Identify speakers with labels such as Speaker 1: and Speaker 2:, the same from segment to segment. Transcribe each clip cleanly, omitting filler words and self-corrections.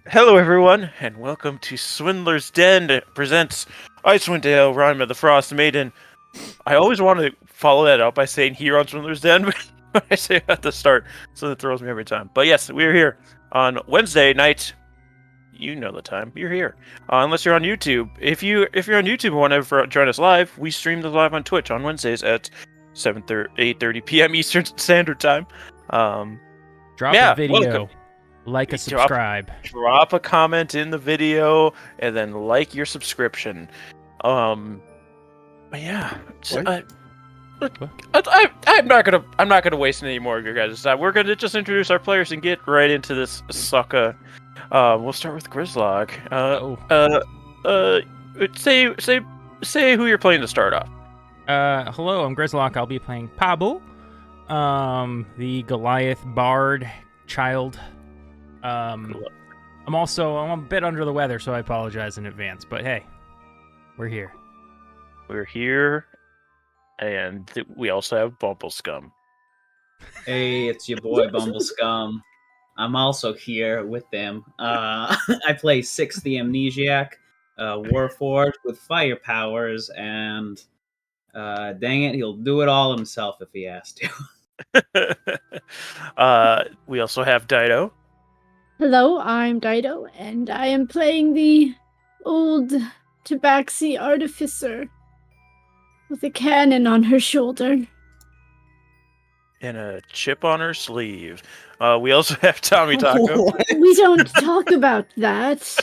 Speaker 1: Hello, everyone, and welcome to Swindler's Den that presents Icewind Dale, Rime of the Frostmaiden. I always want to follow that up by saying here on Swindler's Den, but I say it at the start, so it throws me every time. But yes, we're here on Wednesday night. You know the time. You're here, unless you're on YouTube. If you're on YouTube and want to join us live, we stream this live on Twitch on Wednesdays at 8:30 p.m. Eastern Standard Time.
Speaker 2: Drop
Speaker 1: yeah,
Speaker 2: a video,
Speaker 1: welcome.
Speaker 2: like a subscribe.
Speaker 1: Drop a comment in the video and then like your subscription. But yeah, I'm not gonna waste any more of your guys' time. We're gonna just introduce our players and get right into this sucker. We'll start with Grizlocke. Say who you're playing to start off.
Speaker 2: Hello, I'm Grizlocke. I'll be playing Pabu, the Goliath Bard child. I'm a bit under the weather, so I apologize in advance. But hey, we're here.
Speaker 1: We're here, and we also have Bumbleskum.
Speaker 3: Hey, it's your boy Bumbleskum. I'm also here with them. I play 6 the Amnesiac, Warforged with fire powers, and dang it, he'll do it all himself if he has to.
Speaker 1: We also have Dyto.
Speaker 4: Hello, I'm Dyto, and I am playing the old Tabaxi artificer with a cannon on her shoulder.
Speaker 1: And a chip on her sleeve. We also have TommieTaco.
Speaker 4: We don't talk about that.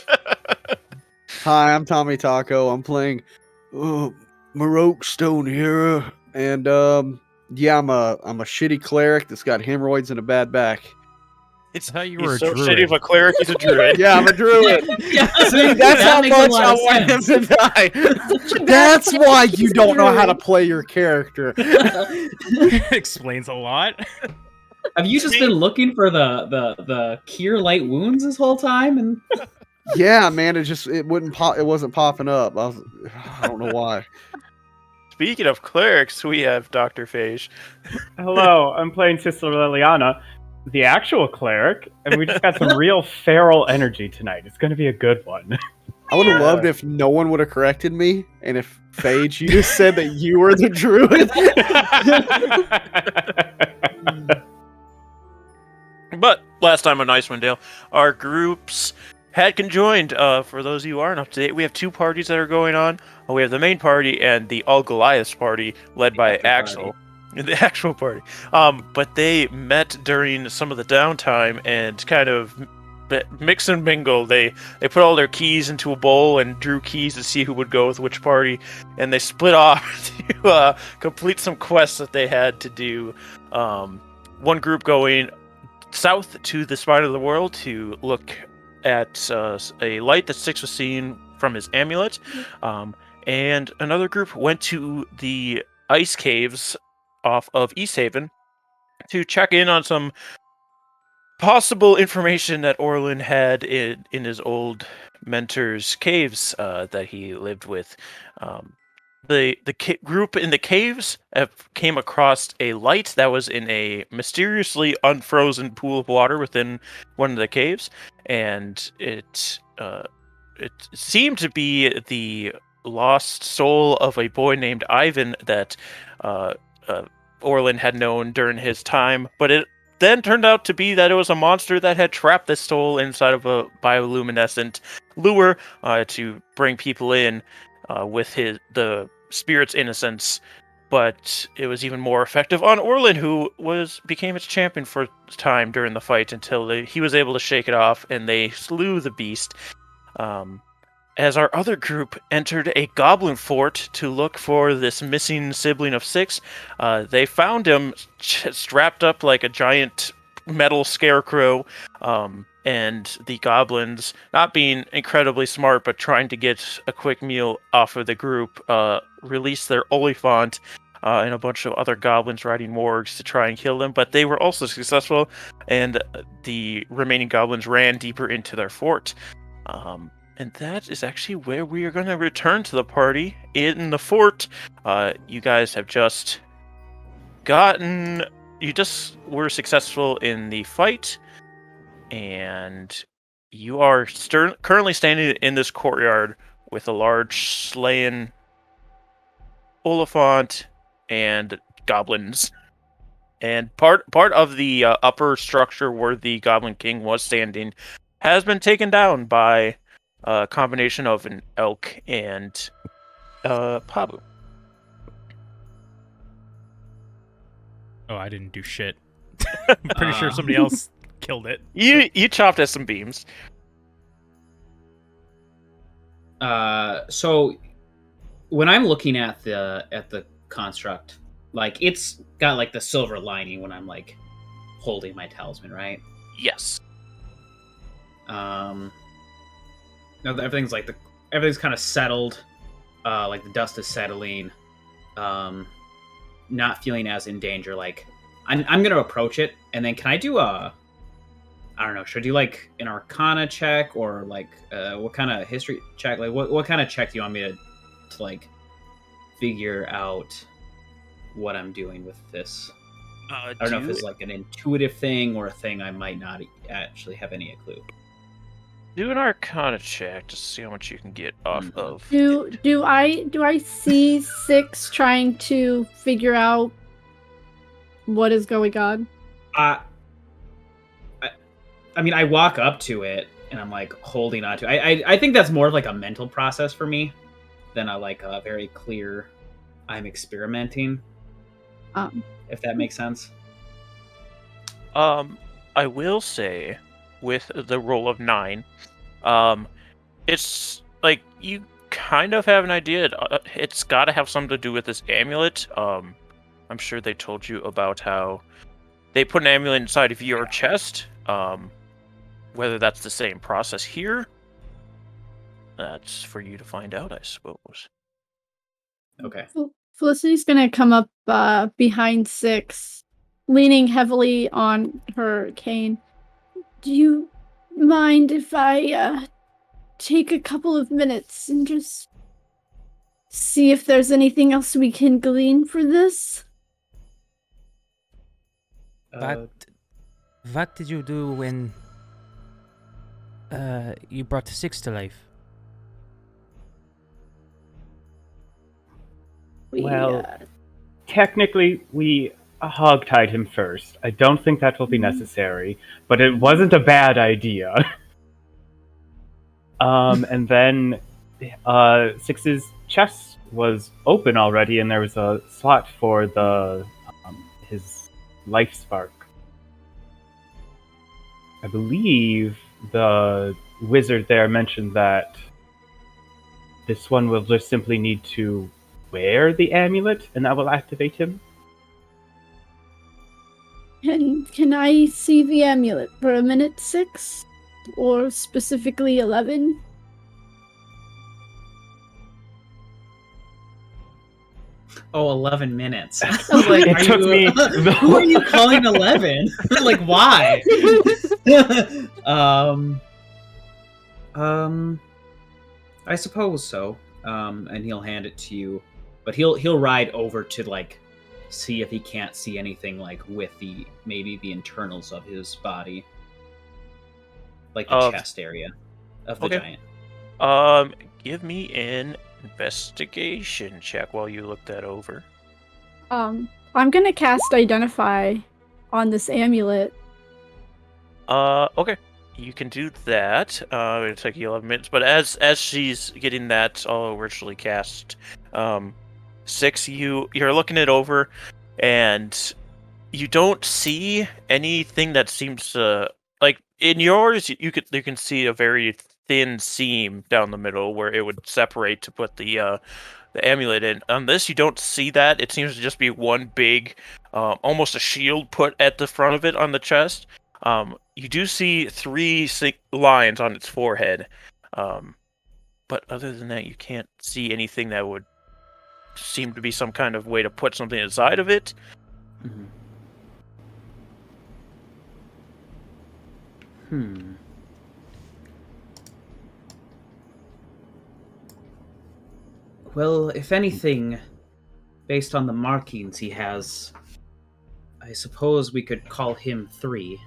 Speaker 5: Hi, I'm TommieTaco. I'm playing Maroke Stone Hero, and yeah, I'm a shitty cleric that's got hemorrhoids and a bad back.
Speaker 1: It's
Speaker 2: how you
Speaker 1: he's
Speaker 2: were a
Speaker 1: so
Speaker 2: druid.
Speaker 1: shitty of a cleric. He's a druid.
Speaker 5: Yeah, I'm a druid. See, that's how
Speaker 3: makes a
Speaker 5: much
Speaker 3: lot
Speaker 5: I
Speaker 3: of
Speaker 5: want him
Speaker 3: sense.
Speaker 5: to die. That's why you don't know how to play your character.
Speaker 2: Explains a lot.
Speaker 3: Have you just been looking for the cure light wounds this whole time? And
Speaker 5: Yeah, man, it wouldn't pop. It wasn't popping up. I don't know why.
Speaker 1: Speaking of clerics, we have Dr. Phage.
Speaker 6: Hello, I'm playing Sister Liliana, the actual cleric, and we just got some real feral energy tonight. It's going to be a good one.
Speaker 5: I would have loved if no one would have corrected me, and if Phage, you just said that you were the druid.
Speaker 1: But last time on Icewind Dale, our groups had conjoined. For those of you who aren't up to date, we have 2 parties that are going on. We have the main party and the All Goliaths party, led by Axel. The actual party. But they met during some of the downtime and kind of mix and mingle. They put all their keys into a bowl and drew keys to see who would go with which party, and they split off to complete some quests that they had to do. One group going south to the spine of the world to look at a light that Six was seeing from his amulet, and another group went to the ice caves off of East Haven to check in on some possible information that Orlin had in his old mentor's caves that he lived with. The group in the caves came across a light that was in a mysteriously unfrozen pool of water within one of the caves, and it seemed to be the lost soul of a boy named Ivan that Orlin had known during his time, but it then turned out to be that it was a monster that had trapped this soul inside of a bioluminescent lure to bring people in with the spirit's innocence. But it was even more effective on Orlin, who became its champion for time during the fight until he was able to shake it off, and they slew the beast. As our other group entered a goblin fort to look for this missing sibling of Six, they found him strapped up like a giant metal scarecrow, and the goblins, not being incredibly smart but trying to get a quick meal off of the group, released their Oliphant and a bunch of other goblins riding wargs to try and kill them, but they were also successful, and the remaining goblins ran deeper into their fort. And that is actually where we are going to return to the party in the fort. You guys have just you just were successful in the fight, and You are currently standing in this courtyard with a large slain Oliphant and goblins. And part of the upper structure where the Goblin King was standing has been taken down by a combination of an elk and Pabu.
Speaker 2: Oh, I didn't do shit. I'm pretty sure somebody else killed it.
Speaker 1: You chopped at some beams.
Speaker 3: So when I'm looking at the construct, like it's got like the silver lining when I'm like holding my talisman, right?
Speaker 1: Yes.
Speaker 3: Now everything's kind of settled, like the dust is settling, not feeling as in danger. Like I'm gonna approach it, and then can I do I don't know, should I do like an Arcana check or like what kind of history check? Like what kind of check do you want me to like figure out what I'm doing with this? I don't know if it's like an intuitive thing or a thing I might not actually have any clue.
Speaker 1: Do an Arcana check to see how much you can get off of.
Speaker 4: Do I see Six trying to figure out what is going on?
Speaker 3: I mean, I walk up to it and I'm like holding on to it. I think that's more of like a mental process for me than a like a very clear I'm experimenting. If that makes sense.
Speaker 1: I will say, with the roll of 9, it's like you kind of have an idea. It's got to have something to do with this amulet. I'm sure they told you about how they put an amulet inside of your chest. Whether that's the same process here, that's for you to find out, I suppose.
Speaker 3: Okay.
Speaker 4: Felicity's gonna come up behind Six, leaning heavily on her cane. Do you mind if I take a couple of minutes and just see if there's anything else we can glean for this?
Speaker 2: What did you do when you brought Six to life?
Speaker 6: Technically, we hogtied him first. I don't think that will be necessary, but it wasn't a bad idea. And then Six's chest was open already, and there was a slot for the his life spark. I believe the wizard there mentioned that this one will just simply need to wear the amulet, and that will activate him.
Speaker 4: Can I see the amulet for a minute, Six? Or specifically 11?
Speaker 3: Oh, 11 minutes.
Speaker 6: Like, it took me.
Speaker 3: Who are you calling 11? Like, why? I suppose so. And he'll hand it to you, but he'll ride over to like see if he can't see anything like with maybe the internals of his body, like the chest area of the giant.
Speaker 1: Give me an investigation check while you look that over.
Speaker 4: I'm gonna cast Identify on this amulet.
Speaker 1: Okay. You can do that. It'll take you 11 minutes, but as she's getting that all originally cast, Six, you're looking it over, and you don't see anything that seems to like in yours. You can see a very thin seam down the middle where it would separate to put the amulet in. On this, you don't see that. It seems to just be one big, almost a shield put at the front of it on the chest. You do see 3 lines on its forehead, but other than that, you can't see anything that would seem to be some kind of way to put something inside of it.
Speaker 3: Well, if anything, based on the markings he has, I suppose we could call him 3.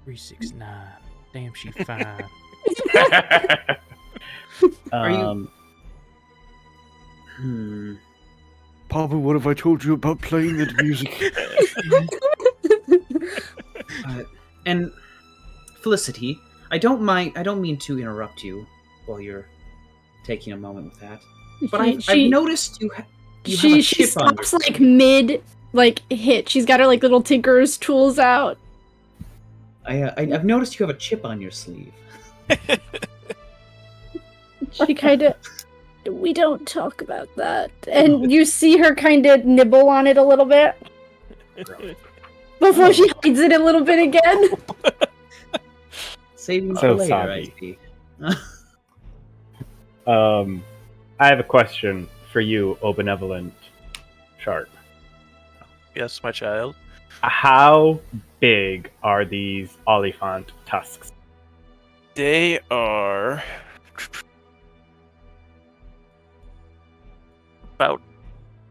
Speaker 2: 369. Damn, she fine.
Speaker 3: Are you-
Speaker 6: um,
Speaker 5: Papa, what have I told you about playing the music?
Speaker 3: And Felicity, I don't mean to interrupt you while you're taking a moment with that. But I've noticed you have a
Speaker 4: she
Speaker 3: chip on your
Speaker 4: stops like mid hit. She's got her like little tinker's tools out.
Speaker 3: I've noticed you have a chip on your sleeve.
Speaker 4: She kind of. We don't talk about that. And you see her kind of nibble on it a little bit before she hides it a little bit again.
Speaker 3: Saving
Speaker 6: So
Speaker 3: for later, I
Speaker 6: soggy.
Speaker 3: see.
Speaker 6: I have a question for you, O Benevolent Shark.
Speaker 1: Yes, my child.
Speaker 6: How big are these Oliphant tusks?
Speaker 1: They are about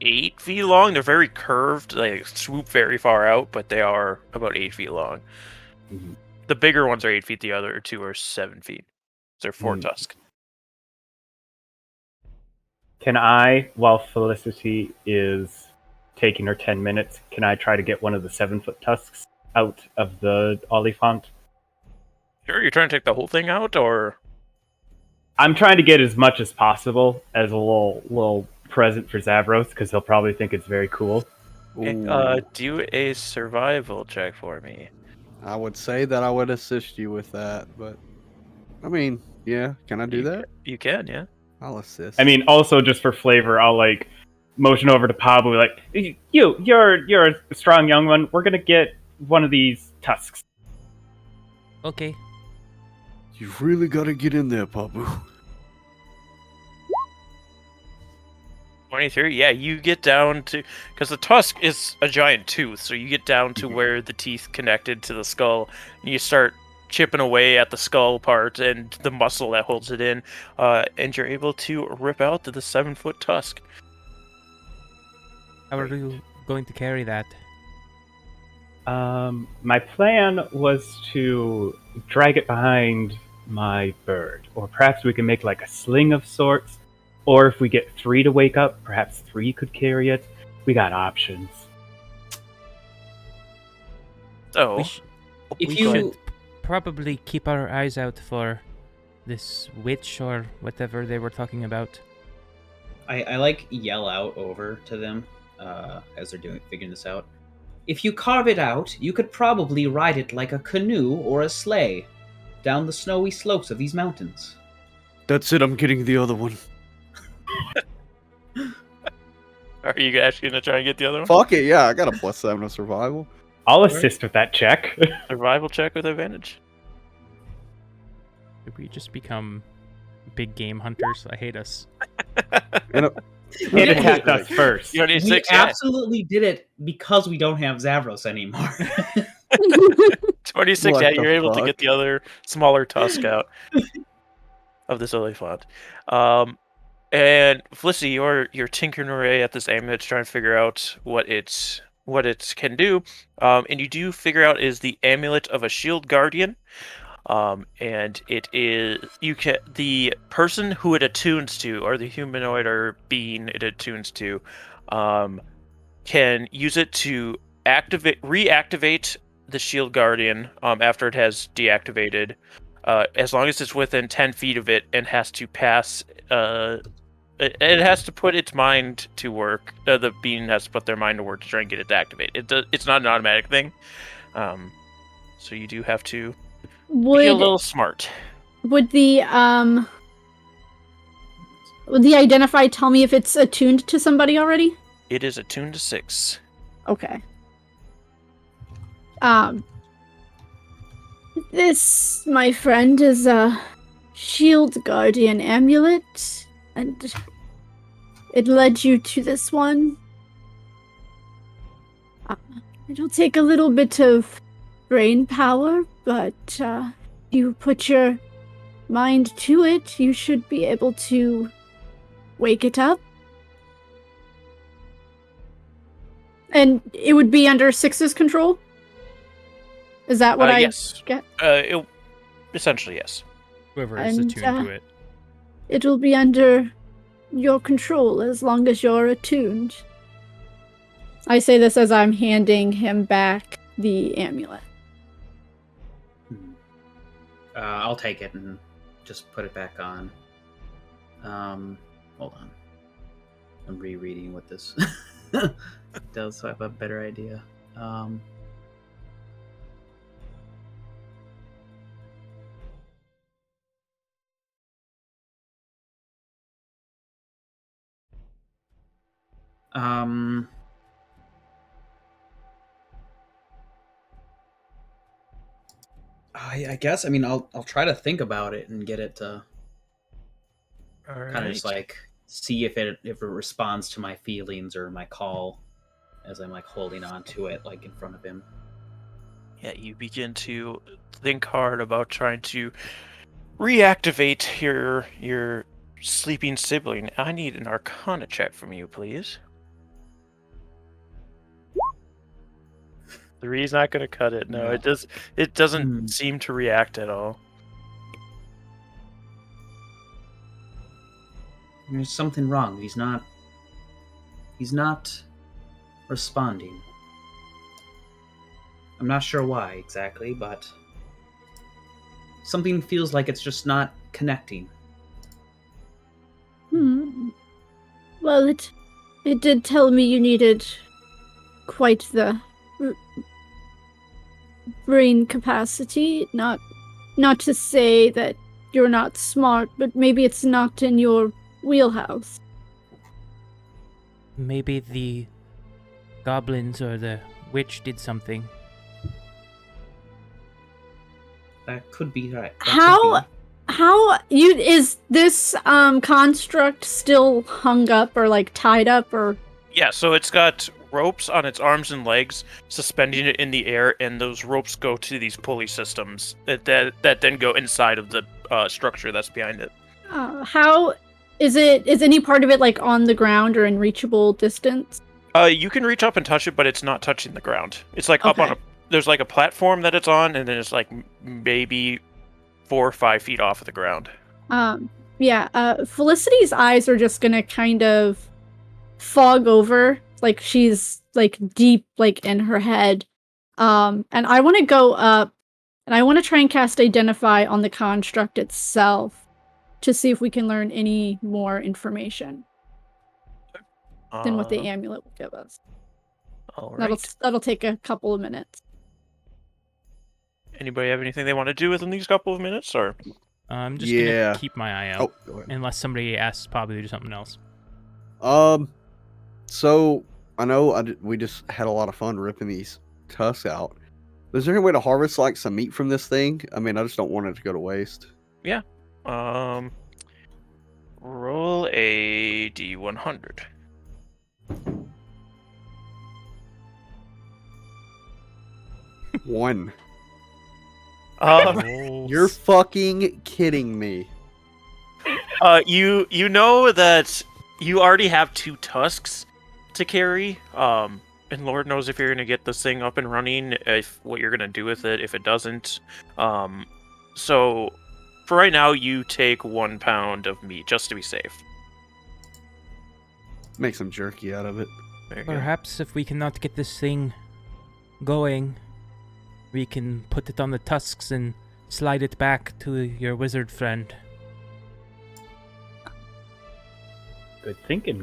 Speaker 1: 8 feet long. They're very curved. They swoop very far out, but they are about 8 feet long.
Speaker 6: Mhm.
Speaker 1: The bigger ones are 8 feet. The other two are 7 feet. They're 4 tusk.
Speaker 6: Can I, while Felicity is taking her 10 minutes, can I try to get one of the 7-foot tusks out of the Oliphant?
Speaker 1: Sure, you're trying to take the whole thing out, or
Speaker 6: I'm trying to get as much as possible as a little present for Zavros, because he'll probably think it's very cool.
Speaker 1: do a survival check for me.
Speaker 5: I would say that I would assist you with that, but I mean, yeah, can I do that?
Speaker 1: You can, yeah.
Speaker 5: I'll assist.
Speaker 6: I mean, also just for flavor, I'll like motion over to Pablo, like, you're a strong young one. We're gonna get one of these tusks.
Speaker 2: Okay.
Speaker 5: You've really got to get in there, Papu.
Speaker 1: 23, yeah, you get down to, because the tusk is a giant tooth, so you get down to where the teeth connected to the skull, and you start chipping away at the skull part and the muscle that holds it in, and you're able to rip out the 7-foot tusk.
Speaker 2: How are you going to carry that?
Speaker 6: My plan was to drag it behind my bird, or perhaps we can make like a sling of sorts, or if we get 3 to wake up, perhaps 3 could carry it. We got options.
Speaker 1: So,
Speaker 3: If
Speaker 2: We
Speaker 3: you
Speaker 2: should probably keep our eyes out for this witch or whatever they were talking about.
Speaker 3: I like yell out over to them as they're figuring this out. If you carve it out, you could probably ride it like a canoe or a sleigh down the snowy slopes of these mountains.
Speaker 5: That's it, I'm getting the other one.
Speaker 1: are you actually going to try and get the other one?
Speaker 5: Fuck it, yeah, I got a +7 to survival.
Speaker 6: I'll assist with that check.
Speaker 1: Survival check with advantage.
Speaker 2: Did we just become big game hunters? I hate us.
Speaker 6: It attacked us first.
Speaker 1: You need
Speaker 3: We
Speaker 1: 6, yeah.
Speaker 3: absolutely did it because we don't have Zavros anymore.
Speaker 1: 26,
Speaker 5: What
Speaker 1: yeah,
Speaker 5: the
Speaker 1: you're able to
Speaker 5: fuck?
Speaker 1: get the other smaller tusk out of this Oliphant. And Felicity, you're tinkering away at this amulet to try and figure out what it can do. And you do figure out is the amulet of a shield guardian. And it is the person who it attunes to, or the humanoid or being it attunes to, can use it to reactivate the shield guardian after it has deactivated, as long as it's within 10 feet of it, and has to pass. It has to put its mind to work. The being has to put their mind to work to try and get it to activate. It's not an automatic thing. So you do have to be a little smart.
Speaker 4: Would the identify tell me if it's attuned to somebody already?
Speaker 1: It is attuned to 6.
Speaker 4: Okay. This, my friend, is a shield guardian amulet, and it led you to this one. It'll take a little bit of brain power, but you put your mind to it, you should be able to wake it up. And it would be under 6's control? Is that what I
Speaker 1: yes.
Speaker 4: get?
Speaker 1: Essentially, yes.
Speaker 2: Whoever is
Speaker 4: And,
Speaker 2: attuned to it.
Speaker 4: It will be under your control as long as you're attuned. I say this as I'm handing him back the amulet.
Speaker 3: I'll take it and just put it back on. Hold on. I'm rereading what this does, so I have a better idea. I guess. I mean, I'll try to think about it and get it to kind of just like see if it responds to my feelings or my call as I'm like holding on to it like in front of him.
Speaker 1: Yeah, you begin to think hard about trying to reactivate your sleeping sibling. I need an Arcana check from you, please. 3's not going to cut it. No,
Speaker 3: No.
Speaker 1: it doesn't seem to react at all.
Speaker 3: There's something wrong. He's not responding. I'm not sure why exactly, but something feels like it's just not connecting.
Speaker 4: Well, it did tell me you needed quite the brain capacity. Not to say that you're not smart, but maybe it's not in your wheelhouse.
Speaker 2: Maybe the goblins or the witch did something.
Speaker 3: That could be right.
Speaker 4: How is this construct still hung up or like tied up or?
Speaker 1: Yeah, so it's got ropes on its arms and legs, suspending it in the air, and those ropes go to these pulley systems that then go inside of the structure that's behind it.
Speaker 4: How is it? Is any part of it like on the ground or in reachable distance?
Speaker 1: You can reach up and touch it, but it's not touching the ground. It's like up on there's like a platform that it's on, and then it's like maybe 4 or 5 feet off of the ground.
Speaker 4: Felicity's eyes are just gonna kind of fog over, like she's like deep like in her head. And I want to go up and I want to try and cast Identify on the construct itself to see if we can learn any more information than what the amulet will give us.
Speaker 1: All right.
Speaker 4: That'll take a couple of minutes.
Speaker 1: Anybody have anything they want to do within these couple of minutes, or?
Speaker 2: I'm just gonna keep my eye out,
Speaker 5: go ahead.
Speaker 2: unless somebody asks Pablo to do something else.
Speaker 5: So I know we just had a lot of fun ripping these tusks out. Is there any way to harvest like some meat from this thing? I mean, I just don't want it to go to waste.
Speaker 1: Yeah. Roll a D100.
Speaker 5: One. You're fucking kidding me.
Speaker 1: You know that you already have 2 tusks to carry. And Lord knows if you're gonna get this thing up and running, if what you're gonna do with it if it doesn't. So for right now, you take 1 pound of meat just to be safe.
Speaker 5: Make some jerky out of it.
Speaker 1: There you go.
Speaker 2: Perhaps if we cannot get this thing going, we can put it on the tusks and slide it back to your wizard friend.
Speaker 6: Good thinking.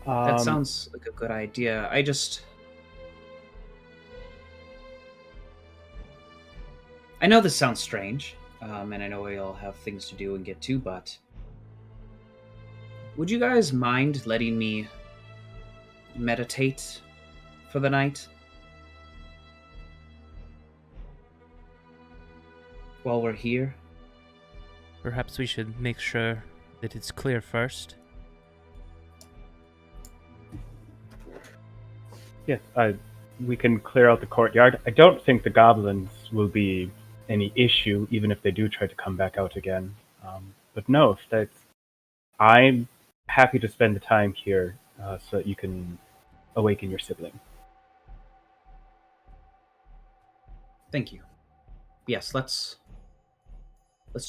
Speaker 3: That sounds like a good idea. I know this sounds strange, and I know we all have things to do and get to, but would you guys mind letting me meditate for the night? While we're here?
Speaker 2: Perhaps we should make sure that it's clear first.
Speaker 6: Yes, we can clear out the courtyard. I don't think the goblins will be any issue, even if they do try to come back out again. But no, I'm happy to spend the time here so that you can awaken your sibling.
Speaker 3: Thank you. Yes, let's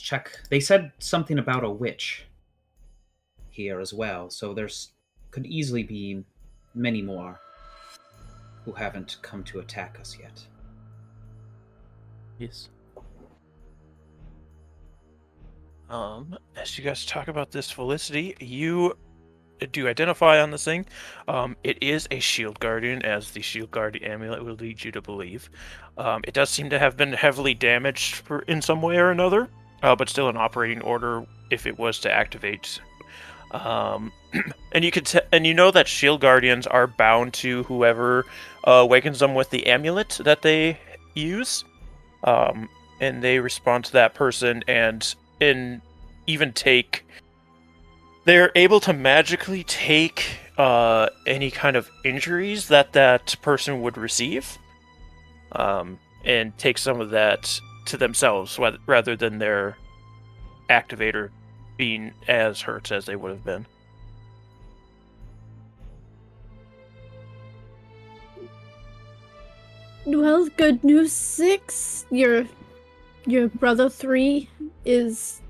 Speaker 3: check. They said something about a witch here as well, so could easily be many more who haven't come to attack us yet.
Speaker 2: Yes.
Speaker 1: As you guys talk about this, Felicity, you do identify on this thing. It is a shield guardian, as the shield guardian amulet will lead you to believe. It does seem to have been heavily damaged in some way or another, but still in operating order if it was to activate. And you know that shield guardians are bound to whoever awakens them with the amulet that they use, and they respond to that person and even take. They're able to magically take any kind of injuries that person would receive, and take some of that to themselves, rather than their activator being as hurt as they would have been.
Speaker 4: Well, good news, 6. Your brother 3 is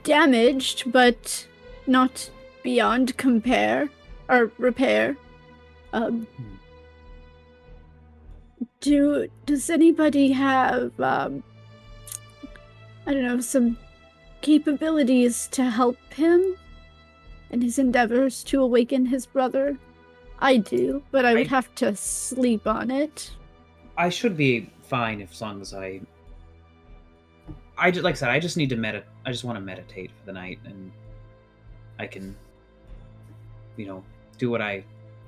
Speaker 4: damaged, but not beyond repair. Does anybody have some capabilities to help him in his endeavors to awaken his brother? I do, but I would have to sleep on it.
Speaker 3: I should be fine as long as like I said, I just need to I just want to meditate for the night, and I can, do what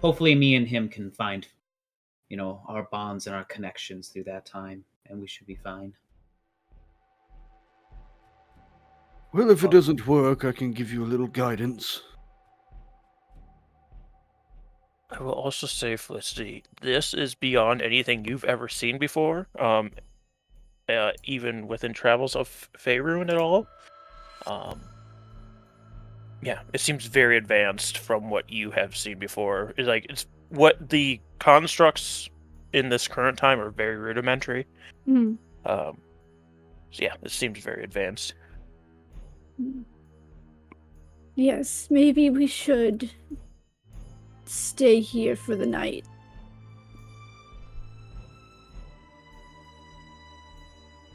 Speaker 3: hopefully me and him can find, our bonds and our connections through that time, and we should be fine.
Speaker 5: Well, if it doesn't work, I can give you a little guidance.
Speaker 1: I will also say, Felicity, this is beyond anything you've ever seen before, even within travels of Faerun at all. Yeah, it seems very advanced from what you have seen before. It's what the constructs in this current time are very rudimentary.
Speaker 4: Mm.
Speaker 1: So yeah, it seems very advanced.
Speaker 4: Yes, maybe we should stay here for the night.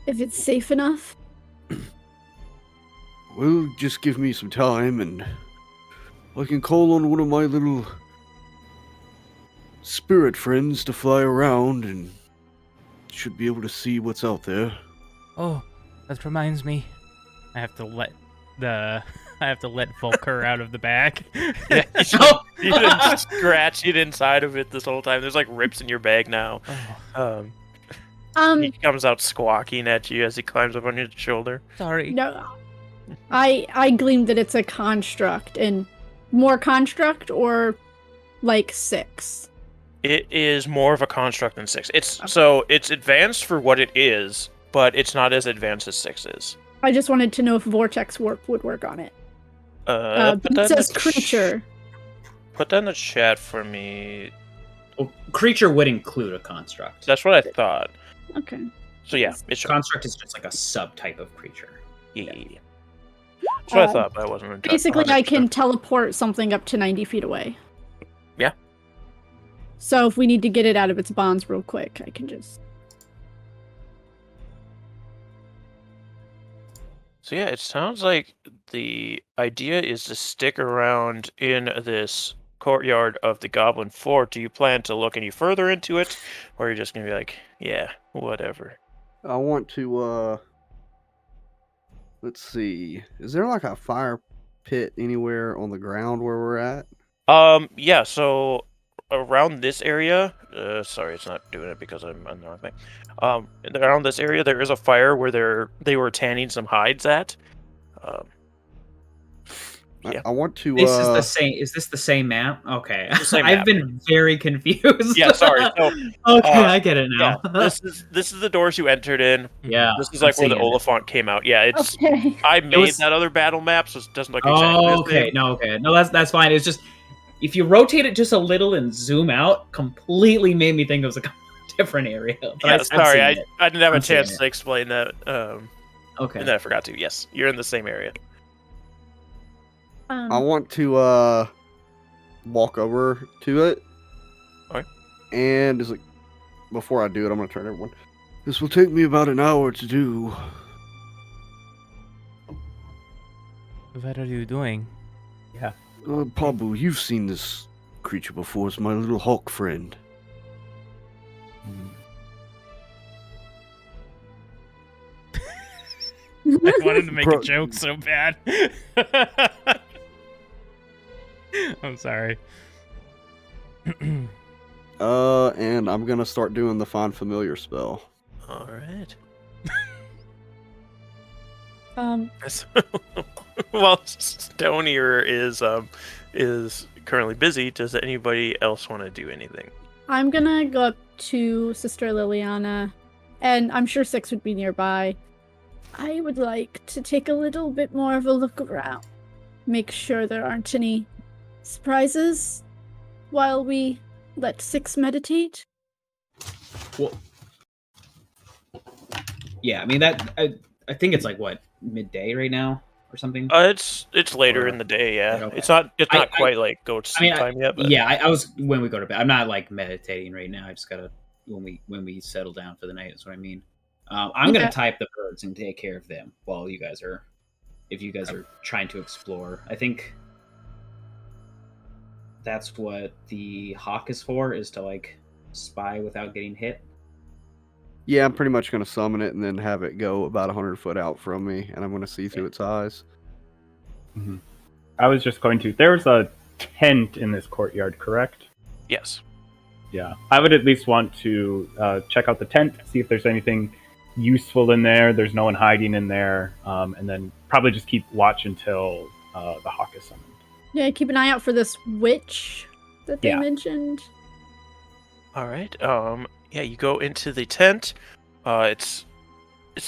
Speaker 4: If it's safe enough.
Speaker 5: Well, just give me some time and I can call on one of my little spirit friends to fly around and should be able to see what's out there.
Speaker 2: Oh, that reminds me. I have to let Volker out of the bag.
Speaker 1: Yeah, you didn't scratch it inside of it this whole time. There's like rips in your bag now.
Speaker 2: Oh.
Speaker 1: He comes out squawking at you as he climbs up on your shoulder.
Speaker 2: Sorry.
Speaker 4: No, I gleamed that it's a construct, and more construct or like 6.
Speaker 1: It is more of a construct than 6. It's advanced for what it is, but it's not as advanced as 6 is.
Speaker 4: I just wanted to know if Vortex Warp would work on it. It says creature.
Speaker 1: Put that in the chat for me.
Speaker 3: Well, creature would include a construct.
Speaker 1: That's what I thought.
Speaker 4: Okay.
Speaker 1: So yeah,
Speaker 3: Construct is just like a subtype of creature.
Speaker 1: Yeah. That's what I thought, but I wasn't.
Speaker 4: Basically, I can teleport something up to 90 feet away.
Speaker 1: Yeah.
Speaker 4: So if we need to get it out of its bonds real quick, I can just...
Speaker 1: So yeah, it sounds like the idea is to stick around in this courtyard of the Goblin Fort. Do you plan to look any further into it, or are you just gonna be like, yeah, whatever?
Speaker 5: I want to, let's see. Is there like a fire pit anywhere on the ground where we're at?
Speaker 1: Yeah, so around this area, sorry, it's not doing it because I'm on the wrong thing. Around this area, there is a fire where they were tanning some hides at. Yeah.
Speaker 5: I want to.
Speaker 3: This is the same. Is this the same map? Okay,
Speaker 1: same
Speaker 3: I've
Speaker 1: map.
Speaker 3: been very confused.
Speaker 1: Yeah, sorry. So,
Speaker 3: okay, I get it now.
Speaker 1: yeah, this is the doors you entered in.
Speaker 3: Yeah,
Speaker 1: This is like
Speaker 3: I'm
Speaker 1: where the
Speaker 3: seeing it.
Speaker 1: Oliphant came out. Yeah, it's.
Speaker 4: Okay.
Speaker 1: I made that other battle map, so it doesn't look exactly
Speaker 3: Oh,
Speaker 1: the
Speaker 3: okay.
Speaker 1: same.
Speaker 3: No, okay. No, that's fine. It's just if you rotate it just a little and zoom out, completely made me think it was a different area. But
Speaker 1: Yeah,
Speaker 3: I've
Speaker 1: sorry,
Speaker 3: seen it.
Speaker 1: I didn't have a
Speaker 3: I'm seeing
Speaker 1: chance
Speaker 3: it.
Speaker 1: to explain that.
Speaker 3: Okay.
Speaker 1: And then I forgot to. Yes, you're in the same area.
Speaker 5: I want to walk over to it.
Speaker 1: Okay.
Speaker 5: And it's like, before I do it, I'm gonna turn everyone. This will take me about an hour to do.
Speaker 2: What are you doing?
Speaker 5: Pablo, you've seen this creature before. It's my little hawk friend.
Speaker 2: I wanted to make
Speaker 5: Bro-
Speaker 2: a joke so bad. I'm sorry.
Speaker 5: And I'm gonna start doing the find familiar spell.
Speaker 1: All right. While Stonier is currently busy, does anybody else want to do anything?
Speaker 4: I'm gonna go up to Sister Liliana, and I'm sure Six would be nearby. I would like to take a little bit more of a look around. Make sure there aren't any surprises while we let Six meditate.
Speaker 3: Well, yeah, I mean I think it's like what, midday right now or something.
Speaker 1: It's later
Speaker 3: Or-
Speaker 1: in the day. Yeah,
Speaker 3: okay.
Speaker 1: it's not
Speaker 3: I-
Speaker 1: quite like go to sleep time yet. But
Speaker 3: Yeah, I was when we go to bed. I'm not like meditating right now. I just gotta when we settle down for the night. Is what I mean. I'm gonna
Speaker 4: Okay.
Speaker 3: tie up the birds and take care of them while you guys are, if you guys are trying to explore. I think that's what the hawk is for, is to like spy without getting hit.
Speaker 5: Yeah, I'm pretty much gonna summon it and then have it go about 100 foot out from me, and I'm gonna see through its eyes.
Speaker 6: Mhm. I was just going to. There's a tent in this courtyard, correct?
Speaker 1: yes,
Speaker 6: Yeah. I would at least want to check out the tent, see if there's anything useful in there. There's no one hiding in there. And then probably just keep watch until the hawk is summoned.
Speaker 4: Yeah, keep an eye out for this witch that they
Speaker 6: Yeah.
Speaker 4: mentioned.
Speaker 1: all right. Yeah, you go into the tent. It's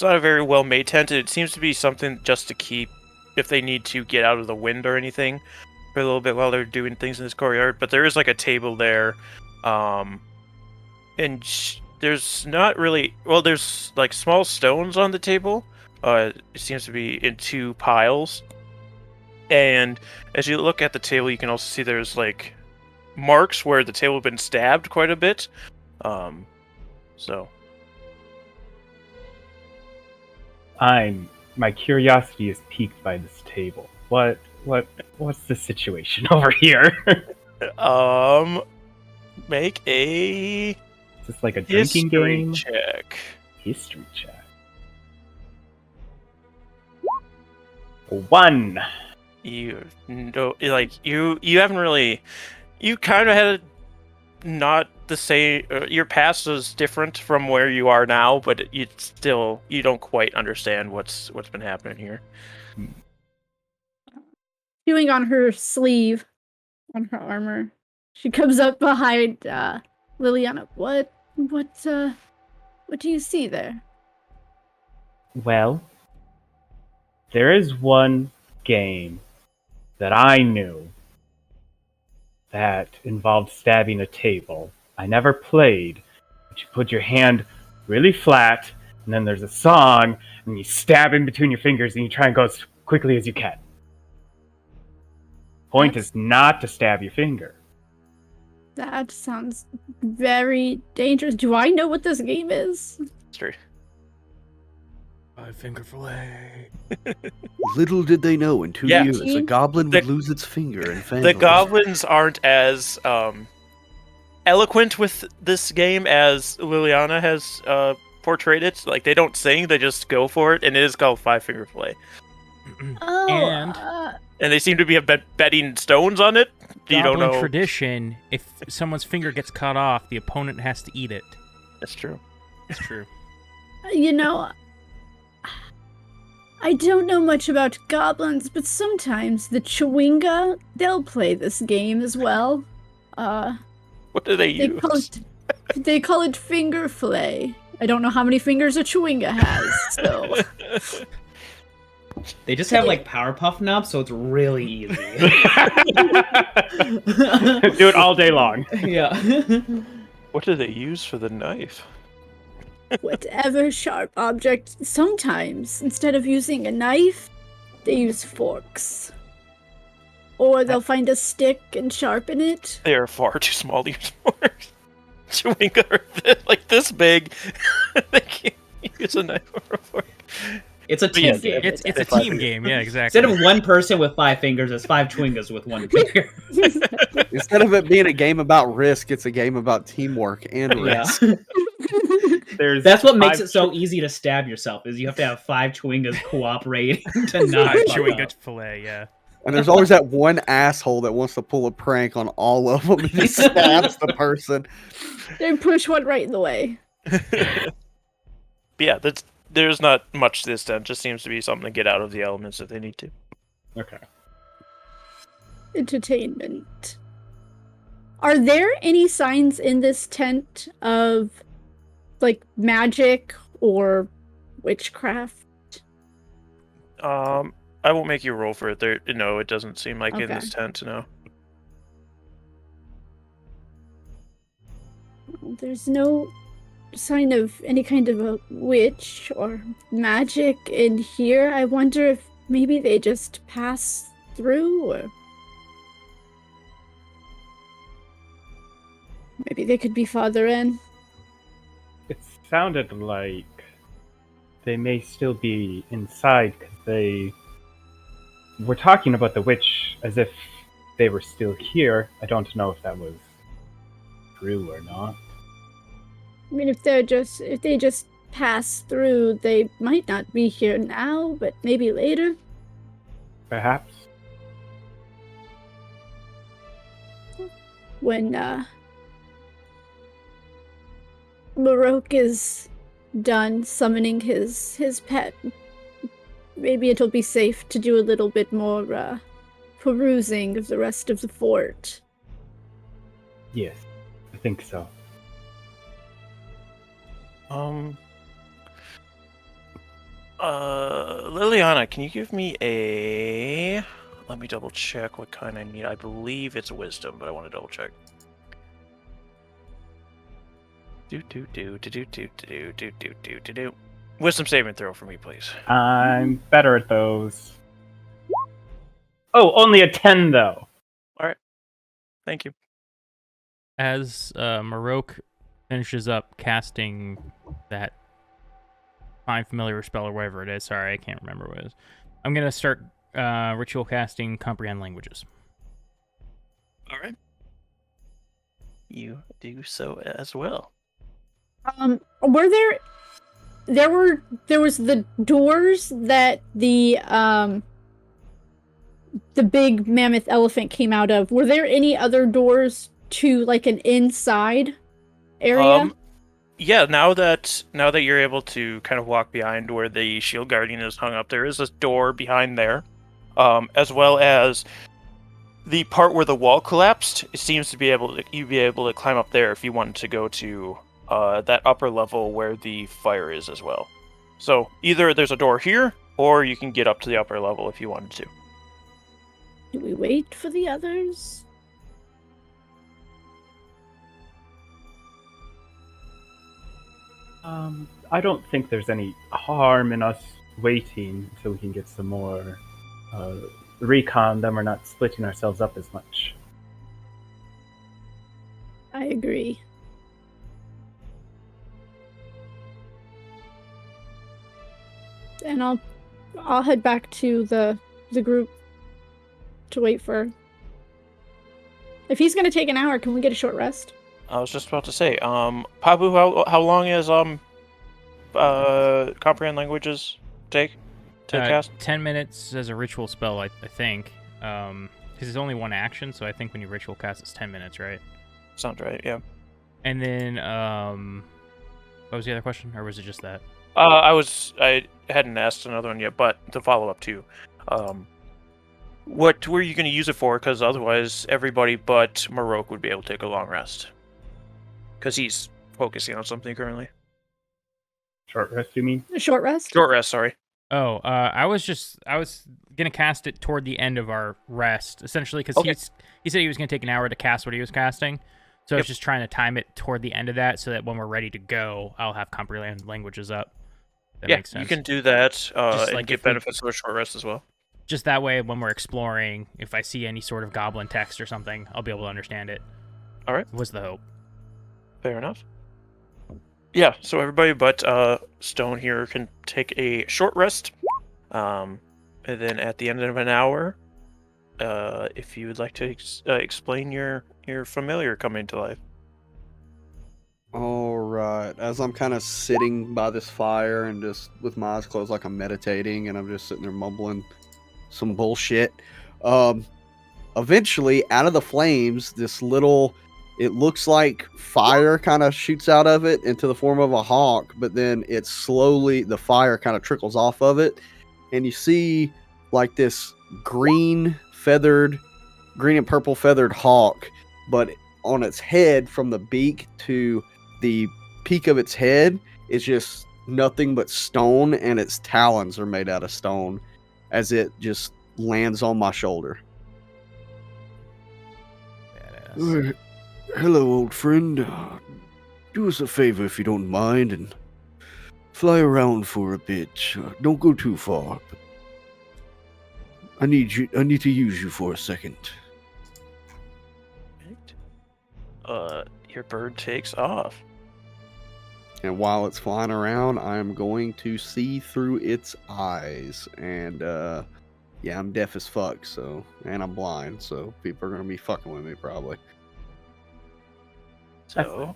Speaker 1: not a very well made tent. It seems to be something just to keep if they need to get out of the wind or anything for a little bit while they're doing things in this courtyard. But there is like a table there, and there's not really. Well, there's like small stones on the table. It seems to be in two piles. And as you look at the table, you can also see there's like marks where the table had been stabbed quite a bit. So
Speaker 6: My curiosity is piqued by this table. What's the situation over here?
Speaker 1: make a
Speaker 6: Is this like a drinking
Speaker 1: history
Speaker 6: game?
Speaker 1: check.
Speaker 6: History check. 1.
Speaker 1: You know, like you haven't really. You kind of had not the same. Your past is different from where you are now, but you don't quite understand what's been happening here.
Speaker 4: Chewing on her sleeve, on her armor. She comes up behind Liliana. What do you see there?
Speaker 6: Well, there is one game that I knew that involved stabbing a table. I never played, but you put your hand really flat, and then there's a song, and you stab in between your fingers, and you try and go as quickly as you can. Point is not to stab your finger.
Speaker 4: That sounds very dangerous. Do I know what this game is?
Speaker 1: History.
Speaker 2: 5-finger fillet.
Speaker 5: Little did they know, in 2
Speaker 1: Yeah.
Speaker 5: years, a goblin
Speaker 1: The-
Speaker 5: would lose its finger and
Speaker 1: The
Speaker 5: fangle.
Speaker 1: goblins aren't as eloquent with this game as Liliana has portrayed it. Like they don't sing; they just go for it, and it is called 5-finger fillet.
Speaker 4: Oh,
Speaker 2: And-
Speaker 1: And they seem to be betting stones on it. You don't
Speaker 2: Goblin
Speaker 1: know.
Speaker 2: tradition, if someone's finger gets cut off, the opponent has to eat it.
Speaker 1: That's true.
Speaker 2: It's true.
Speaker 4: you know, I don't know much about goblins, but sometimes the Chewinga, they'll play this game as well.
Speaker 1: What do they
Speaker 4: They
Speaker 1: use?
Speaker 4: call it finger fillet. I don't know how many fingers a Chewinga has, so
Speaker 3: They just have like Powerpuff knobs, so it's really easy.
Speaker 6: Do it all day long.
Speaker 3: Yeah.
Speaker 1: What do they use for the knife?
Speaker 4: Whatever sharp object. Sometimes, instead of using a knife, they use forks. Or they'll find a stick and sharpen it.
Speaker 1: They are far too small to use forks. Chewinga are like this big. They can't use a knife or a fork.
Speaker 3: It's a
Speaker 1: But
Speaker 3: team
Speaker 1: yes,
Speaker 3: game.
Speaker 2: It's a
Speaker 1: Five
Speaker 2: team
Speaker 1: fingers.
Speaker 2: game, yeah, exactly.
Speaker 3: Instead of one person with 5 fingers, it's 5 Chewingas with 1 finger.
Speaker 5: Instead of it being a game about risk, it's a game about teamwork and
Speaker 3: Yeah.
Speaker 5: risk.
Speaker 6: There's
Speaker 3: That's what makes
Speaker 6: 5
Speaker 3: it so easy to stab yourself, is you have to have 5 Chewingas cooperating to not fuck
Speaker 2: chewing
Speaker 3: up.
Speaker 2: good fillet, yeah.
Speaker 5: And there's always that one asshole that wants to pull a prank on all of them and he stabs the person.
Speaker 4: They push one right in the way.
Speaker 1: But yeah, there's not much to this then. Just seems to be something to get out of the elements if they need to.
Speaker 6: Okay.
Speaker 4: Entertainment. Are there any signs in this tent of, like, magic or witchcraft?
Speaker 1: I won't make you roll for it. There, no, it doesn't seem like in
Speaker 4: Okay.
Speaker 1: this tent. No.
Speaker 4: There's no sign of any kind of a witch or magic in here. I wonder if maybe they just pass through, or maybe they could be farther in.
Speaker 6: It sounded like they may still be inside because they were talking about the witch as if they were still here. I don't know if that was true or not.
Speaker 4: I mean, if they just pass through, they might not be here now, but maybe later.
Speaker 6: Perhaps.
Speaker 4: When Marok is done summoning his pet, maybe it'll be safe to do a little bit more perusing of the rest of the fort.
Speaker 6: Yes, I think so.
Speaker 1: Liliana, can you give me a... Let me double check what kind I need. I believe it's wisdom, but I want to double check. Do. Wisdom saving throw for me, please.
Speaker 6: I'm better at those. Oh, only a 10 though.
Speaker 1: Thank you.
Speaker 2: As Marok finishes up casting that Find Familiar spell or whatever it is, sorry, I can't remember what it is, I'm going to start ritual casting Comprehend Languages.
Speaker 1: All right. You do so as well.
Speaker 4: Were there was the doors that the big mammoth elephant came out of. Were there any other doors to, like, an inside area?
Speaker 1: Yeah, now that you're able to kind of walk behind where the shield guardian is hung up, there is a door behind there, as well as the part where the wall collapsed. It seems to be you'd be able to climb up there if you wanted to go to that upper level where the fire is as well. So either there's a door here, or you can get up to the upper level if you wanted to.
Speaker 4: Do we wait for the others?
Speaker 6: I don't think there's any harm in us waiting until we can get some more recon, then we're not splitting ourselves up as much.
Speaker 4: I agree. And I'll head back to the group to wait for... If he's gonna take an hour, can we get a short rest?
Speaker 1: I was just about to say, Pabu, how long is comprehend languages take to cast?
Speaker 2: 10 minutes as a ritual spell, I think. Because it's only one action, so I think when you ritual cast, it's 10 minutes, right?
Speaker 1: Sounds right, yeah.
Speaker 2: And then, what was the other question, or was it just that?
Speaker 1: I hadn't asked another one yet, but to follow up too, what were you going to use it for? Because otherwise, everybody but Marok would be able to take a long rest. Because he's focusing on something currently.
Speaker 6: Short rest, you mean?
Speaker 4: A short rest?
Speaker 1: Short rest, sorry.
Speaker 2: Oh, I was gonna cast it toward the end of our rest, essentially, because
Speaker 1: Okay.
Speaker 2: he said he was gonna take an hour to cast what he was casting. So I was just trying to time it toward the end of that so that when we're ready to go, I'll have comprehend languages up. That makes sense.
Speaker 1: You can do that and
Speaker 2: like
Speaker 1: get
Speaker 2: if we-
Speaker 1: benefits of a short rest as well.
Speaker 2: Just that way, when we're exploring, if I see any sort of goblin text or something, I'll be able to understand it.
Speaker 1: All right.
Speaker 2: Was the hope.
Speaker 1: Fair enough. Yeah, so everybody but Stone here can take a short rest. And then at the end of an hour, if you would like to explain your familiar coming to life.
Speaker 5: All right. As I'm kind of sitting by this fire and just with my eyes closed, like I'm meditating, and I'm just sitting there mumbling some bullshit. Eventually, out of the flames, this little, it looks like fire kind of shoots out of it into the form of a hawk, but then it slowly, the fire kind of trickles off of it, and you see like this green and purple feathered hawk, but on its head, from the beak to the peak of its head, is just nothing but stone, and its talons are made out of stone as it just lands on my shoulder.
Speaker 2: Badass.
Speaker 5: Hello, old friend. Do us a favor if you don't mind and fly around for a bit. Don't go too far. I need to use you for a second.
Speaker 1: Your bird takes off.
Speaker 5: And while it's flying around, I am going to see through its eyes. And yeah, I'm deaf as fuck, so, and I'm blind, so people are gonna be fucking with me probably.
Speaker 1: So,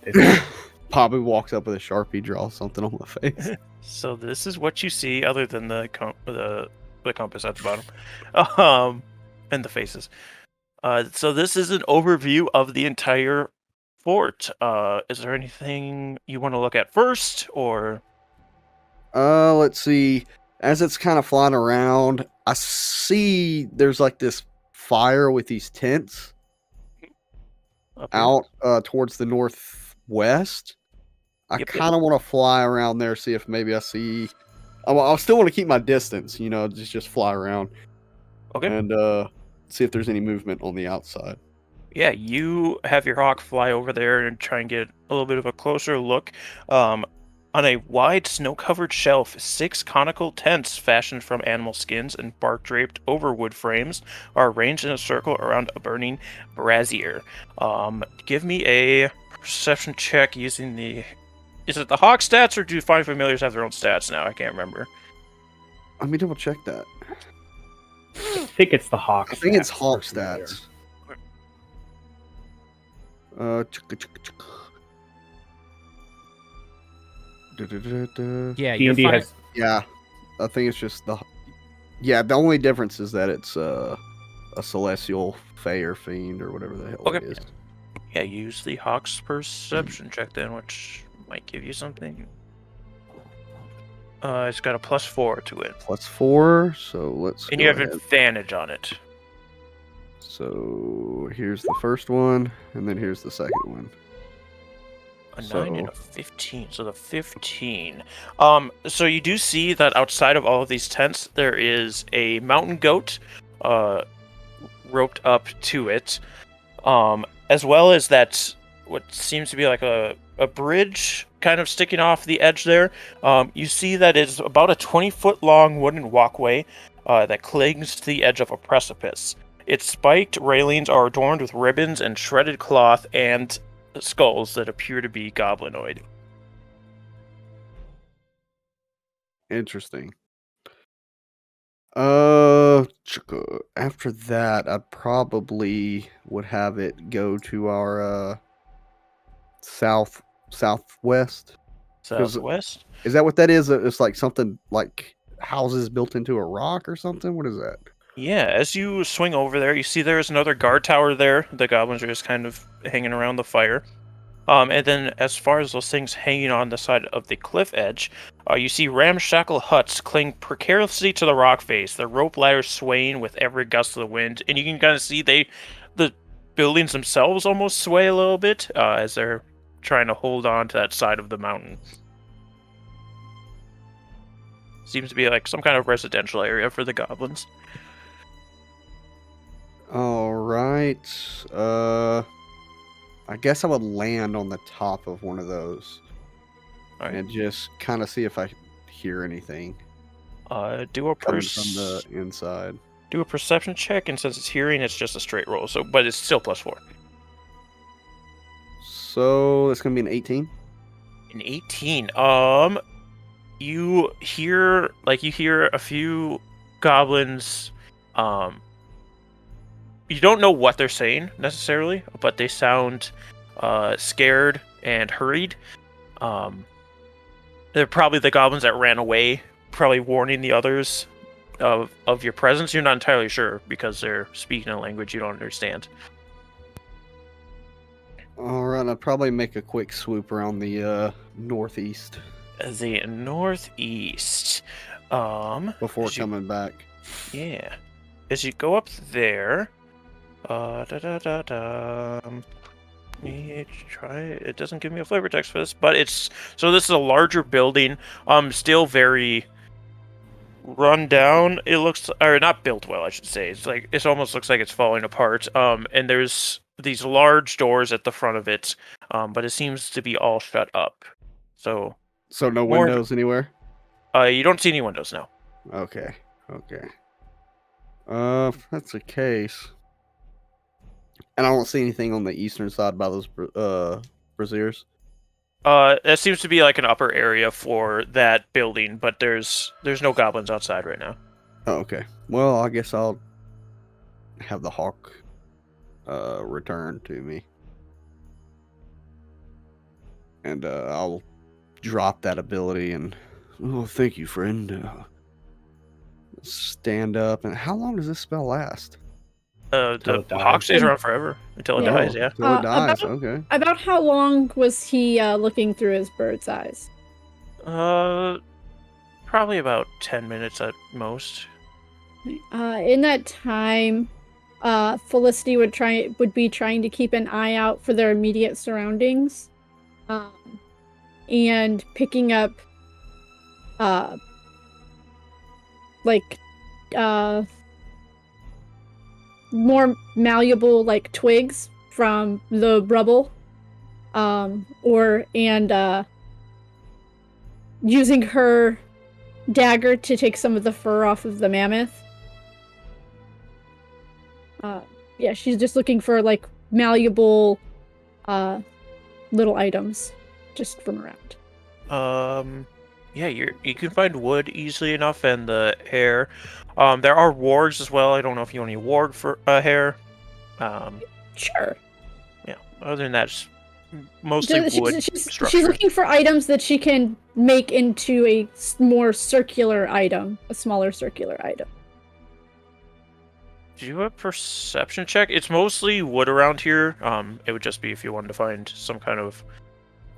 Speaker 5: Bobby walks up with a Sharpie, draws something on my face.
Speaker 1: so this is what you see, other than the compass at the bottom, and the faces. So this is an overview of the entire fort. Is there anything you want to look at first, or?
Speaker 5: Let's see. As it's kind of flying around, I see there's like this fire with these tents out towards the northwest. I kind of want to fly around there, see if maybe I see. I still want to keep my distance, just fly around.
Speaker 1: Okay.
Speaker 5: And see if there's any movement on the outside.
Speaker 1: Yeah, you have your hawk fly over there and try and get a little bit of a closer look. On a wide snow-covered shelf, 6 conical tents fashioned from animal skins and bark-draped over wood frames are arranged in a circle around a burning brazier. Give me a perception check using the... Is it the hawk stats, or do Find Familiars have their own stats now? I can't remember.
Speaker 5: Let me double check that.
Speaker 6: I think it's the hawk.
Speaker 5: I think it's
Speaker 6: stats
Speaker 5: hawk
Speaker 6: for familiar.
Speaker 5: stats.
Speaker 2: Yeah,
Speaker 6: D&D has
Speaker 5: Yeah, I think it's just the. Yeah, the only difference is that it's a celestial fae or fiend or whatever the hell it is.
Speaker 1: Yeah, use the hawk's perception check then, which might give you something. It's got a +4 to it.
Speaker 5: +4, so let's.
Speaker 1: And
Speaker 5: go
Speaker 1: you have
Speaker 5: ahead.
Speaker 1: advantage on it.
Speaker 5: So here's the first one, and then here's the second one.
Speaker 1: A 9
Speaker 5: So-
Speaker 1: and a 15. So the 15. So you do see that outside of all of these tents, there is a mountain goat roped up to it. As well as that what seems to be like a bridge kind of sticking off the edge there. You see that it's about a 20-foot long wooden walkway that clings to the edge of a precipice. Its spiked railings are adorned with ribbons and shredded cloth and skulls that appear to be goblinoid.
Speaker 5: Interesting. After that, I probably would have it go to our southwest.
Speaker 1: Southwest?
Speaker 5: Is that what that is? It's like something like houses built into a rock or something? What is that?
Speaker 1: Yeah, as you swing over there, you see there's another guard tower there. The goblins are just kind of hanging around the fire. And then as far as those things hanging on the side of the cliff edge, you see ramshackle huts cling precariously to the rock face, their rope ladders swaying with every gust of the wind. And you can kind of see the buildings themselves almost sway a little bit as they're trying to hold on to that side of the mountain. Seems to be like some kind of residential area for the goblins.
Speaker 5: All right. I guess I would land on the top of one of those
Speaker 1: Alright.
Speaker 5: and just kind of see if I hear anything
Speaker 1: Do a
Speaker 5: coming from the inside.
Speaker 1: do a perception check, and since it's hearing, it's just a straight roll. So, but it's still +4.
Speaker 5: So it's gonna be an 18.
Speaker 1: An 18. You hear a few goblins. You don't know what they're saying necessarily, but they sound scared and hurried. They're probably the goblins that ran away, probably warning the others of your presence. You're not entirely sure because they're speaking a language you don't understand.
Speaker 5: All right, I'll probably make a quick swoop around the northeast
Speaker 1: The northeast.
Speaker 5: before
Speaker 1: as you-
Speaker 5: coming back.
Speaker 1: Yeah. As you go up there, let me try. It doesn't give me a flavor text for this, but this is a larger building. Still very run down. It looks, or not built well, I should say. It almost looks like it's falling apart. And there's these large doors at the front of it. But it seems to be all shut up. So
Speaker 5: no
Speaker 1: more-
Speaker 5: windows anywhere?
Speaker 1: you don't see any windows now.
Speaker 5: Okay. If that's the case. And I don't see anything on the eastern side by those braziers.
Speaker 1: That seems to be like an upper area for that building, but there's no goblins outside right now.
Speaker 5: Oh, okay. Well, I guess I'll have the hawk return to me. And I'll drop that ability and thank you, friend. Stand up. And how long does this spell last?
Speaker 6: Until
Speaker 1: The
Speaker 6: it dies.
Speaker 1: hawk stays around forever until it
Speaker 4: Yeah.
Speaker 1: dies. Yeah.
Speaker 5: Till it dies.
Speaker 4: about-
Speaker 5: Okay.
Speaker 4: About how long was he looking through his bird's eyes?
Speaker 1: Probably about 10 minutes at most.
Speaker 4: In that time, Felicity would be trying to keep an eye out for their immediate surroundings, and picking up, more malleable twigs from the rubble, using her dagger to take some of the fur off of the mammoth. Yeah, she's just looking for malleable little items just from around.
Speaker 1: Yeah, you can find wood easily enough, and the hair. There are wargs as well. I don't know if you want any warg for hair.
Speaker 4: Sure.
Speaker 1: Yeah. Other than that, just mostly wood
Speaker 4: She's
Speaker 1: structures.
Speaker 4: looking for items that she can make into a more circular item, a smaller circular item.
Speaker 1: Do you have a perception check? It's mostly wood around here. It would just be if you wanted to find some kind of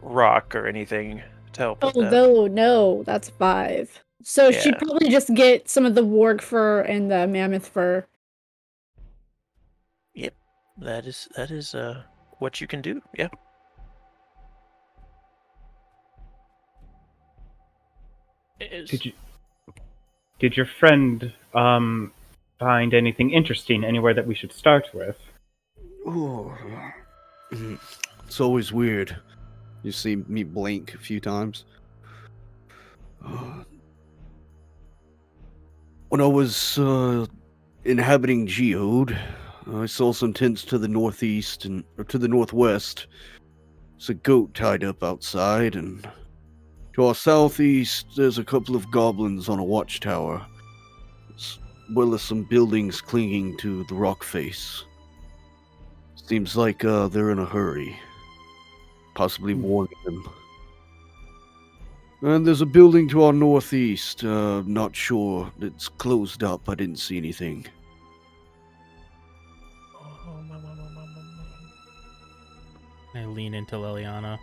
Speaker 1: rock or anything to help with that.
Speaker 4: No, that's 5. So
Speaker 1: Yeah.
Speaker 4: she'd probably just get some of the warg fur and the mammoth fur.
Speaker 1: That is what you can do. Yeah.
Speaker 6: Did your friend find anything interesting anywhere that we should start with?
Speaker 5: Oh, it's always weird. You see me blink a few times. When I was inhabiting Geode, I saw some tents to the northeast or to the northwest. There's a goat tied up outside, and to our southeast, there's a couple of goblins on a watchtower, as well as some buildings clinging to the rock face. Seems like they're in a hurry, possibly warning them. And there's a building to our northeast, not sure. It's closed up, I didn't see anything.
Speaker 2: I lean into Liliana.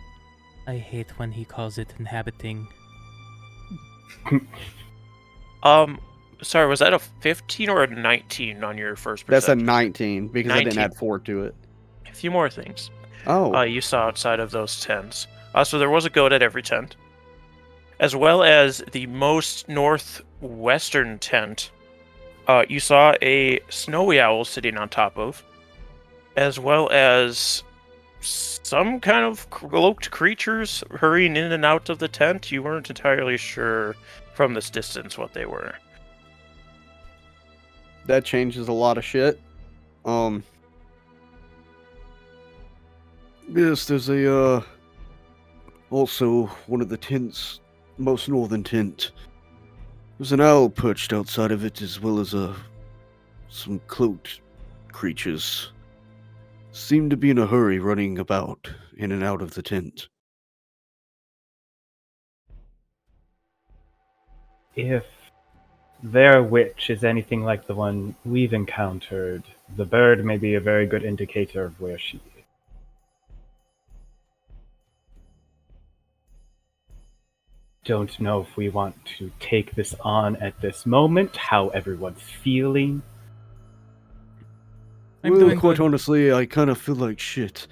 Speaker 2: I hate when he calls it inhabiting.
Speaker 1: Sorry, was that a 15 or a 19 on your first
Speaker 5: That's a
Speaker 1: perception?
Speaker 5: 19, because I
Speaker 1: 19.
Speaker 5: didn't add 4 to it.
Speaker 1: A few more things.
Speaker 5: Oh,
Speaker 1: You saw outside of those tents. So there was a goat at every tent, as well as the most northwestern tent. You saw a snowy owl sitting on top of, as well as some kind of cloaked creatures hurrying in and out of the tent. You weren't entirely sure from this distance what they were.
Speaker 5: That changes a lot of shit. Yes, there's a also one of the tents, most northern tent. There's an owl perched outside of it, as well as some cloaked creatures. Seem to be in a hurry, running about in and out of the tent.
Speaker 6: If their witch is anything like the one we've encountered, the bird may be a very good indicator of where she is. Don't know if we want to take this on at this moment, how everyone's feeling.
Speaker 2: I'm
Speaker 5: Well,
Speaker 2: doing
Speaker 5: quite
Speaker 2: good.
Speaker 5: honestly, I kind of feel like shit.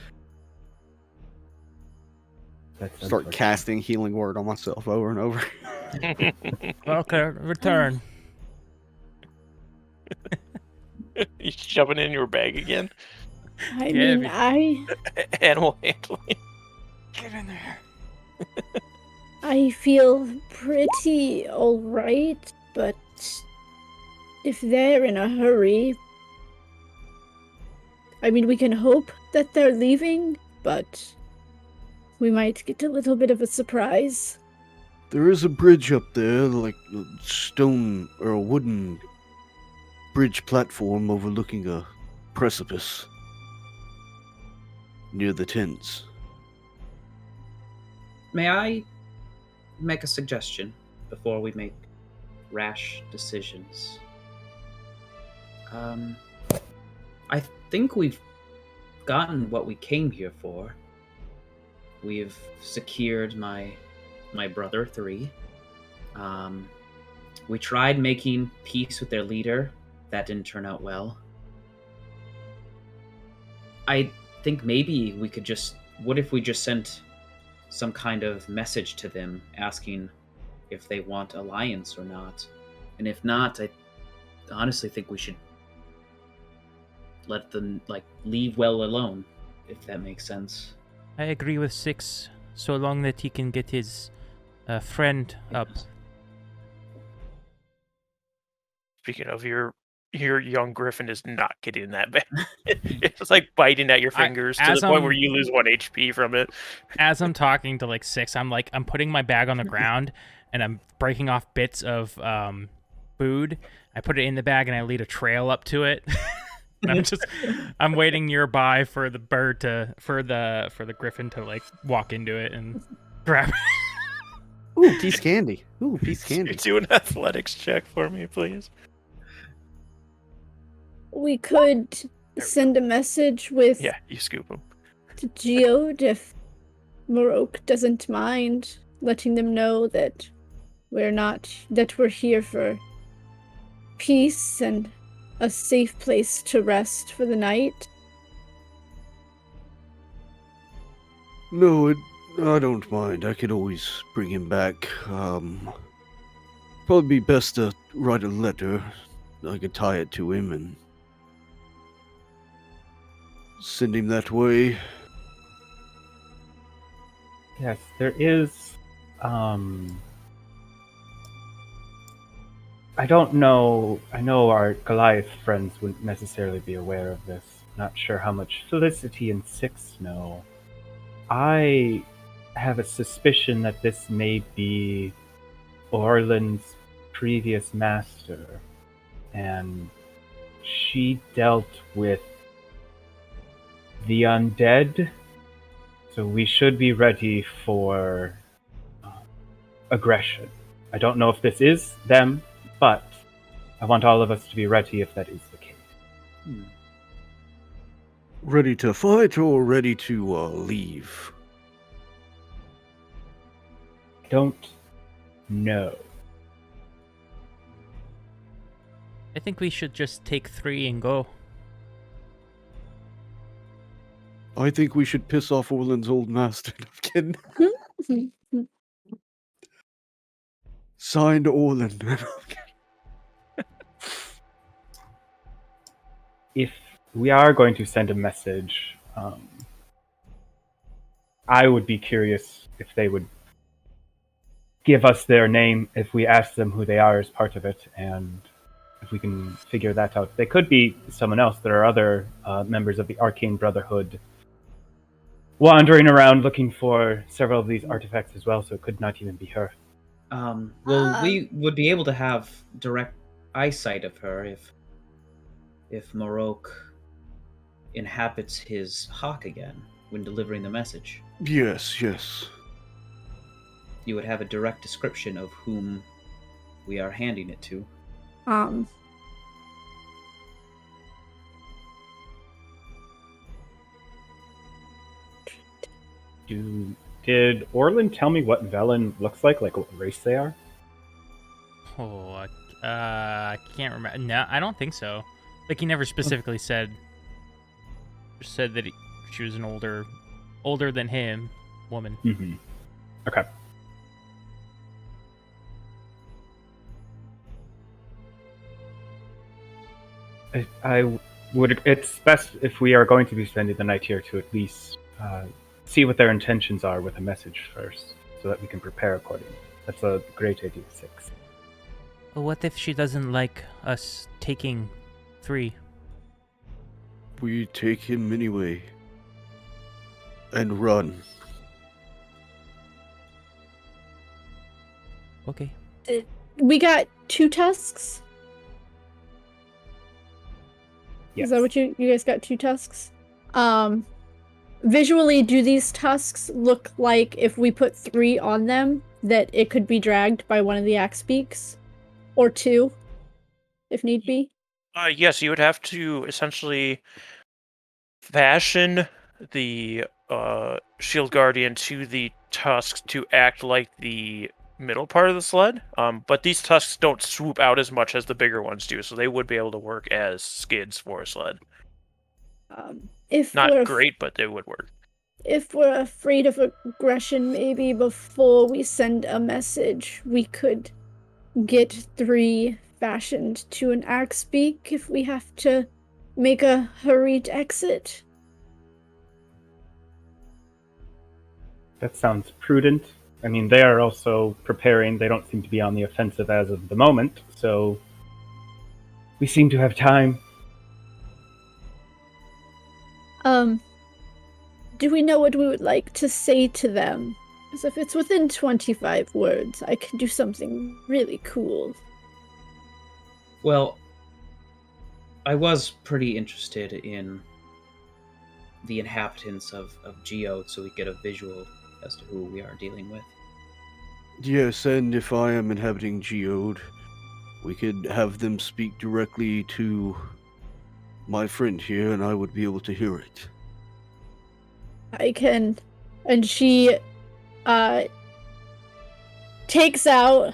Speaker 6: That's
Speaker 5: Start
Speaker 6: unfortunate.
Speaker 5: casting healing word on myself over and over.
Speaker 2: Okay, return.
Speaker 1: You shoving it in your bag again?
Speaker 4: I
Speaker 2: Yeah,
Speaker 4: mean, I
Speaker 1: Animal handling.
Speaker 2: Get in there.
Speaker 4: I feel pretty alright, but if they're in a hurry, I mean, we can hope that they're leaving, but we might get a little bit of a surprise.
Speaker 5: There is a bridge up there, like a stone or a wooden bridge platform overlooking a precipice near the tents.
Speaker 3: May I make a suggestion before we make rash decisions? I think we've gotten what we came here for. We've secured my brother 3. We tried making peace with their leader. That didn't turn out well. I think maybe we could what if we just sent some kind of message to them asking if they want alliance or not? And if not, I honestly think we should let them leave well alone, if that makes sense.
Speaker 2: I agree with 6, so long that he can get his friend up.
Speaker 1: Speaking of, your young griffin is not getting in that bag. It's like biting at your fingers to the point where you lose 1 HP from it.
Speaker 2: As I'm talking to 6, I'm putting my bag on the ground and I'm breaking off bits of food. I put it in the bag and I lead a trail up to it. And I'm waiting nearby for the bird for the griffin to walk into it and grab it.
Speaker 5: Ooh, piece candy. Ooh, piece candy.
Speaker 1: Do an athletics check for me, please.
Speaker 4: We could send a message with
Speaker 1: Yeah, you scoop him.
Speaker 4: to Geode if Morok doesn't mind, letting them know that we're here for peace and a safe place to rest for the night.
Speaker 5: No, I don't mind. I could always bring him back. Probably be best to write a letter. I could tie it to him and send him that way.
Speaker 6: Yes, there is. I don't know. I know our Goliath friends wouldn't necessarily be aware of this. Not sure how much Felicity and 6 know. I have a suspicion that this may be Orland's previous master, and she dealt with the undead, so we should be ready for aggression. I don't know if this is them, but I want all of us to be ready if that is the case.
Speaker 5: Ready to fight or ready to leave?
Speaker 6: Don't know.
Speaker 2: I think we should just take 3 and go.
Speaker 5: I think we should piss off Orland's old master. I'm kidding. Signed Orland.
Speaker 6: If we are going to send a message, I would be curious if they would give us their name if we ask them who they are as part of it, and if we can figure that out. They could be someone else. There are other members of the Arcane Brotherhood wandering around looking for several of these artifacts as well, so it could not even be her.
Speaker 3: Well, we would be able to have direct eyesight of her if Morok inhabits his hawk again when delivering the message.
Speaker 5: Yes, yes.
Speaker 3: You would have a direct description of whom we are handing it to.
Speaker 6: Did Orlin tell me what Velen looks like what race they are?
Speaker 2: Oh, I can't remember. No, I don't think so. Like, he never specifically said that she was an older than him woman.
Speaker 6: Mm-hmm. Okay. I would. It's best if we are going to be spending the night here to at least see what their intentions are with a message first, so that we can prepare accordingly. That's a great idea, 6.
Speaker 2: Well, what if she doesn't like us taking 3?
Speaker 5: We take him anyway. And run.
Speaker 2: Okay.
Speaker 4: We got 2 tusks?
Speaker 6: Yes.
Speaker 4: Is that what you guys got 2 tusks? Visually, do these tusks look like if we put 3 on them, that it could be dragged by one of the axe beaks? Or 2, if need be?
Speaker 1: Yes, you would have to essentially fashion the shield guardian to the tusks to act like the middle part of the sled. But these tusks don't swoop out as much as the bigger ones do, so they would be able to work as skids for a sled.
Speaker 4: If
Speaker 1: Not
Speaker 4: we're
Speaker 1: great, but they would work.
Speaker 4: If we're afraid of aggression, maybe before we send a message, we could get 3 fashioned to an axe beak if we have to make a hurried exit.
Speaker 6: That sounds prudent. I mean, they are also preparing. They don't seem to be on the offensive as of the moment, so we seem to have time.
Speaker 4: Do we know what we would like to say to them? Because if it's within 25 words, I can do something really cool.
Speaker 3: Well, I was pretty interested in the inhabitants of Geode, so we get a visual as to who we are dealing with.
Speaker 5: Yes, and if I am inhabiting Geode, we could have them speak directly to my friend here, and I would be able to hear it.
Speaker 4: I can. And she takes out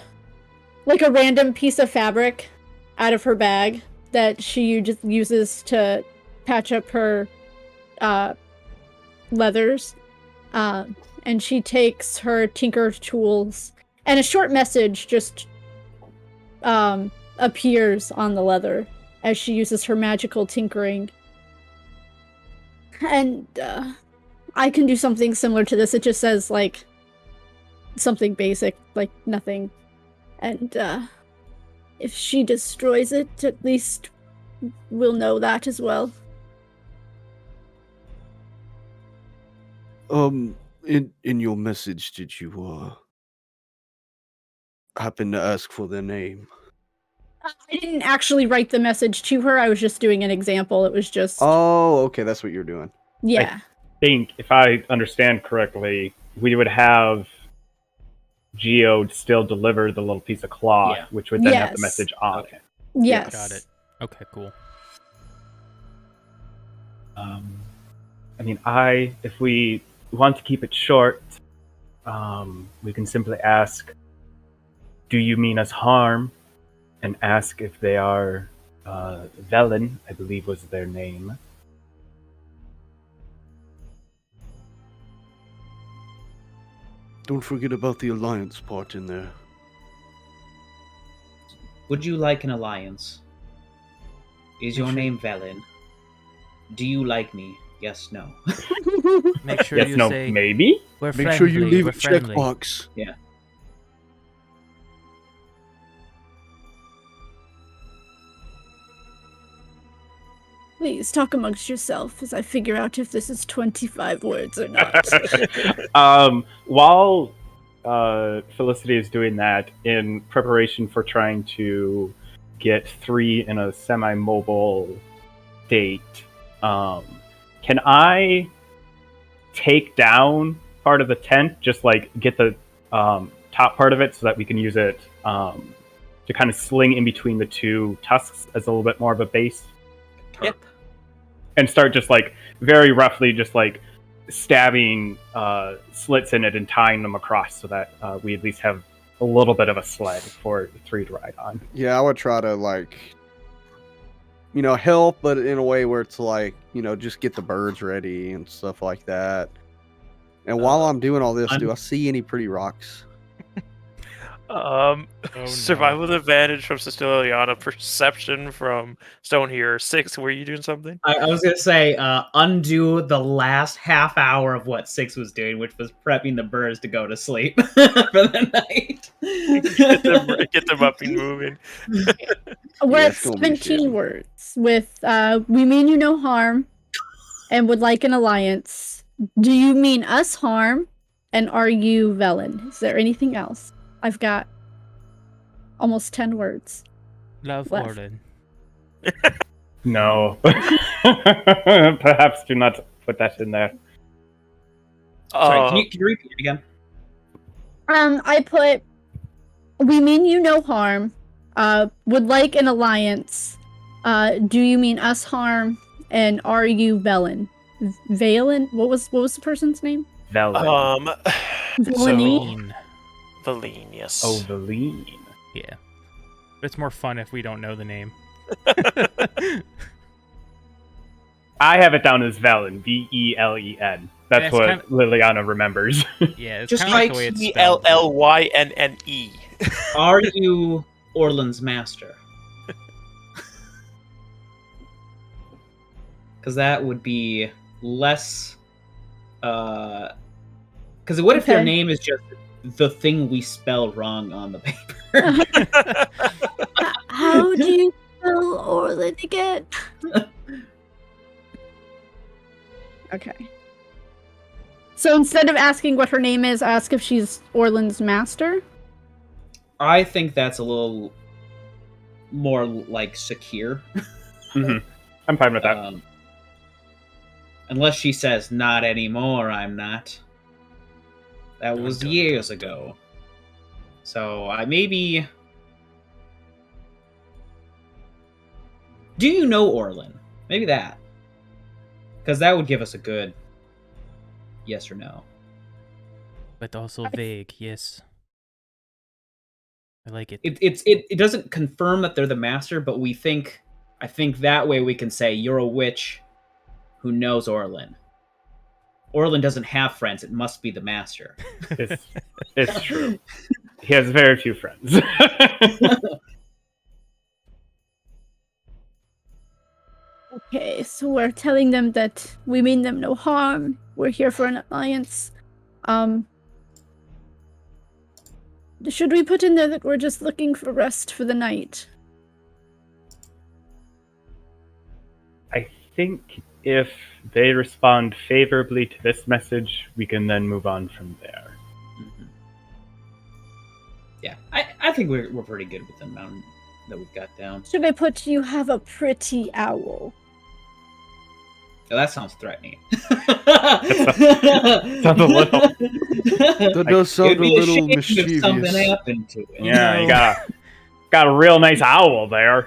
Speaker 4: like a random piece of fabric out of her bag that she just uses to patch up her leathers. And she takes her tinker tools, and a short message just appears on the leather as she uses her magical tinkering. And I can do something similar to this. It just says, like, something basic, like nothing. And if she destroys it, at least we'll know that as well.
Speaker 5: In your message, did you happen to ask for their name?
Speaker 4: I didn't actually write the message to her. I was just doing an example. It was just...
Speaker 5: Oh, okay, that's what you're doing.
Speaker 4: Yeah.
Speaker 6: I think, if I understand correctly, we would have Geode still deliver the little piece of cloth, which would then have the message on it.
Speaker 4: Yes.
Speaker 2: Got it. Okay, cool.
Speaker 6: I mean, if we want to keep it short, we can simply ask, do you mean us harm? And ask if they are Velen, I believe was their name.
Speaker 5: Don't forget about the alliance part in there.
Speaker 3: Would you like an alliance? Is your name Velen? Do you like me? Yes, no.
Speaker 2: Make sure
Speaker 6: Yes,
Speaker 2: you
Speaker 6: no,
Speaker 2: say
Speaker 6: maybe?
Speaker 2: we're
Speaker 5: Make
Speaker 2: friendly.
Speaker 5: sure you leave
Speaker 2: we're
Speaker 5: a
Speaker 2: friendly.
Speaker 5: checkbox.
Speaker 4: Please talk amongst yourself as I figure out if this is 25 words or not.
Speaker 6: While Felicity is doing that, in preparation for trying to get 3 in a semi-mobile state, can I take down part of the tent, just like get the top part of it so that we can use it to kind of sling in between the 2 tusks as a little bit more of a base?
Speaker 1: Yeah.
Speaker 6: And start just like very roughly just like stabbing slits in it and tying them across so that we at least have a little bit of a sled for the 3 to ride on.
Speaker 5: Yeah, I would try to like, help, but in a way where it's like, just get the birds ready and stuff like that. And while I'm doing all this, do I see any pretty rocks?
Speaker 1: Survival advantage from Ceciliana, perception from Stone here. 6, were you doing something?
Speaker 3: I was gonna say, undo the last half hour of what 6 was doing, which was prepping the birds to go to sleep for the night.
Speaker 1: Get them up and moving.
Speaker 4: We're
Speaker 5: Yeah,
Speaker 4: at
Speaker 5: it's gonna be
Speaker 4: 17
Speaker 5: shitty.
Speaker 4: words with we mean you no harm and would like an alliance. Do you mean us harm? And are you Velen? Is there anything else? I've got almost 10 words.
Speaker 2: Love
Speaker 4: Left.
Speaker 2: Orlin.
Speaker 6: No. Perhaps do not put that in there.
Speaker 3: Sorry, can you repeat it again?
Speaker 4: I put we mean you no harm. Would like an alliance. Do you mean us harm? And are you Velen? Valen? What was the person's name?
Speaker 6: Velen.
Speaker 4: Valine?
Speaker 1: Valine, yes.
Speaker 6: Oh, Valine.
Speaker 2: Yeah. But it's more fun if we don't know the name.
Speaker 6: I have it down as Velen. Velen. That's
Speaker 2: It's
Speaker 6: what
Speaker 2: kinda-
Speaker 6: Liliana remembers.
Speaker 2: Yeah, it's
Speaker 3: Just
Speaker 2: kind of like
Speaker 3: like
Speaker 2: the way it's spelled.
Speaker 1: ELLYNNE.
Speaker 3: Are you Orland's master? Because that would be less. Because what if their
Speaker 4: Okay.
Speaker 3: name is just the thing we spell wrong on the paper?
Speaker 4: How do you spell Orlin again? Okay. So instead of asking what her name is, ask if she's Orlin's master.
Speaker 3: I think that's a little more like secure.
Speaker 6: Mhm. I'm fine with that.
Speaker 3: Unless she says, "Not anymore, I'm not." That was
Speaker 1: Dun, dun,
Speaker 3: years ago. So I maybe. Do you know Orlin? Maybe that. Because that would give us a good yes or no.
Speaker 2: But also vague, yes. I like it.
Speaker 3: It doesn't confirm that they're the master, but I think that way we can say you're a witch who knows Orlin. Orlin doesn't have friends, it must be the master.
Speaker 6: It's true. He has very few friends.
Speaker 4: Okay, so we're telling them that we mean them no harm. We're here for an alliance. Should we put in there that we're just looking for rest for the night?
Speaker 6: I think if they respond favorably to this message, we can then move on from there.
Speaker 3: Mhm. Yeah, I think we're pretty good with the amount that we've got down.
Speaker 4: Should I put you have a pretty owl?
Speaker 3: Oh, that sounds threatening.
Speaker 6: Sounds a little.
Speaker 5: That does sound
Speaker 3: It'd
Speaker 5: a
Speaker 3: be
Speaker 5: little
Speaker 3: shame if something
Speaker 5: mischievous.
Speaker 3: happened to it.
Speaker 6: Yeah, you got a real nice owl there.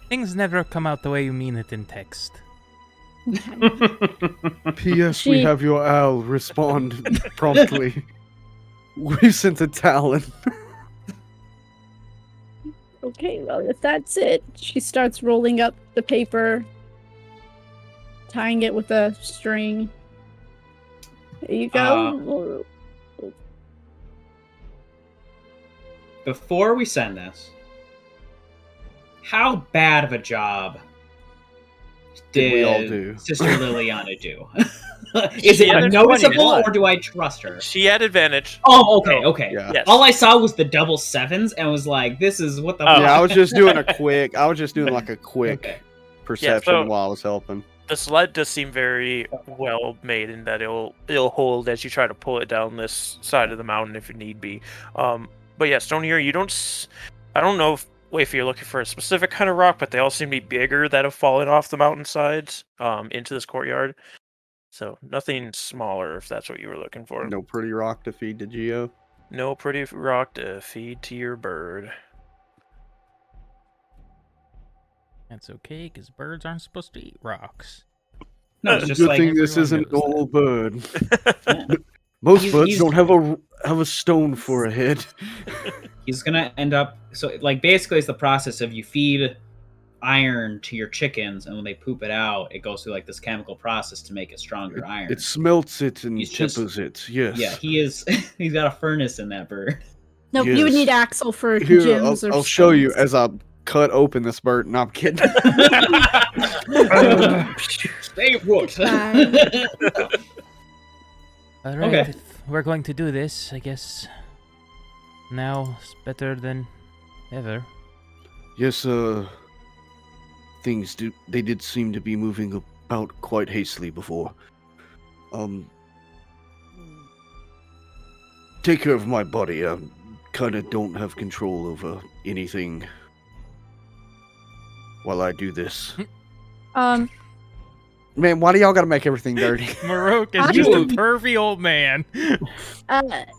Speaker 2: Things never come out the way you mean it in text.
Speaker 5: P.S. We
Speaker 4: She-
Speaker 5: have your owl. Respond promptly. We sent a talon.
Speaker 4: Okay, well, if that's it, she starts rolling up the paper, tying it with a string. There you go.
Speaker 3: Before we send this, how bad of a job
Speaker 5: did we all do?
Speaker 3: Sister Liliana do? Is it
Speaker 1: She added
Speaker 3: noticeable,
Speaker 6: 21.
Speaker 3: or do I trust her?
Speaker 1: She had advantage.
Speaker 3: Oh, okay.
Speaker 5: Yeah.
Speaker 1: Yes.
Speaker 3: All I saw was the double sevens and was like, "This is what the."
Speaker 1: Oh.
Speaker 3: fuck?
Speaker 5: Yeah, I was just doing like a quick
Speaker 3: Okay.
Speaker 5: perception
Speaker 1: so-
Speaker 5: while I was helping.
Speaker 1: The sled does seem very well made in that it'll hold as you try to pull it down this side of the mountain if it need be. But yeah, Stone here, I don't know if you're looking for a specific kind of rock, but they all seem to be bigger that have fallen off the mountainsides into this courtyard. So nothing smaller if that's what you were looking for.
Speaker 5: No pretty rock to feed to Geo.
Speaker 1: No pretty rock to feed to your bird.
Speaker 2: That's okay, because birds aren't supposed to eat rocks.
Speaker 3: No, it's
Speaker 5: Good
Speaker 3: just like
Speaker 5: thing this
Speaker 2: everyone
Speaker 5: isn't a
Speaker 2: knows
Speaker 5: normal bird.
Speaker 3: yeah.
Speaker 5: Most
Speaker 3: He's-
Speaker 5: birds
Speaker 3: he's-
Speaker 5: don't have a stone for a head.
Speaker 3: he's gonna end up. So, like, basically, it's the process of you feed iron to your chickens, and when they poop it out, it goes through like this chemical process to make it stronger iron.
Speaker 5: It smelts it and
Speaker 3: He's just-
Speaker 5: tempers it. Yes.
Speaker 3: Yeah, he is. He's got a furnace in that bird.
Speaker 4: No, you would
Speaker 5: Yes.
Speaker 4: need Axel for
Speaker 5: Here,
Speaker 4: gems or
Speaker 5: I'll show you
Speaker 4: stones.
Speaker 5: as I cut open this bird. No, I'm kidding.
Speaker 3: Stay put.
Speaker 2: All right,
Speaker 3: Okay.
Speaker 2: if we're going to do this, I guess. Now it's better than ever.
Speaker 5: Yes, things did seem to be moving about quite hastily before. Take care of my body. I kind of don't have control over anything while I do this. Man, why do y'all gotta make everything dirty?
Speaker 2: Marok is
Speaker 4: I
Speaker 2: just a
Speaker 3: would-
Speaker 2: pervy old man.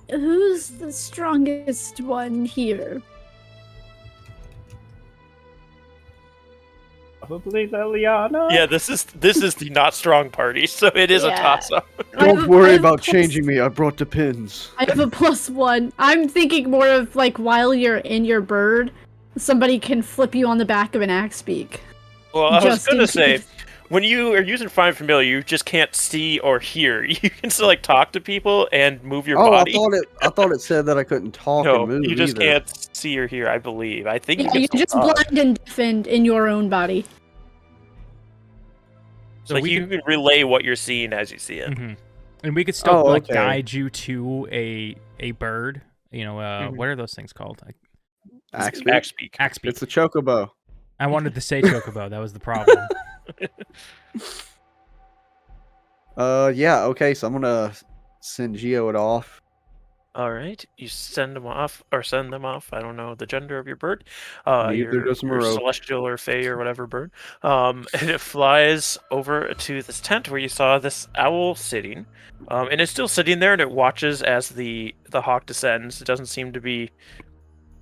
Speaker 4: Who's the strongest one here?
Speaker 6: Probably Liliana.
Speaker 1: Yeah, this is the not strong party, so it is a
Speaker 4: Yeah.
Speaker 1: toss-up.
Speaker 4: I have
Speaker 5: Don't
Speaker 4: a- I
Speaker 5: worry
Speaker 4: have a
Speaker 5: about
Speaker 4: plus-
Speaker 5: changing me. I brought the pins.
Speaker 4: I have a +1. I'm thinking more of like while you're in your bird, somebody can flip you on the back of an axe beak.
Speaker 1: Well, I was
Speaker 4: Just in
Speaker 1: gonna say,
Speaker 4: case.
Speaker 1: when you are using Find Familiar, you just can't see or hear. You can still like talk to people and move your body.
Speaker 5: I thought it said that I couldn't talk
Speaker 1: No,
Speaker 5: and move
Speaker 1: you just
Speaker 5: either.
Speaker 1: can't see or hear. I believe. I think
Speaker 4: Yeah,
Speaker 1: you
Speaker 4: you
Speaker 1: can
Speaker 4: just
Speaker 1: still talk.
Speaker 4: blind and deafened in your own body.
Speaker 1: So
Speaker 2: we
Speaker 1: you can relay what you're seeing as you see it.
Speaker 2: Mhm. And we could still
Speaker 5: Oh,
Speaker 2: like
Speaker 5: okay.
Speaker 2: guide you to a bird. You know,
Speaker 1: Mhm.
Speaker 2: what are those things called?
Speaker 5: Axe beak?
Speaker 1: Axe beak.
Speaker 2: Axe beak.
Speaker 5: It's a chocobo.
Speaker 2: I wanted to say chocobo. That was the problem.
Speaker 5: Yeah, okay, so I'm gonna send Geo it off.
Speaker 1: All right, you send them off. I don't know the gender of your bird.
Speaker 5: Neither does
Speaker 1: your
Speaker 5: Moreau.
Speaker 1: celestial or fey or whatever bird. And it flies over to this tent where you saw this owl sitting. And it's still sitting there, and it watches as the hawk descends. It doesn't seem to be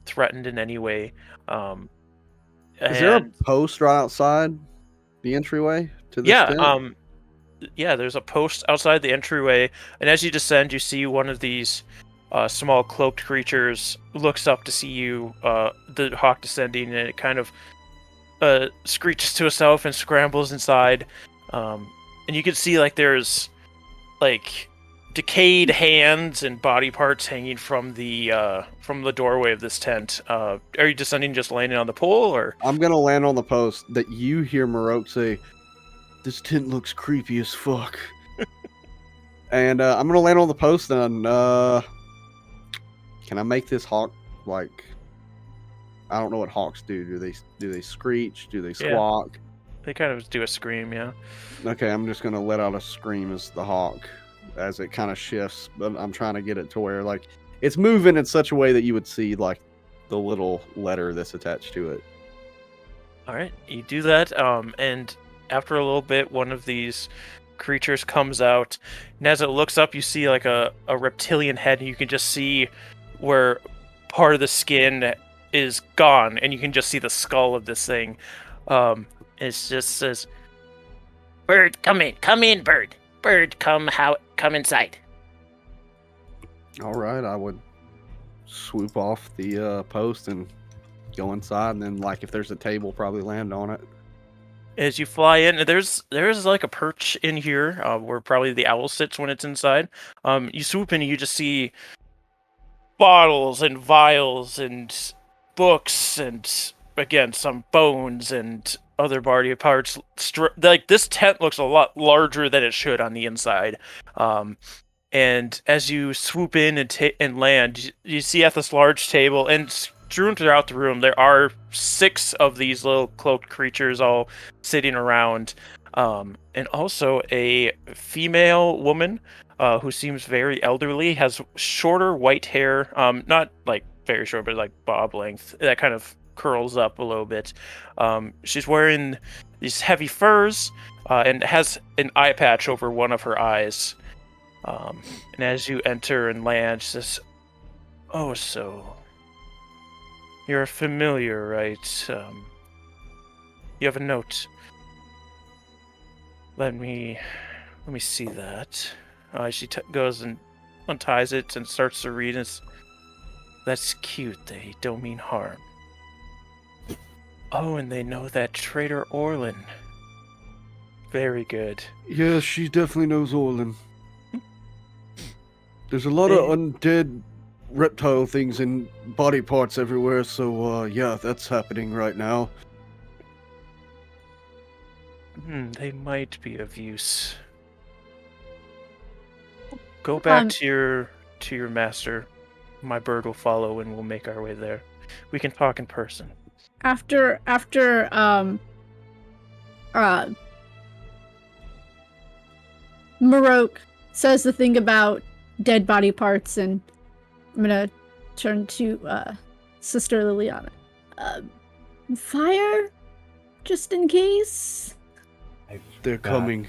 Speaker 1: threatened in any way.
Speaker 5: Is there a
Speaker 1: and-
Speaker 5: post right outside the entryway to this
Speaker 1: yeah,
Speaker 5: tent?
Speaker 1: yeah, there's a post outside the entryway, and as you descend, you see one of these small cloaked creatures looks up to see you, the hawk descending, and it kind of screeches to itself and scrambles inside. And you can see like there's like decayed hands and body parts hanging from the doorway of this tent. Are you descending just landing on the pole, or?
Speaker 5: I'm gonna land on the post that you hear Marok say, "This tent looks creepy as fuck." And I'm gonna land on the post and can I make this hawk like I don't know what hawks do. Do they screech? Do they
Speaker 1: Yeah.
Speaker 5: squawk?
Speaker 1: They kind of do a scream, yeah.
Speaker 5: Okay, I'm just gonna let out a scream as the hawk as it kind of shifts, but I'm trying to get it to where like it's moving in such a way that you would see like the little letter that's attached to it.
Speaker 1: All right, you do that, and after a little bit, one of these creatures comes out, and as it looks up, you see like a reptilian head, and you can just see where part of the skin is gone, and you can just see the skull of this thing. It just says, "Bird, come in, bird. Bird, come inside."
Speaker 5: All right, I would swoop off the post and go inside, and then like if there's a table, probably land on it.
Speaker 1: As you fly in, there's like a perch in here where probably the owl sits when it's inside. You swoop in, and you just see bottles and vials and books and again, some bones and other body parts. Like, this tent looks a lot larger than it should on the inside. And as you swoop in and land, you see at this large table, and strewn throughout the room, there are 6 of these little cloaked creatures all sitting around. And also a female woman who seems very elderly, has shorter white hair, not like very short, but like bob length, that kind of curls up a little bit. She's wearing these heavy furs and has an eye patch over one of her eyes. And as you enter and land, she says, "Oh, so you're familiar, right? You have a note. Let me see that." She goes and unties it and starts to read. That's cute. They don't mean harm. Oh, and they know that traitor Orlin. Very good.
Speaker 5: Yeah, she definitely knows Orlin. There's a lot of undead reptile things and body parts everywhere, so yeah, that's happening right now.
Speaker 1: They might be of use. Go back to your master. My bird will follow, and we'll make our way there. We can talk in person.
Speaker 4: After Marok says the thing about dead body parts, and I'm gonna turn to Sister Liliana. Fire, just in case.
Speaker 5: They're coming.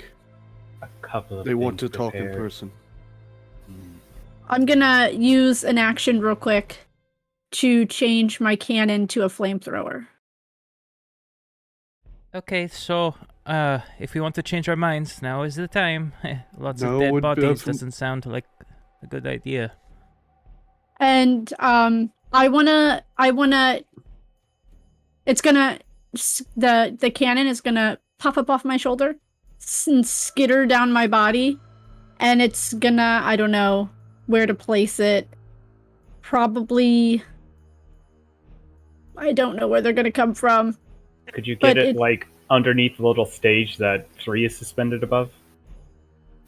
Speaker 6: A couple of
Speaker 5: They want to
Speaker 6: things
Speaker 5: talk in
Speaker 6: prepared.
Speaker 5: person.
Speaker 4: I'm gonna use an action real quick to change my cannon to a flamethrower.
Speaker 2: Okay, so if we want to change our minds, now is the time. Lots
Speaker 5: No,
Speaker 2: of dead
Speaker 5: would
Speaker 2: bodies
Speaker 5: definitely-
Speaker 2: doesn't sound like a good idea.
Speaker 4: And I wanna it's gonna the cannon is gonna pop up off my shoulder and skitter down my body, and it's gonna, I don't know where to place it. Probably, I don't know where they're gonna come from.
Speaker 6: Could you
Speaker 4: But
Speaker 6: get it
Speaker 4: it-
Speaker 6: like underneath the little stage that 3 is suspended above?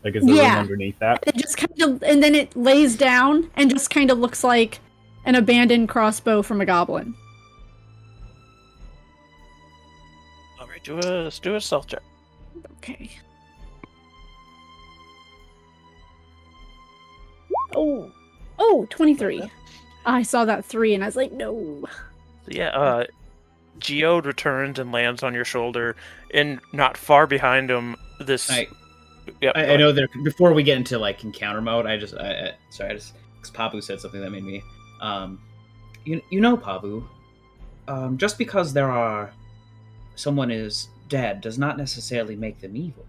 Speaker 6: Like, is the room
Speaker 4: Yeah.
Speaker 6: underneath that?
Speaker 4: It just kind of, and then it lays down and just kind of looks like an abandoned crossbow from a goblin.
Speaker 1: All right, do a stealth check.
Speaker 4: Okay. Oh, 23. I saw that 3 and I was like, no.
Speaker 1: So yeah, Geode returns and lands on your shoulder, and not far behind him, this.
Speaker 3: I
Speaker 1: Yep, go
Speaker 3: I
Speaker 1: ahead.
Speaker 3: know there. Before we get into like encounter mode, I just because Pabu said something that made me, you know, Pabu, just because someone is dead does not necessarily make them evil.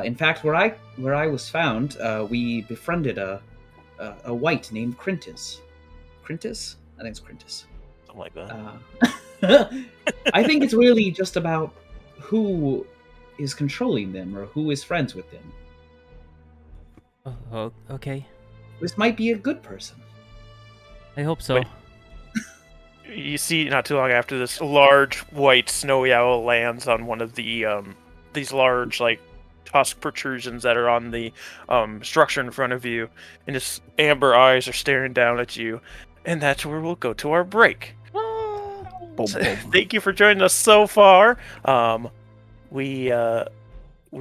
Speaker 3: In fact, where I was found, we befriended a white named Crintis. Crintis? I think it's Crintis.
Speaker 1: Something like that.
Speaker 3: I think it's really just about who is controlling them or who is friends with them.
Speaker 2: Oh, okay.
Speaker 3: This might be a good person.
Speaker 2: I hope so.
Speaker 1: Wait. You see, not too long after this, a large white snowy owl lands on one of the these large like tusk protrusions that are on the structure in front of you, and its amber eyes are staring down at you, and that's where we'll go to our break. So, thank you for joining us so far. We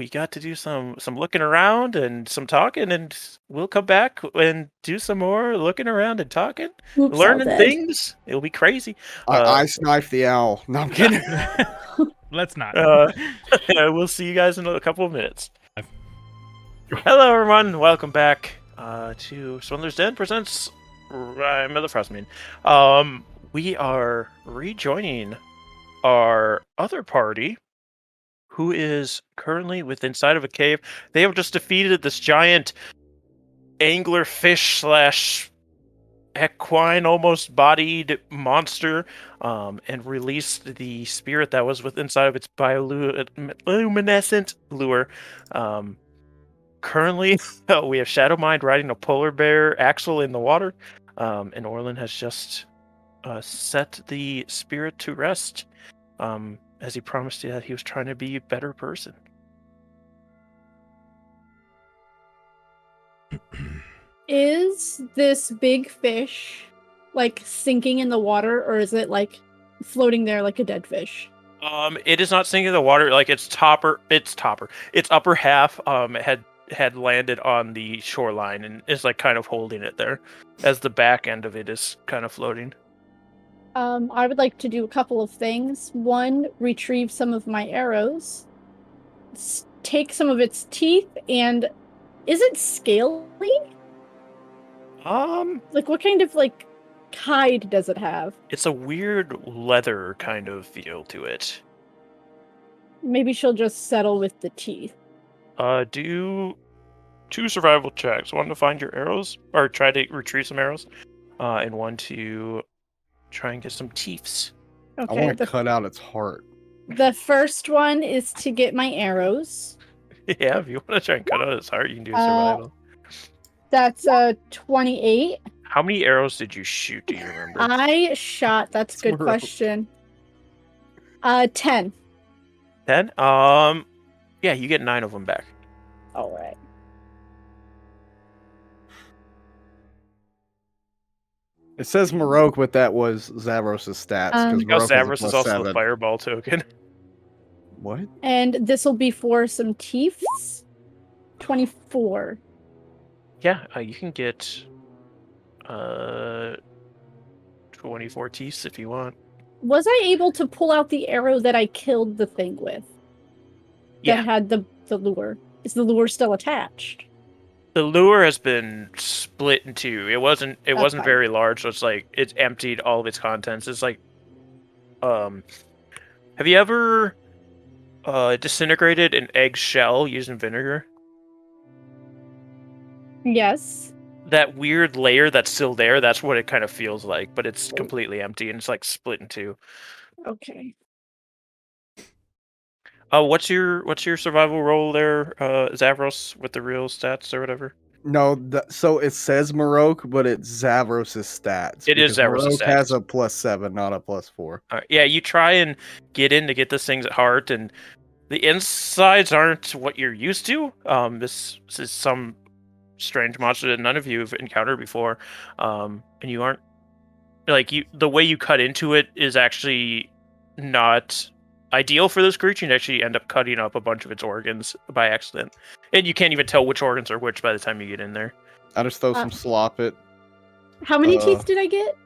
Speaker 1: got to do some looking around and some talking, and we'll come back and do some more looking around and talking,
Speaker 4: Oops,
Speaker 1: learning
Speaker 4: all dead.
Speaker 1: things. It'll be crazy.
Speaker 5: I knifed the owl. No, I'm kidding.
Speaker 2: Let's not.
Speaker 1: We'll see you guys in a couple of minutes. Hello, everyone. Welcome back to Swindler's Den presents Rime of the Frostmaiden. We are rejoining our other party, who is currently inside of a cave. They have just defeated this giant anglerfish / equine almost bodied monster, and released the spirit that was inside of its bioluminescent lure. Currently, we have Shadow Mind riding a polar bear Axel in the water, and Orlin has just set the spirit to rest, as he promised you that he was trying to be a better person.
Speaker 4: Is this big fish like sinking in the water, or is it like floating there like a dead fish?
Speaker 1: It is not sinking in the water. Like its upper half had landed on the shoreline and is like kind of holding it there, as the back end of it is kind of floating.
Speaker 4: I would like to do a couple of things. One, retrieve some of my arrows, take some of its teeth, and is it scaly? Like what kind of like hide does it have?
Speaker 1: It's a weird leather kind of feel to it.
Speaker 4: Maybe she'll just settle with the teeth.
Speaker 1: Do 2 survival checks. One to find your arrows, or try to retrieve some arrows, and one to try and get some teeths.
Speaker 5: I
Speaker 4: Okay.
Speaker 5: want to cut out its heart.
Speaker 4: The first one is to get my arrows.
Speaker 1: Yeah, if you want to try and cut out his heart, you can do survival.
Speaker 4: That's 28.
Speaker 1: How many arrows did you shoot? Do you remember?
Speaker 4: I shot. That's a good
Speaker 5: Squirrel.
Speaker 4: question. 10.
Speaker 1: 10. Yeah, you get 9 of them back.
Speaker 4: All right.
Speaker 5: It says Marok, but that was Zavros' stats. 'cause
Speaker 4: Um,
Speaker 1: Because
Speaker 5: Marok
Speaker 1: Zavros is also the
Speaker 5: +7.
Speaker 1: fireball token.
Speaker 5: What?
Speaker 4: And this will be for some teeths. 24.
Speaker 1: Yeah, you can get 24 teeths if you want.
Speaker 4: Was I able to pull out the arrow that I killed the thing with? That
Speaker 1: Yeah.
Speaker 4: had the lure. Is the lure still attached?
Speaker 1: The lure has been split in 2. It wasn't
Speaker 4: fine.
Speaker 1: very large, so it's like it's emptied all of its contents. It's like have you ever disintegrated an egg shell using vinegar?
Speaker 4: Yes.
Speaker 1: That weird layer that's still there, that's what it kind of feels like, but it's completely empty and it's like split in 2.
Speaker 4: Okay.
Speaker 1: What's your survival roll there, Zavros, with the real stats or whatever?
Speaker 5: No, so it says Marok, but it's Zavros' stats.
Speaker 1: It is
Speaker 5: because
Speaker 1: Zavros'
Speaker 5: Marok has
Speaker 1: stats.
Speaker 5: a +7, not a +4.
Speaker 1: Yeah, you try and get in to get this thing's heart, and the insides aren't what you're used to. This is some strange monster that none of you have encountered before, and you aren't like the way you cut into it is actually not ideal for this creature. You actually end up cutting up a bunch of its organs by accident, and you can't even tell which organs are which by the time you get in there.
Speaker 5: I just throw some slop it.
Speaker 4: How many teeth did I get?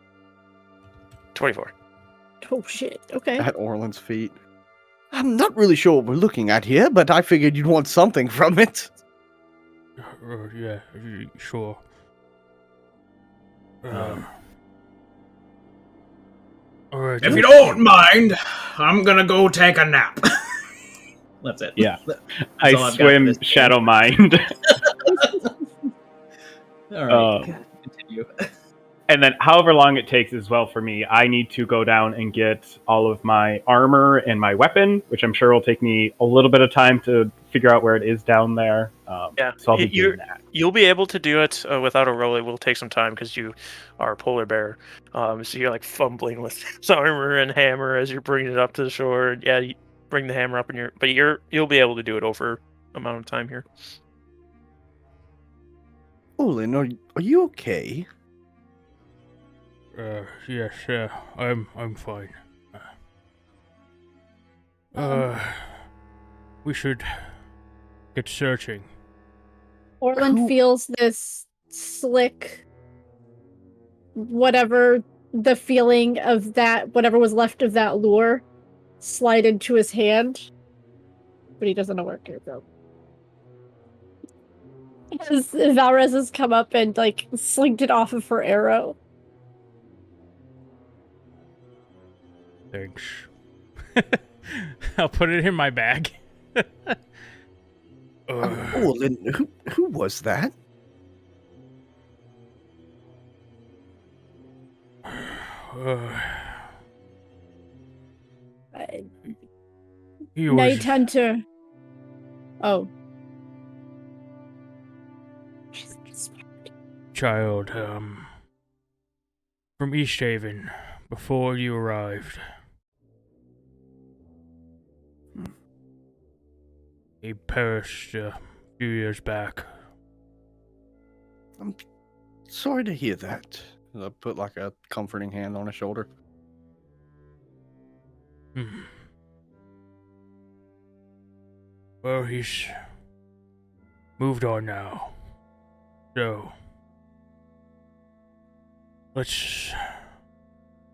Speaker 1: 24.
Speaker 4: Oh shit. Okay.
Speaker 5: At Orland's feet. I'm not really sure what we're looking at here, but I figured you'd want something from it.
Speaker 2: Yeah, sure. Alright.
Speaker 7: If you don't mind, I'm gonna go take a nap.
Speaker 3: That's it.
Speaker 6: Yeah.
Speaker 3: That's
Speaker 6: I
Speaker 3: all I've got for
Speaker 6: swim
Speaker 3: this game.
Speaker 6: Shadow Mind.
Speaker 3: All right. Continue.
Speaker 6: And then however long it takes as well for me, I need to go down and get all of my armor and my weapon, which I'm sure will take me a little bit of time to figure out where it is down there.
Speaker 1: Yeah,
Speaker 6: so I'll be doing that.
Speaker 1: You'll be able to do it without a roll. It will take some time because you are a polar bear. So you're like fumbling with armor and hammer as you're bringing it up to the shore. Yeah, you bring the hammer up but you'll be able to do it over amount of time here.
Speaker 5: Olin, are you okay?
Speaker 2: Yes, I'm fine. We should get searching.
Speaker 4: Orland feels this slick, whatever the feeling of that, whatever was left of that lure, slide into his hand, but he doesn't know where it could go. As Valrez has come up and like slinked it off of her arrow.
Speaker 2: Thanks. I'll put it in my bag.
Speaker 5: Olin, who was that?
Speaker 2: He was
Speaker 4: Night Hunter. Oh.
Speaker 2: child, from East Haven, before you arrived. He perished a few years back.
Speaker 5: I'm sorry to hear that. I put like a comforting hand on his shoulder.
Speaker 2: Well, he's moved on now. So, let's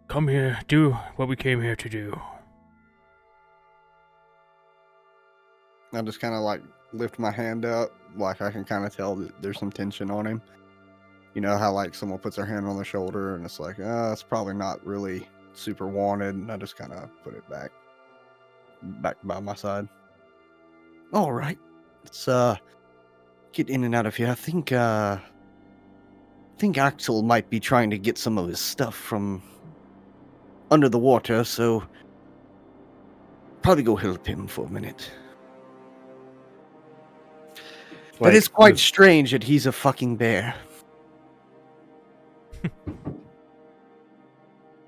Speaker 2: come here, do what we came here to do.
Speaker 5: I just kind of like lift my hand up, like I can kind of tell that there's some tension on him. You know how like someone puts their hand on the shoulder and it's like, it's probably not really super wanted. And I just kind of put it back by my side. All right, let's get in and out of here. I think Axel might be trying to get some of his stuff from under the water, so probably go help him for a minute. That is quite strange that he's a fucking bear.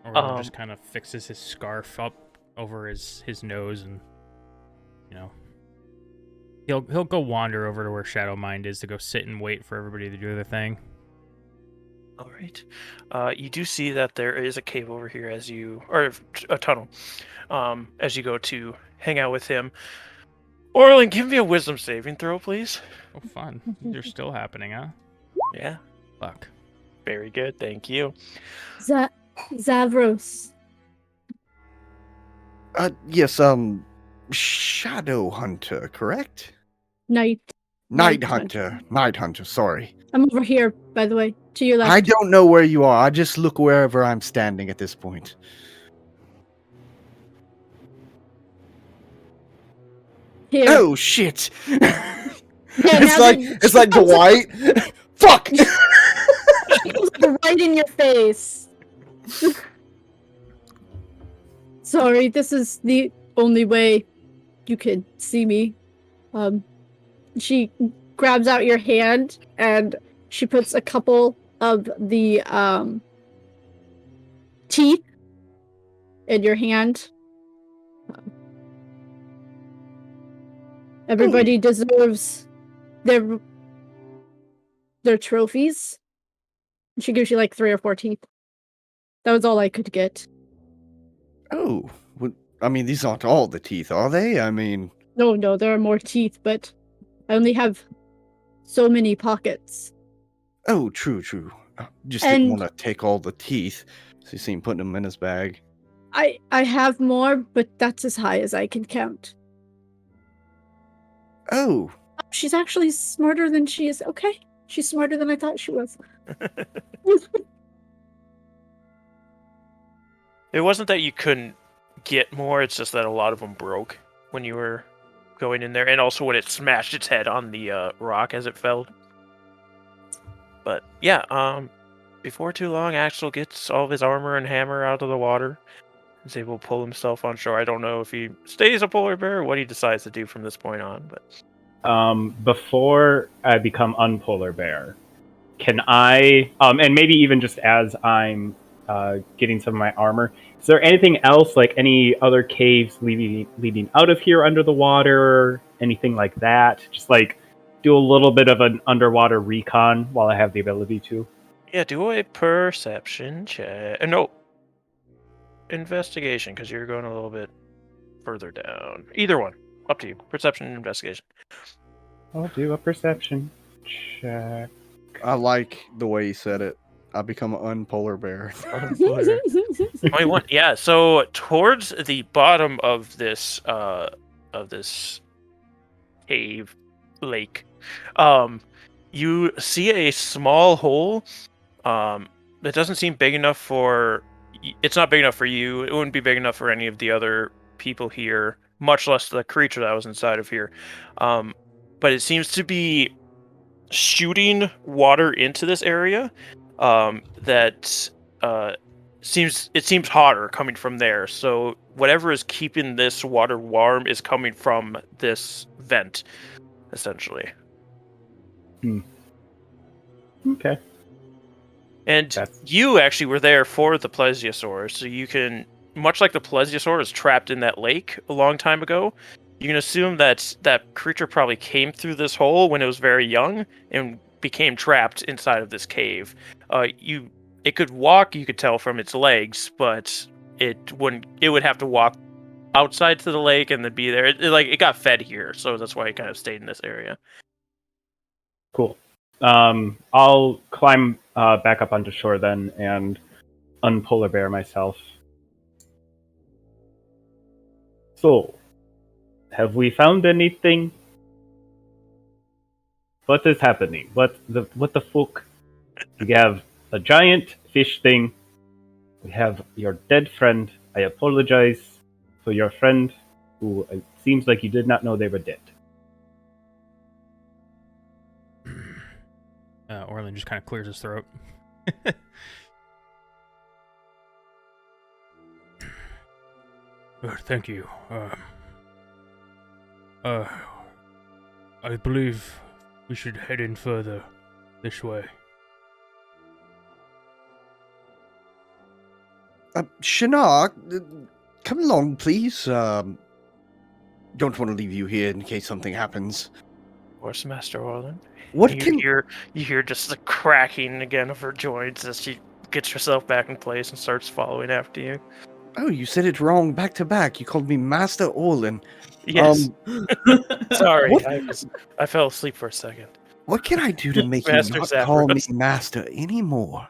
Speaker 2: Or just kind of fixes his scarf up over his nose, and he'll go wander over to where Shadow Mind is to go sit and wait for everybody to do their thing.
Speaker 1: All right. You do see that there is a cave over here or a tunnel, as you go to hang out with him. Orlin, give me a wisdom saving throw, please.
Speaker 2: Oh, fun. They're still happening, huh?
Speaker 1: Yeah.
Speaker 2: Fuck.
Speaker 1: Very good. Thank you.
Speaker 4: Zavros.
Speaker 5: Yes, Shadow Hunter, correct?
Speaker 4: Night
Speaker 5: Hunter. Night Hunter, sorry.
Speaker 4: I'm over here, by the way, to your left.
Speaker 5: I don't know where you are. I just look wherever I'm standing at this point.
Speaker 4: Here.
Speaker 5: Oh shit!
Speaker 4: Yeah,
Speaker 5: it's like Dwight. Fuck!
Speaker 4: Right in your face. Sorry, this is the only way you could see me. She grabs out your hand and she puts a couple of the teeth in your hand. Everybody deserves their trophies. She gives you like 3 or 4 teeth. That was all I could get.
Speaker 5: Oh, I mean, these aren't all the teeth, are they? I mean...
Speaker 4: No, there are more teeth, but I only have so many pockets.
Speaker 5: Oh, true. Just didn't want to take all the teeth, so you see him putting them in his bag.
Speaker 4: I have more, but that's as high as I can count.
Speaker 5: Oh.
Speaker 4: She's actually smarter than she is. Okay, she's smarter than I thought she was.
Speaker 1: It wasn't that you couldn't get more, it's just that a lot of them broke when you were going in there, and also when it smashed its head on the rock as it fell. But yeah, before too long, Axel gets all of his armor and hammer out of the water. He's able to pull himself on shore. I don't know if he stays a polar bear or what he decides to do from this point on, but...
Speaker 6: Before I become unpolar bear, can I, and maybe even just as I'm getting some of my armor, is there anything else, like any other caves leading out of here under the water, anything like that? Just like do a little bit of an underwater recon while I have the ability to.
Speaker 1: Yeah, do a perception check. No. Investigation, because you're going a little bit further down. Either one. Up to you. Perception and investigation.
Speaker 6: I'll do a perception check.
Speaker 5: I like the way he said it. I become an unpolar bear.
Speaker 1: 21. Yeah, so towards the bottom of this cave lake, you see a small hole that doesn't seem big enough for... It's not big enough for you. It wouldn't be big enough for any of the other people here, much less the creature that was inside of here. But it seems to be shooting water into this area that seems hotter coming from there. So whatever is keeping this water warm is coming from this vent, essentially.
Speaker 6: Okay.
Speaker 1: And
Speaker 6: That's-
Speaker 1: you actually were there for the plesiosaur, so you can, much like the plesiosaur is trapped in that lake a long time ago, you can assume that that creature probably came through this hole when it was very young and became trapped inside of this cave. It could walk, you could tell from its legs, but it wouldn't. It would have to walk outside to the lake and then be there. It got fed here, so that's why it kind of stayed in this area.
Speaker 6: Cool. I'll climb back up onto shore then and unpolar bear myself. So, have we found anything? What is happening? What the fuck? We have a giant fish thing. We have your dead friend. I apologize for your friend, who it seems like you did not know they were dead.
Speaker 2: Orlin just kind of clears his throat. Thank you. I believe we should head in further this way.
Speaker 5: Shinar, come along, please. Don't want to leave you here in case something happens.
Speaker 1: Of course, Master Orlin.
Speaker 5: What
Speaker 1: you
Speaker 5: can
Speaker 1: hear just the cracking again of her joints as she gets herself back in place and starts following after you.
Speaker 5: Oh, you said it wrong back to back. You called me Master Orlin.
Speaker 1: Yes. Sorry,
Speaker 5: what-
Speaker 1: I fell asleep for a second.
Speaker 5: What can I do to make you
Speaker 1: Master
Speaker 5: not call me
Speaker 1: Zapdos.
Speaker 5: Master anymore?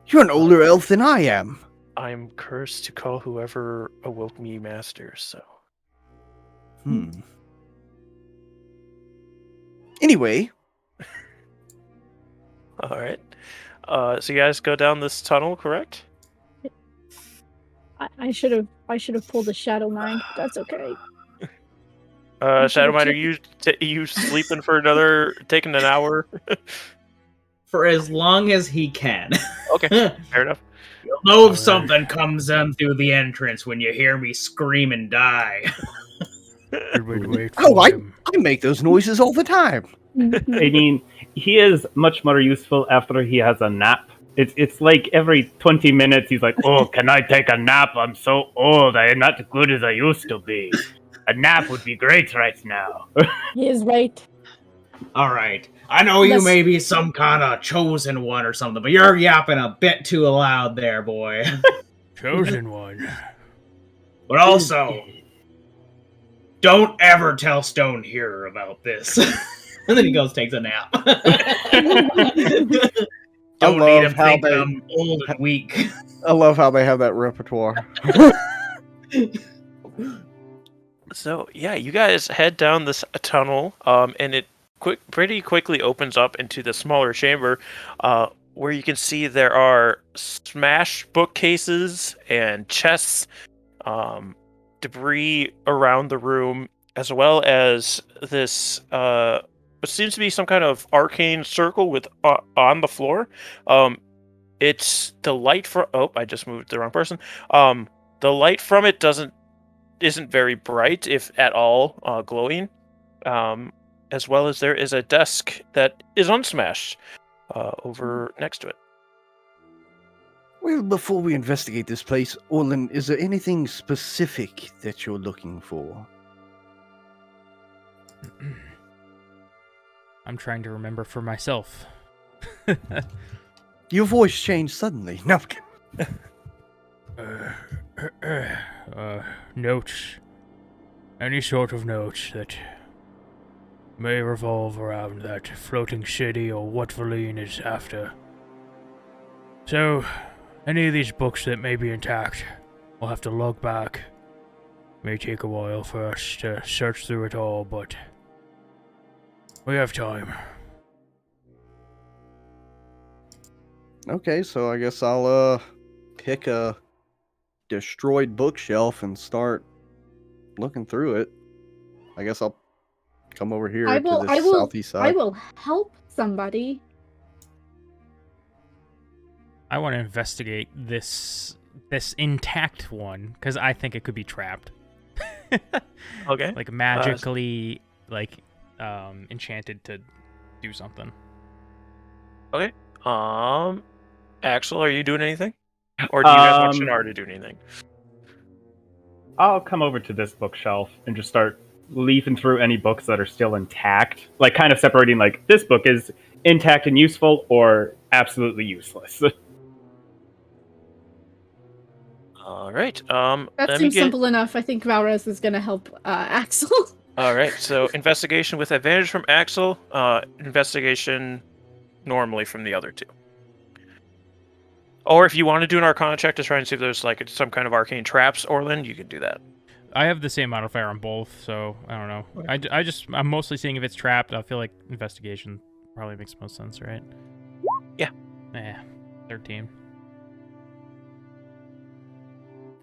Speaker 5: You're an older elf than I am.
Speaker 1: I'm cursed to call whoever awoke me master, so.
Speaker 5: Anyway,
Speaker 1: Alright. So you guys go down this tunnel, correct?
Speaker 4: I should have pulled a Shadow Mind. That's okay.
Speaker 1: Shadowminer, you sleeping for taking an hour?
Speaker 3: For as long as he can.
Speaker 1: Okay, fair enough.
Speaker 7: You'll know if something comes in through the entrance when you hear me scream and die.
Speaker 2: Wait
Speaker 5: oh, I make those noises all the time.
Speaker 3: Mm-hmm.
Speaker 6: I mean, he is much more useful after he has a nap. It's like every 20 minutes he's like, oh, can I take a nap? I'm so old. I am not as good as I used to be. A nap would be great right now.
Speaker 4: He is right.
Speaker 7: Alright. I know you
Speaker 4: Let's-
Speaker 7: may be some kind of chosen one or something, but you're yapping a bit too loud there, boy.
Speaker 2: Chosen one.
Speaker 7: But also, don't ever tell Stone Hearer about this. And then he goes, takes a nap. Don't
Speaker 5: love
Speaker 7: need him
Speaker 5: how
Speaker 7: thinking
Speaker 5: they-
Speaker 7: I'm old and weak.
Speaker 5: I love how they have that repertoire.
Speaker 1: So yeah, you guys head down this tunnel, and it pretty quickly opens up into the smaller chamber, where you can see there are smashed bookcases and chests, debris around the room, as well as this what seems to be some kind of arcane circle with on the floor. It's the light from. Oh, I just moved the wrong person. The light from it isn't very bright, if at all, glowing. As well as there is a desk that is unsmashed over next to it.
Speaker 5: Well, before we investigate this place, Orlin, is there anything specific that you're looking for?
Speaker 2: I'm trying to remember for myself.
Speaker 5: Your voice changed suddenly. No.
Speaker 2: Notes. Any sort of notes that may revolve around that floating city or what Valine is after. So, any of these books that may be intact, we'll have to log back. May take a while for us to search through it all, but we have time.
Speaker 5: Okay, so I guess I'll pick a destroyed bookshelf and start looking through it. I guess I'll come over here to the southeast side.
Speaker 4: I will help somebody.
Speaker 2: I want to investigate this intact one because I think it could be trapped.
Speaker 1: Okay.
Speaker 2: Like magically, enchanted to do something.
Speaker 1: Okay. Axel, are you doing anything? Or do you guys want Shinar to do anything?
Speaker 6: I'll come over to this bookshelf and just start leafing through any books that are still intact. Like, kind of separating, like, this book is intact and useful or absolutely useless.
Speaker 1: All right.
Speaker 4: That
Speaker 1: let me
Speaker 4: seems
Speaker 1: get...
Speaker 4: simple enough. I think Valrez is going to help Axel.
Speaker 1: All right. So investigation with advantage from Axel. Investigation normally from the other two. Or if you want to do an Arcana check to try and see if there's like some kind of arcane traps, Orlin, you can do that.
Speaker 2: I have the same modifier on both, so I don't know. I'm mostly seeing if it's trapped. I feel like investigation probably makes most sense, right?
Speaker 1: Yeah.
Speaker 2: 13.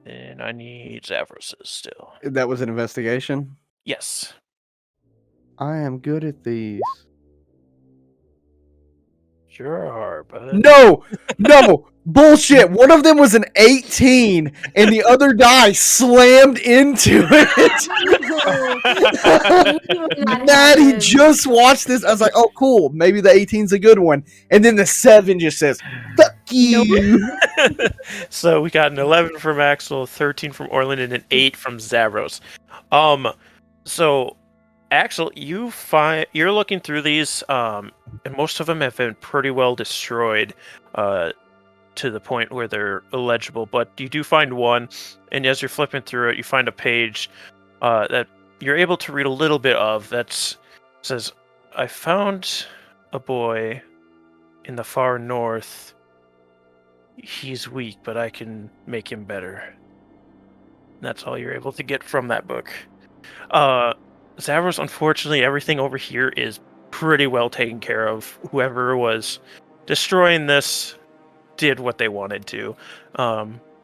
Speaker 1: And I need Zavros's still.
Speaker 5: That was an investigation.
Speaker 1: Yes.
Speaker 5: I am good at these.
Speaker 1: Sure are, bud.
Speaker 5: No, bullshit. One of them was an 18, and the other die slammed into it. Maddie just watched this. I was like, oh, cool. Maybe the 18's a good one. And then the 7 just says, fuck you.
Speaker 1: So we got an 11 from Axel, 13 from Orlin, and an 8 from Zavros. So Axel, you're looking through these, and most of them have been pretty well destroyed, to the point where they're illegible. But you do find one, and as you're flipping through it, you find a page that you're able to read a little bit of. That says, "I found a boy in the far north. He's weak, but I can make him better." That's all you're able to get from that book. Zavros, unfortunately, everything over here is pretty well taken care of. Whoever was destroying this did what they wanted to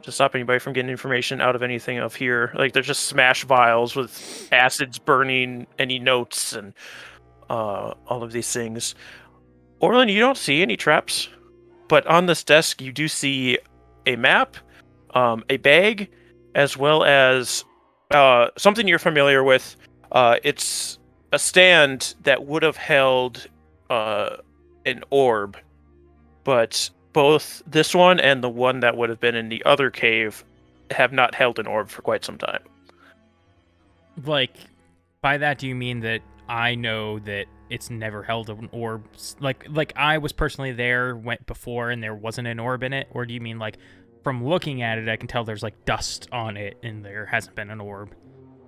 Speaker 1: stop anybody from getting information out of anything of here. Like, they're just smash vials with acids burning any notes and all of these things. Orlin, you don't see any traps, but on this desk you do see a map, a bag, as well as something you're familiar with. It's a stand that would have held an orb, but both this one and the one that would have been in the other cave have not held an orb for quite some time.
Speaker 2: Like, by that, do you mean that I know that it's never held an orb? Like I was personally there, went before, and there wasn't an orb in it? Or do you mean, like, from looking at it, I can tell there's, like, dust on it, and there hasn't been an orb?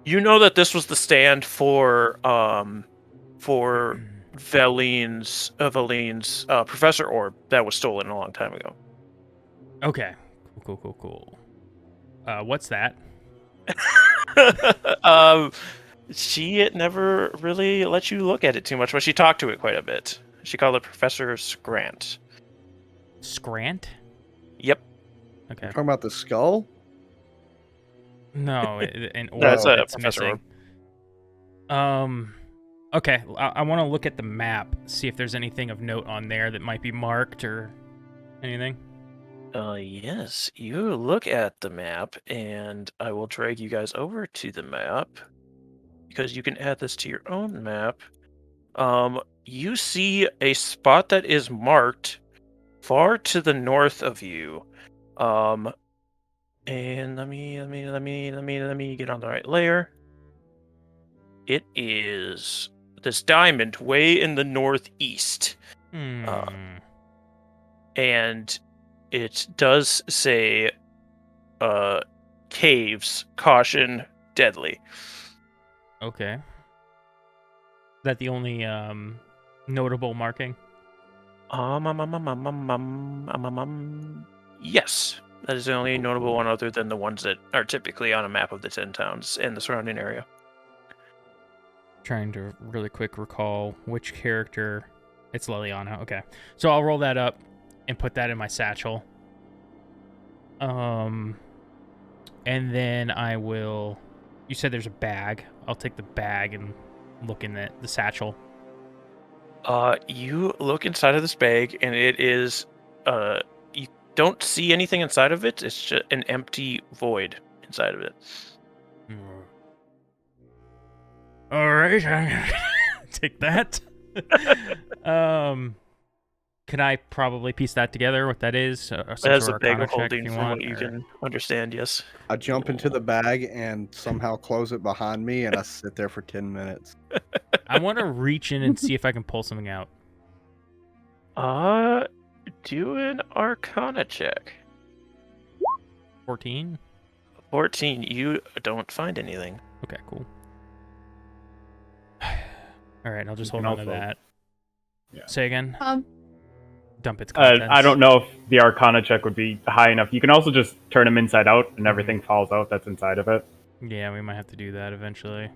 Speaker 1: You know that this was the stand for Valine's Professor Orb that was stolen a long time ago.
Speaker 2: Okay. Cool. What's that?
Speaker 1: She never really let you look at it too much, but she talked to it quite a bit. She called it Professor Scrant.
Speaker 2: Scrant?
Speaker 1: Yep.
Speaker 2: Okay.
Speaker 5: Talking about the skull?
Speaker 2: No, an orb
Speaker 1: That's a
Speaker 2: that's
Speaker 1: Professor
Speaker 2: missing. Okay, I want to look at the map, see if there's anything of note on there that might be marked or anything.
Speaker 1: Yes, you look at the map, and I will drag you guys over to the map, because you can add this to your own map. You see a spot that is marked far to the north of you. And let me get on the right layer. It is this diamond way in the northeast. And it does say, caves, caution, deadly.
Speaker 2: Okay. Is that the only notable marking?
Speaker 1: Yes. That is the only notable one other than the ones that are typically on a map of the 10 towns and the surrounding area.
Speaker 2: Trying to really quick recall which character. It's Liliana. Okay. So I'll roll that up and put that in my satchel. And then I will... You said there's a bag. I'll take the bag and look in the satchel.
Speaker 1: You look inside of this bag, and it is... you don't see anything inside of it. It's just an empty void inside of it.
Speaker 2: All right, I'm gonna take that. can I probably piece that together? What that is? Some
Speaker 1: As
Speaker 2: sort
Speaker 1: a
Speaker 2: of
Speaker 1: bag
Speaker 2: arcana
Speaker 1: of
Speaker 2: check
Speaker 1: holding
Speaker 2: if you
Speaker 1: from
Speaker 2: want,
Speaker 1: what you
Speaker 2: or-
Speaker 1: can understand, yes.
Speaker 5: I jump into the bag and somehow close it behind me, and I sit there for 10 minutes.
Speaker 2: I want to reach in and see if I can pull something out.
Speaker 1: Do an Arcana check.
Speaker 2: 14.
Speaker 1: 14. You don't find anything.
Speaker 2: Okay, cool. All right, I'll just
Speaker 6: You
Speaker 2: hold
Speaker 6: can
Speaker 2: on to
Speaker 6: also-
Speaker 2: that.
Speaker 6: Yeah.
Speaker 2: Say again. Dump its
Speaker 6: I
Speaker 2: contents.
Speaker 6: don't know if the Arcana check would be high enough. You can also just turn them inside out, and everything falls out that's inside of it.
Speaker 2: Yeah, we might have to do that eventually.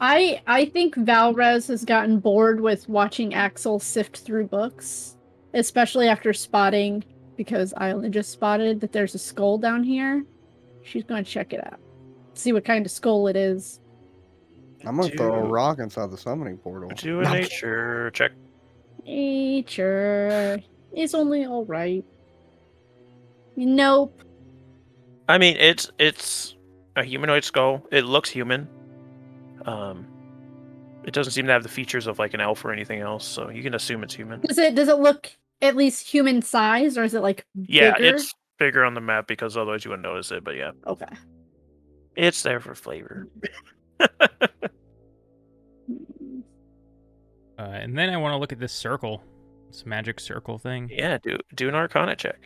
Speaker 4: I think Valrez has gotten bored with watching Axel sift through books, especially after spotting, because I only just spotted that there's a skull down here. She's going to check it out, see what kind of skull it is.
Speaker 5: I'm going to throw a
Speaker 1: Do-
Speaker 5: rock inside the summoning portal.
Speaker 1: Do a nature check.
Speaker 4: Nature is only all right. Nope.
Speaker 1: I mean, it's a humanoid skull. It looks human. It doesn't seem to have the features of like an elf or anything else, so you can assume it's human.
Speaker 4: Does it look at least human size, or is it like
Speaker 1: Yeah,
Speaker 4: bigger?
Speaker 1: it's bigger on the map because otherwise you wouldn't notice it. But yeah,
Speaker 4: Okay.
Speaker 1: it's there for flavor.
Speaker 2: And then I want to look at this circle, this magic circle thing.
Speaker 1: Yeah, do an Arcana check.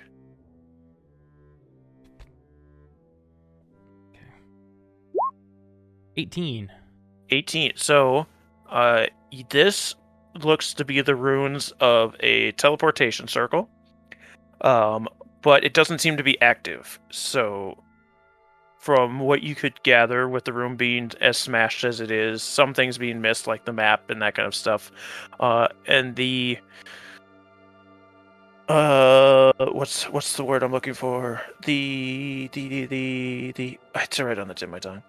Speaker 2: 18.
Speaker 1: 18. So, this looks to be the runes of a teleportation circle, but it doesn't seem to be active. So, from what you could gather with the room being as smashed as it is, some things being missed, like the map and that kind of stuff, and the what's the word I'm looking for? The it's right on the tip of my tongue.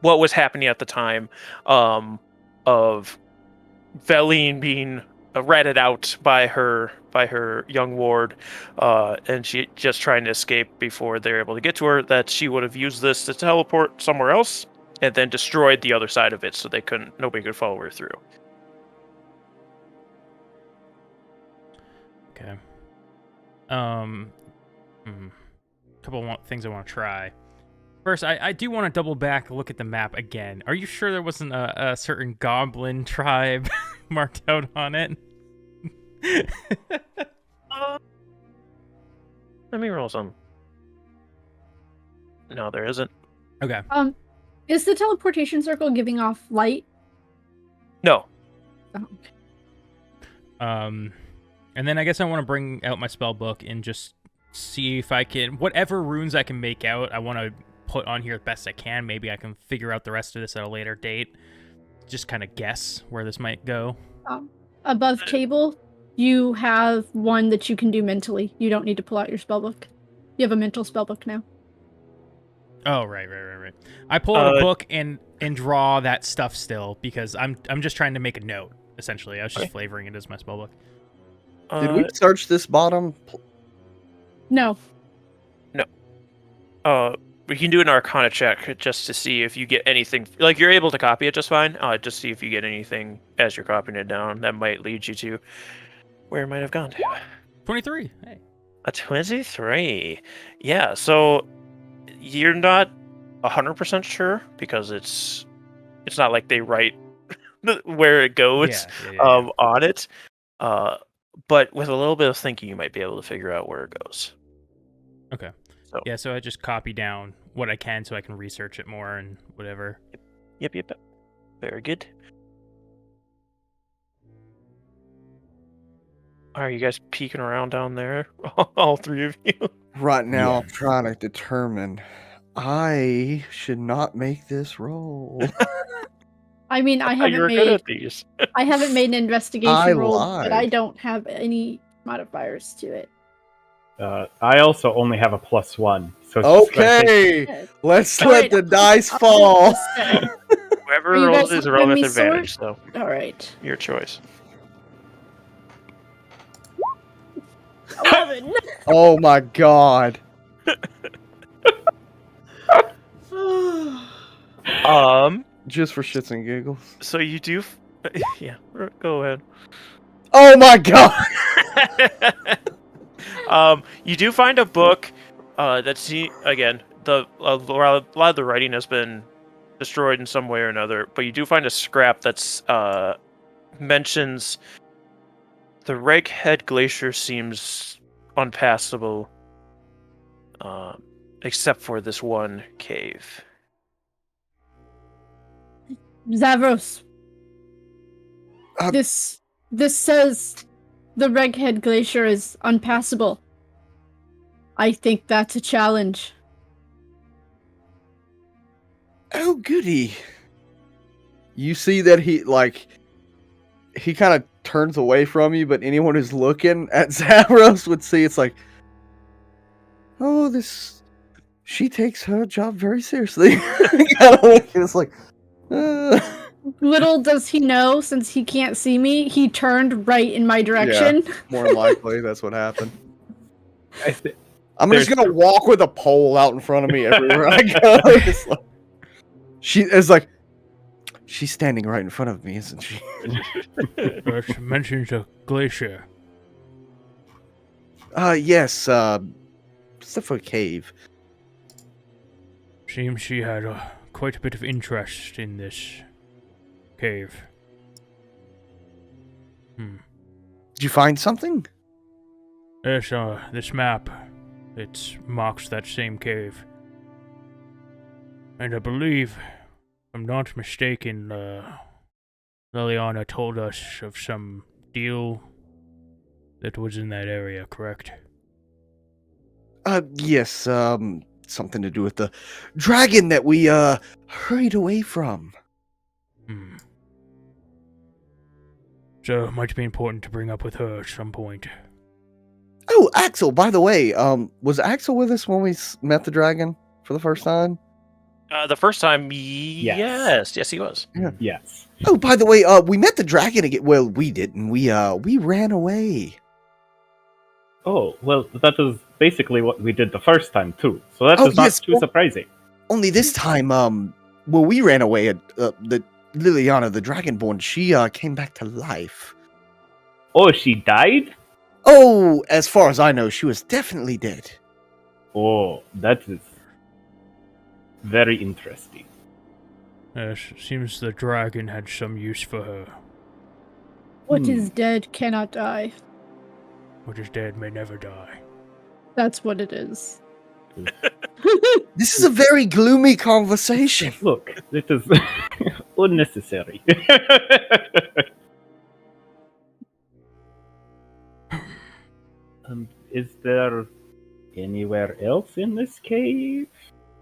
Speaker 1: What was happening at the time of Veline being ratted out by her young ward, and she just trying to escape before they're able to get to her, that she would have used this to teleport somewhere else and then destroyed the other side of it so nobody could follow her through.
Speaker 2: Okay. Couple of things I want to try. First, I do want to double back, look at the map again. Are you sure there wasn't a certain goblin tribe marked out on it?
Speaker 1: Let me roll some. No, there isn't.
Speaker 2: Okay.
Speaker 4: Is the teleportation circle giving off light?
Speaker 1: No.
Speaker 4: Oh, okay.
Speaker 2: And then I guess I want to bring out my spell book and just see if I can, whatever runes I can make out, I want to put on here as best I can. Maybe I can figure out the rest of this at a later date. Just kind of guess where this might go.
Speaker 4: Above table, you have one that you can do mentally. You don't need to pull out your spellbook. You have a mental spellbook now.
Speaker 2: Oh, right. I pull out a book and draw that stuff still because I'm just trying to make a note. Essentially, I was just flavoring it as my spellbook.
Speaker 5: Did we search this bottom?
Speaker 4: No.
Speaker 1: We can do an Arcana check just to see if you get anything. Like, you're able to copy it just fine. Just see if you get anything as you're copying it down that might lead you to where it might have gone.
Speaker 2: 23. Hey.
Speaker 1: A 23. Yeah, so you're not 100% sure because it's not like they write where it goes
Speaker 2: Yeah.
Speaker 1: on it. But with a little bit of thinking, you might be able to figure out where it goes.
Speaker 2: Okay.
Speaker 1: So.
Speaker 2: Yeah, so I just copy down what I can so I can research it more and whatever.
Speaker 1: Yep. Very good. Are you guys peeking around down there? All three of you?
Speaker 5: Right now,
Speaker 2: Yeah.
Speaker 5: I'm trying to determine. I should not make this roll.
Speaker 4: I mean, I
Speaker 1: You were
Speaker 4: haven't
Speaker 1: good
Speaker 4: made
Speaker 1: at these.
Speaker 4: I haven't made an investigation
Speaker 5: I
Speaker 4: roll,
Speaker 5: lied.
Speaker 4: but I don't have any modifiers to it.
Speaker 6: I also only have a +1. So it's just gonna take-
Speaker 5: Okay, let's
Speaker 4: All
Speaker 5: let
Speaker 4: right,
Speaker 5: the dice
Speaker 4: I'll
Speaker 5: fall.
Speaker 1: Whoever
Speaker 4: Are you
Speaker 1: rolls
Speaker 4: guys
Speaker 1: is a roll
Speaker 4: giving
Speaker 1: with
Speaker 4: me
Speaker 1: advantage, so
Speaker 4: All right.
Speaker 1: your choice.
Speaker 4: 11.
Speaker 5: Oh my god.
Speaker 1: Um,
Speaker 5: Just for shits and giggles.
Speaker 1: so you do Yeah, go ahead.
Speaker 5: Oh my god!
Speaker 1: You do find a book that's again a lot of the writing has been destroyed in some way or another, but you do find a scrap that's mentions the Reghead Glacier seems unpassable, except for this one cave.
Speaker 4: Zavros.
Speaker 5: Uh,
Speaker 4: This says the Reghead Glacier is unpassable. I think that's a challenge.
Speaker 5: Oh goody! You see that he kind of turns away from you, but anyone who's looking at Zavros would see it's like, oh, she takes her job very seriously. It's like,
Speaker 4: Little does he know, since he can't see me, he turned right in my direction.
Speaker 5: more likely that's what happened.
Speaker 6: I
Speaker 5: I'm just gonna walk with a pole out in front of me everywhere I go. It's like, she's standing right in front of me, isn't she?
Speaker 2: She mentions a glacier.
Speaker 5: Yes, except for a cave.
Speaker 2: Seems she had quite a bit of interest in this cave.
Speaker 5: Did you find something?
Speaker 2: Yes, this map. It marks that same cave. And I believe, if I'm not mistaken, Liliana told us of some deal that was in that area, correct?
Speaker 5: Yes, something to do with the dragon that we, hurried away from.
Speaker 2: So, it might be important to bring up with her at some point.
Speaker 5: Oh, Axel, by the way, was Axel with us when we met the dragon for the first time?
Speaker 1: The first time, yes, he was.
Speaker 5: Yeah.
Speaker 6: Yes.
Speaker 5: Oh, by the way, we met the dragon again. Well, we didn't. We ran away.
Speaker 6: Oh, well, that is basically what we did the first time, too. So that is not too surprising.
Speaker 5: Only this time, well, we ran away. The Liliana, the Dragonborn, she came back to life.
Speaker 6: Oh, she died?
Speaker 5: Oh, as far as I know, she was definitely dead.
Speaker 6: Oh, that is very interesting.
Speaker 2: Yes, seems the dragon had some use for her.
Speaker 4: What is dead cannot die.
Speaker 2: What is dead may never die.
Speaker 4: That's what it is.
Speaker 5: This is a very gloomy conversation.
Speaker 6: Look, it is unnecessary. Is there anywhere else in this cave?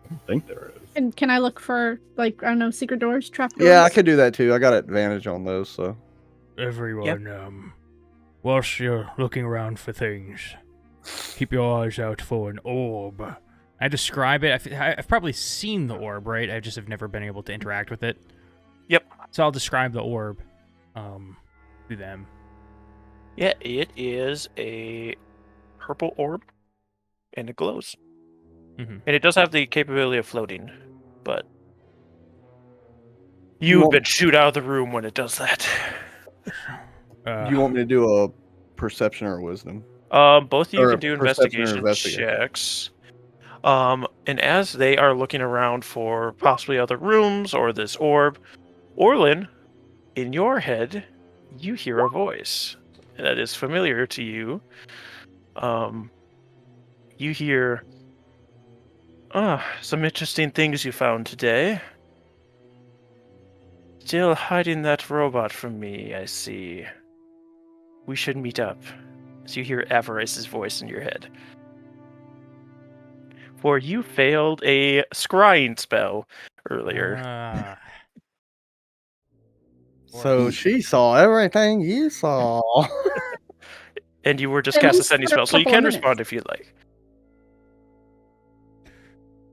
Speaker 6: I don't think there is.
Speaker 4: And can I look for, like, I don't know, secret doors, trap doors?
Speaker 5: Yeah, I could do that too. I got advantage on those, so.
Speaker 2: Everyone, whilst you're looking around for things, keep your eyes out for an orb. I describe it. I've probably seen the orb, right? I just have never been able to interact with it.
Speaker 1: Yep.
Speaker 2: So I'll describe the orb to them.
Speaker 1: Yeah, it is a purple orb, and it glows.
Speaker 2: Mm-hmm.
Speaker 1: And it does have the capability of floating, but you've been shooed out of the room when it does that.
Speaker 5: Do you want me to do a perception or a wisdom?
Speaker 1: Both of you
Speaker 5: Or
Speaker 1: can do
Speaker 5: perception or
Speaker 1: investigation
Speaker 5: investigation.
Speaker 1: checks. And as they are looking around for possibly other rooms or this orb, Orlin, in your head, you hear a voice that is familiar to you. You hear, some interesting things you found today. Still hiding that robot from me, I see. We should meet up. So you hear Avarice's voice in your head. For you failed a scrying spell earlier.
Speaker 5: So she saw everything you saw.
Speaker 1: And you were just
Speaker 4: At
Speaker 1: cast a
Speaker 4: least
Speaker 1: sending
Speaker 4: for a
Speaker 1: spell, so you
Speaker 4: couple
Speaker 1: can
Speaker 4: of
Speaker 1: respond if you'd like.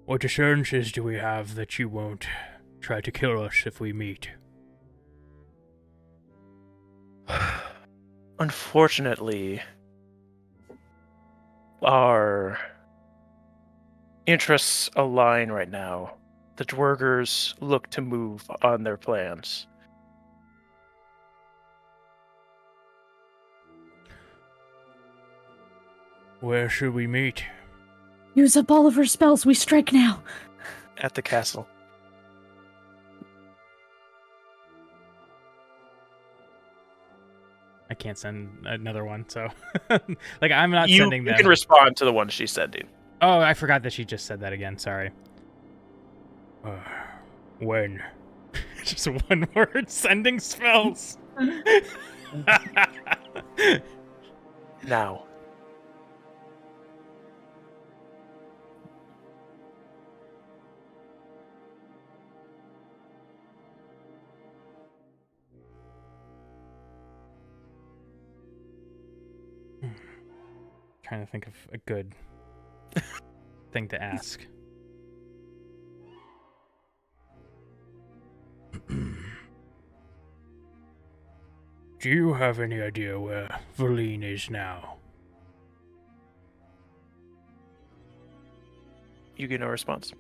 Speaker 2: What assurances do we have that you won't try to kill us if we meet?
Speaker 1: Unfortunately, our interests align right now. The Dwergers look to move on their plans.
Speaker 2: Where should we meet?
Speaker 4: Use up all of her spells. We strike now.
Speaker 1: At the castle.
Speaker 2: I can't send another one, so like I'm not
Speaker 1: You
Speaker 2: sending them.
Speaker 1: can respond to the one she said, dude.
Speaker 2: Oh, I forgot that she just said that again. Sorry. When? Just one word. Sending spells.
Speaker 1: Now.
Speaker 2: Trying to think of a good thing to ask. Do you have any idea where Verlene is now?
Speaker 1: You get no response.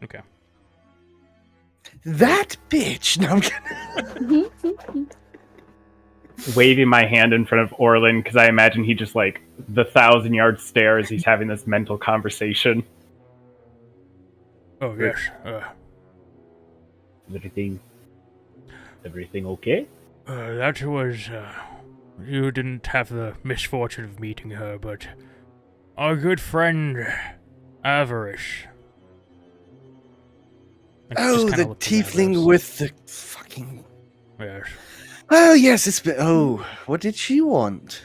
Speaker 2: Okay.
Speaker 5: That bitch. No, I'm kidding.
Speaker 6: Waving my hand in front of Orlin because I imagine he just like the 1,000-yard stare as he's having this mental conversation.
Speaker 2: Oh, yes.
Speaker 6: Everything okay?
Speaker 2: That was, you didn't have the misfortune of meeting her, but our good friend, Avarice.
Speaker 5: Oh, the tiefling with the fucking...
Speaker 2: Yes.
Speaker 5: Oh, yes, it's been... Oh, what did she want?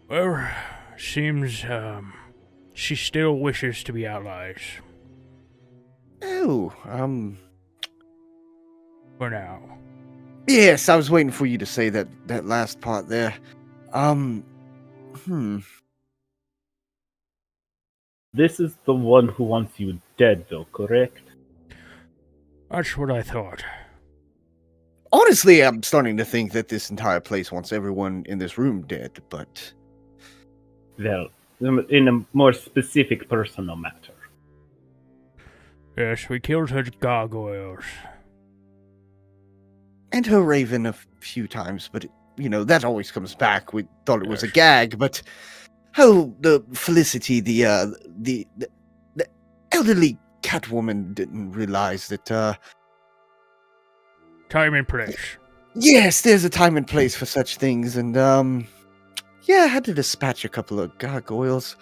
Speaker 2: Well, seems, she still wishes to be allies.
Speaker 5: Oh,
Speaker 2: For now.
Speaker 5: Yes, I was waiting for you to say that last part there.
Speaker 6: This is the one who wants you dead, though, correct?
Speaker 2: That's what I thought.
Speaker 5: Honestly, I'm starting to think that this entire place wants everyone in this room dead, but...
Speaker 6: Well, in a more specific personal matter.
Speaker 2: Yes, we killed her gargoyles.
Speaker 5: And her raven a few times, but, that always comes back. We thought it was a gag, but... Oh, the Felicity, the elderly catwoman didn't realize that,
Speaker 2: Time and place.
Speaker 5: Yes, there's a time and place for such things, and, yeah, I had to dispatch a couple of gargoyles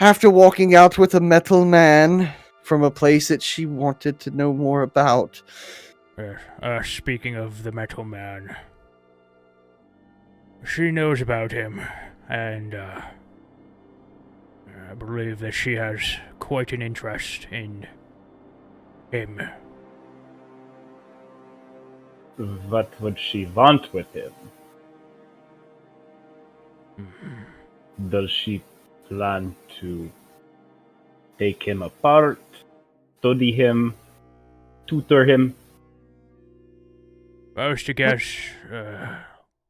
Speaker 5: after walking out with a metal man from a place that she wanted to know more about.
Speaker 2: Yes, speaking of the Metal Man, she knows about him, and, I believe that she has quite an interest in him.
Speaker 6: What would she want with him? Does she plan to take him apart, study him, tutor him?
Speaker 2: I was to guess,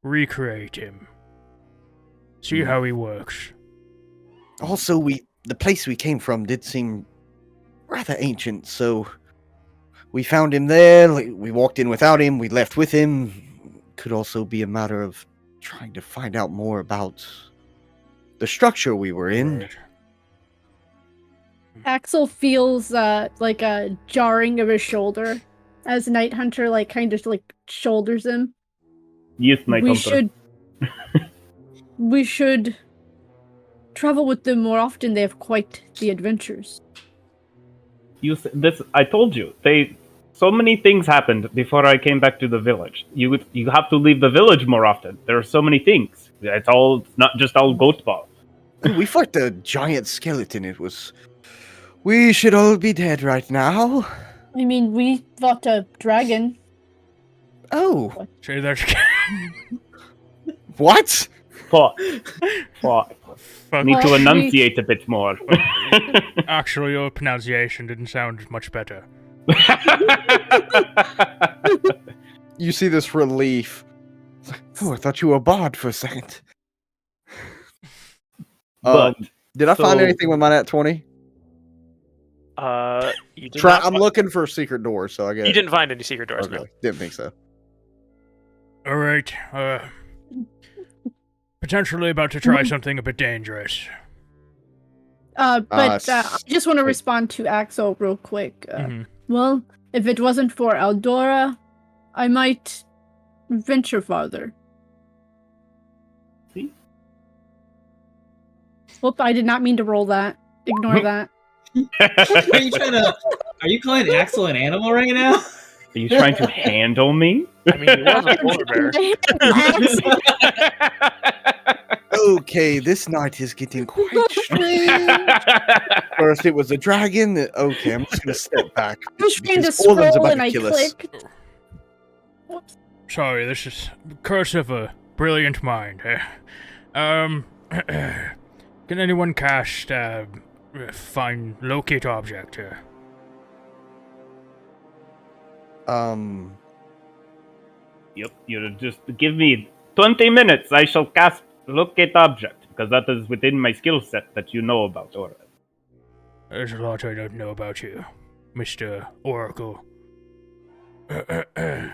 Speaker 2: recreate him. See how he works.
Speaker 5: Also, the place we came from did seem rather ancient, so we found him there, we walked in without him, we left with him. Could also be a matter of trying to find out more about the structure we were in.
Speaker 2: Right.
Speaker 4: Axel feels like a jarring of his shoulder as Night Hunter kind of shoulders him.
Speaker 6: Yes, Night Hunter.
Speaker 4: We should travel with them more often. They have quite the adventures.
Speaker 6: I told you. So many things happened before I came back to the village. You have to leave the village more often. There are so many things. It's not just all goat ball.
Speaker 5: We fought the giant skeleton. We should all be dead right now.
Speaker 4: I mean, we fought a dragon.
Speaker 5: Oh.
Speaker 2: Say that
Speaker 5: What?
Speaker 6: Fought.
Speaker 2: Fuck.
Speaker 6: Need to enunciate a bit more.
Speaker 2: Actually, your pronunciation didn't sound much better.
Speaker 5: You see this relief. Oh, I thought you were a bard for a second.
Speaker 6: But
Speaker 5: did I find anything with my nat 20?
Speaker 1: You did not
Speaker 5: I'm looking for secret doors, so I guess.
Speaker 1: You didn't find any secret doors,
Speaker 5: Okay,
Speaker 1: no.
Speaker 5: didn't think so.
Speaker 2: Alright, potentially about to try something a bit dangerous.
Speaker 4: But I just want to respond to Axel real quick. Well, if it wasn't for Eldora, I might venture farther.
Speaker 6: See?
Speaker 4: Whoop, I did not mean to roll that. Ignore that.
Speaker 3: Are you calling Axel an animal right now?
Speaker 6: Are you trying to handle me?
Speaker 1: I mean, he was a polar bear.
Speaker 5: Okay, this night is getting quite strange. First it was a dragon. Okay, I'm just gonna step back.
Speaker 4: I was trying to
Speaker 5: because Orland's
Speaker 4: scroll
Speaker 5: about
Speaker 4: and
Speaker 5: to
Speaker 4: I
Speaker 5: kill us.
Speaker 4: clicked. Whoops.
Speaker 2: Sorry, this is curse of a brilliant mind. Can anyone cast find locate object here?
Speaker 6: Yep, you just give me 20 minutes. I shall cast locate object, because that is within my skill set that you know about, alright.
Speaker 2: There's a lot I don't know about you, Mr. Oracle.
Speaker 5: I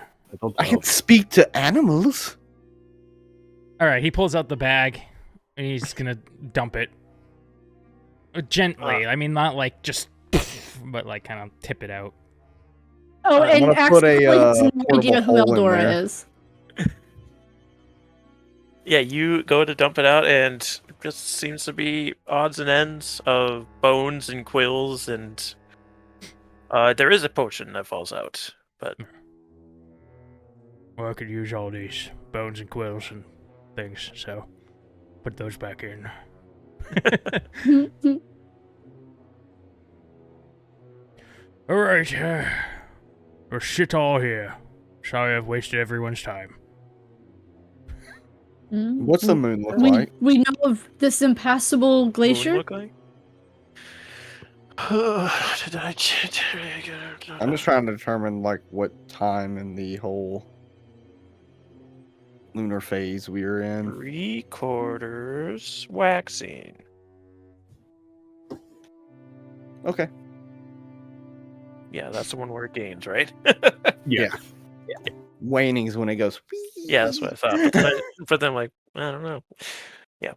Speaker 5: can speak to animals.
Speaker 2: Alright, he pulls out the bag, and he's gonna dump it. Gently, I mean, not like just, but like kind of tip it out.
Speaker 4: Oh,
Speaker 5: I'm
Speaker 4: and
Speaker 5: gonna
Speaker 4: Axel
Speaker 5: put a,
Speaker 4: has no
Speaker 5: portable
Speaker 4: idea who
Speaker 5: hole in
Speaker 4: Eldora
Speaker 5: there.
Speaker 4: is.
Speaker 1: Yeah, you go to dump it out, and just seems to be odds and ends of bones and quills, and there is a potion that falls out, but
Speaker 2: Well, I could use all these bones and quills and things, so put those back in. Alright, we're shit all here. Sorry I've wasted everyone's time.
Speaker 5: What's the moon look
Speaker 4: we,
Speaker 5: like?
Speaker 4: we know of this impassable
Speaker 1: what
Speaker 4: glacier.
Speaker 1: would it look like?
Speaker 5: I'm just trying to determine like what time in the whole lunar phase we are in.
Speaker 1: 3/4 waxing.
Speaker 5: Okay.
Speaker 1: Yeah, that's the one where it gains, right?
Speaker 6: Yeah.
Speaker 5: Waning is when it goes.
Speaker 1: Yeah, that's what I thought. But then, like, I don't know. Yeah.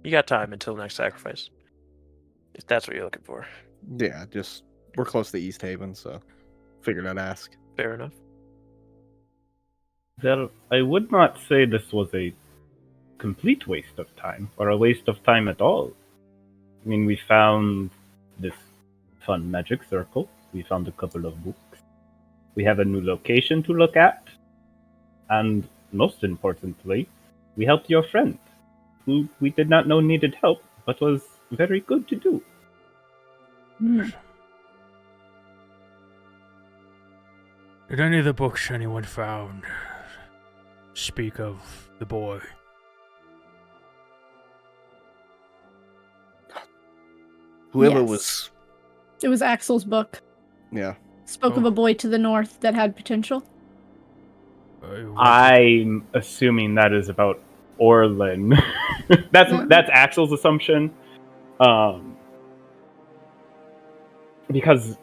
Speaker 1: You got time until next sacrifice. If that's what you're looking for.
Speaker 5: Yeah, just we're close to East Haven, so figured I'd ask.
Speaker 1: Fair enough.
Speaker 6: Well, I would not say this was a complete waste of time, or a waste of time at all. I mean, we found this fun magic circle. We found a couple of books. We have a new location to look at. And most importantly, we helped your friend, who we did not know needed help, but was very good to do.
Speaker 2: Did any of the books anyone found speak of the boy?
Speaker 5: Whoever
Speaker 4: Yes.
Speaker 5: was,
Speaker 4: It was Axel's book.
Speaker 5: yeah.
Speaker 4: Spoke of a boy to the north that had potential.
Speaker 6: I'm assuming that is about Orlin. that's Axel's assumption. Because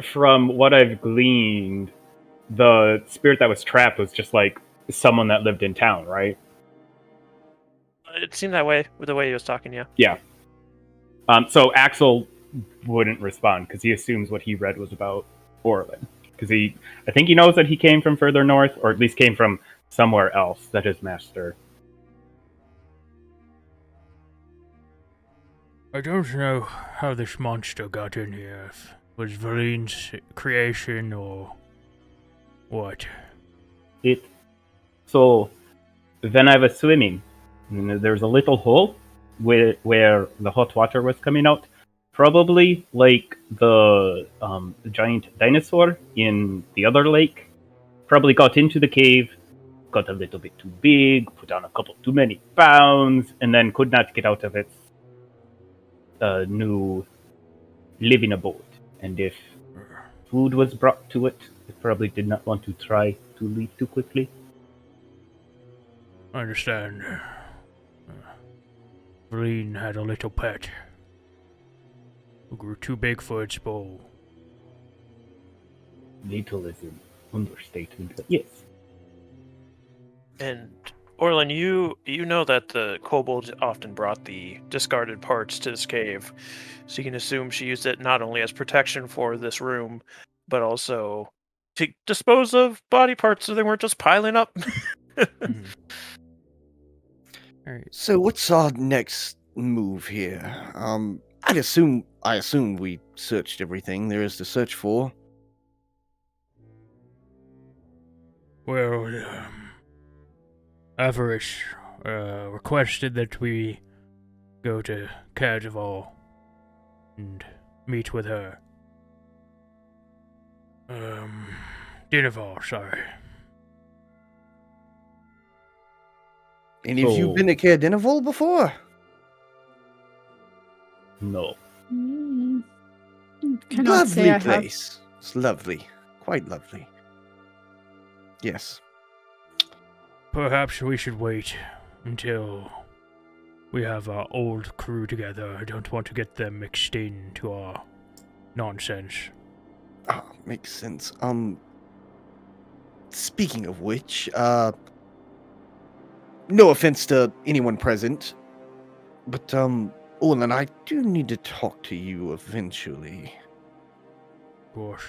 Speaker 6: from what I've gleaned, the spirit that was trapped was just like someone that lived in town, right?
Speaker 1: It seemed that way with the way he was talking, yeah.
Speaker 6: Yeah. So Axel wouldn't respond because he assumes what he read was about Orlin. Because I think he knows that he came from further north, or at least came from somewhere else that his master.
Speaker 2: I don't know how this monster got in here. If it was Valine's creation or what.
Speaker 6: So then I was swimming, and there's a little hole where the hot water was coming out. Probably like the giant dinosaur in the other lake. Probably got into the cave, got a little bit too big, put on a couple too many pounds, and then could not get out of its new living abode. And if food was brought to it, it probably did not want to try to leave too quickly.
Speaker 2: I understand. Valine had a little pet who grew too big for its bowl.
Speaker 6: Little is an understatement, but yes.
Speaker 1: And Orlin, you know that the kobold often brought the discarded parts to this cave, so you can assume she used it not only as protection for this room, but also to dispose of body parts so they weren't just piling up.
Speaker 2: Mhm. All right.
Speaker 5: So what's our next move here? I assume we searched everything there is to search for.
Speaker 2: Well, Avarice requested that we go to Cadaval and meet with her. Dinaval, sorry.
Speaker 5: Any of you
Speaker 6: So-
Speaker 5: been to Caerdinival before?
Speaker 6: No.
Speaker 4: Cannot
Speaker 5: Lovely
Speaker 4: say I have.
Speaker 5: place. It's lovely. Quite lovely. Yes.
Speaker 2: Perhaps we should wait until we have our old crew together. I don't want to get them mixed into our nonsense.
Speaker 5: Ah, makes sense. Speaking of which, no offense to anyone present, but, Olin, I do need to talk to you eventually.
Speaker 2: Of course.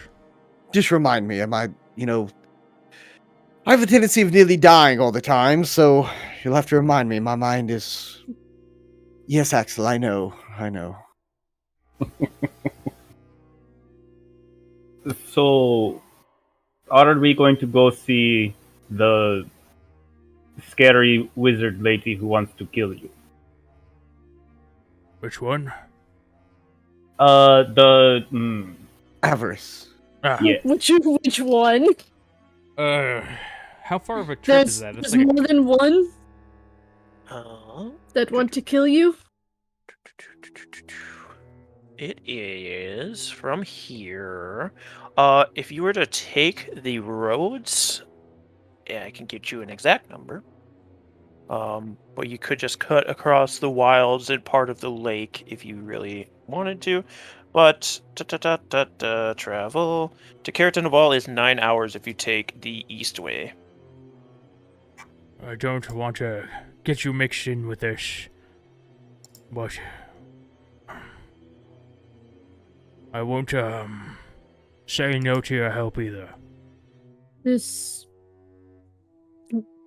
Speaker 5: Just remind me, I have a tendency of nearly dying all the time, so you'll have to remind me. My mind is... Yes, Axel, I know.
Speaker 6: So, are we going to go see the scary wizard lady who wants to kill you?
Speaker 2: Which one?
Speaker 5: Avarice.
Speaker 6: Yes.
Speaker 4: Which one?
Speaker 2: How far of a trip is that?
Speaker 4: There's more than one that want to kill you.
Speaker 1: It is from here. If you were to take the roads, yeah, I can get you an exact number. But you could just cut across the wilds and part of the lake if you really wanted to. But travel to Caerdinival is 9 hours if you take the east way.
Speaker 2: I don't want to get you mixed in with this, but I won't say no to your help either.
Speaker 4: This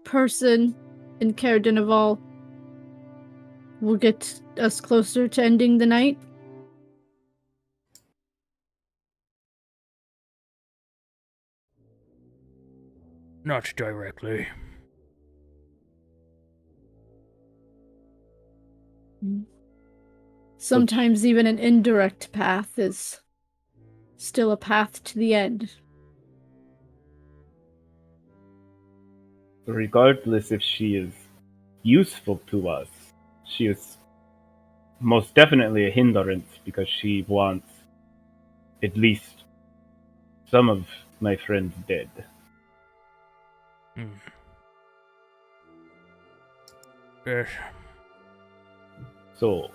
Speaker 4: person in Caerdinival will get us closer to ending the night.
Speaker 2: Not directly.
Speaker 4: Sometimes even an indirect path is still a path to the end.
Speaker 6: Regardless if she is useful to us, she is most definitely a hindrance because she wants at least some of my friends dead.
Speaker 2: Yes.
Speaker 6: So,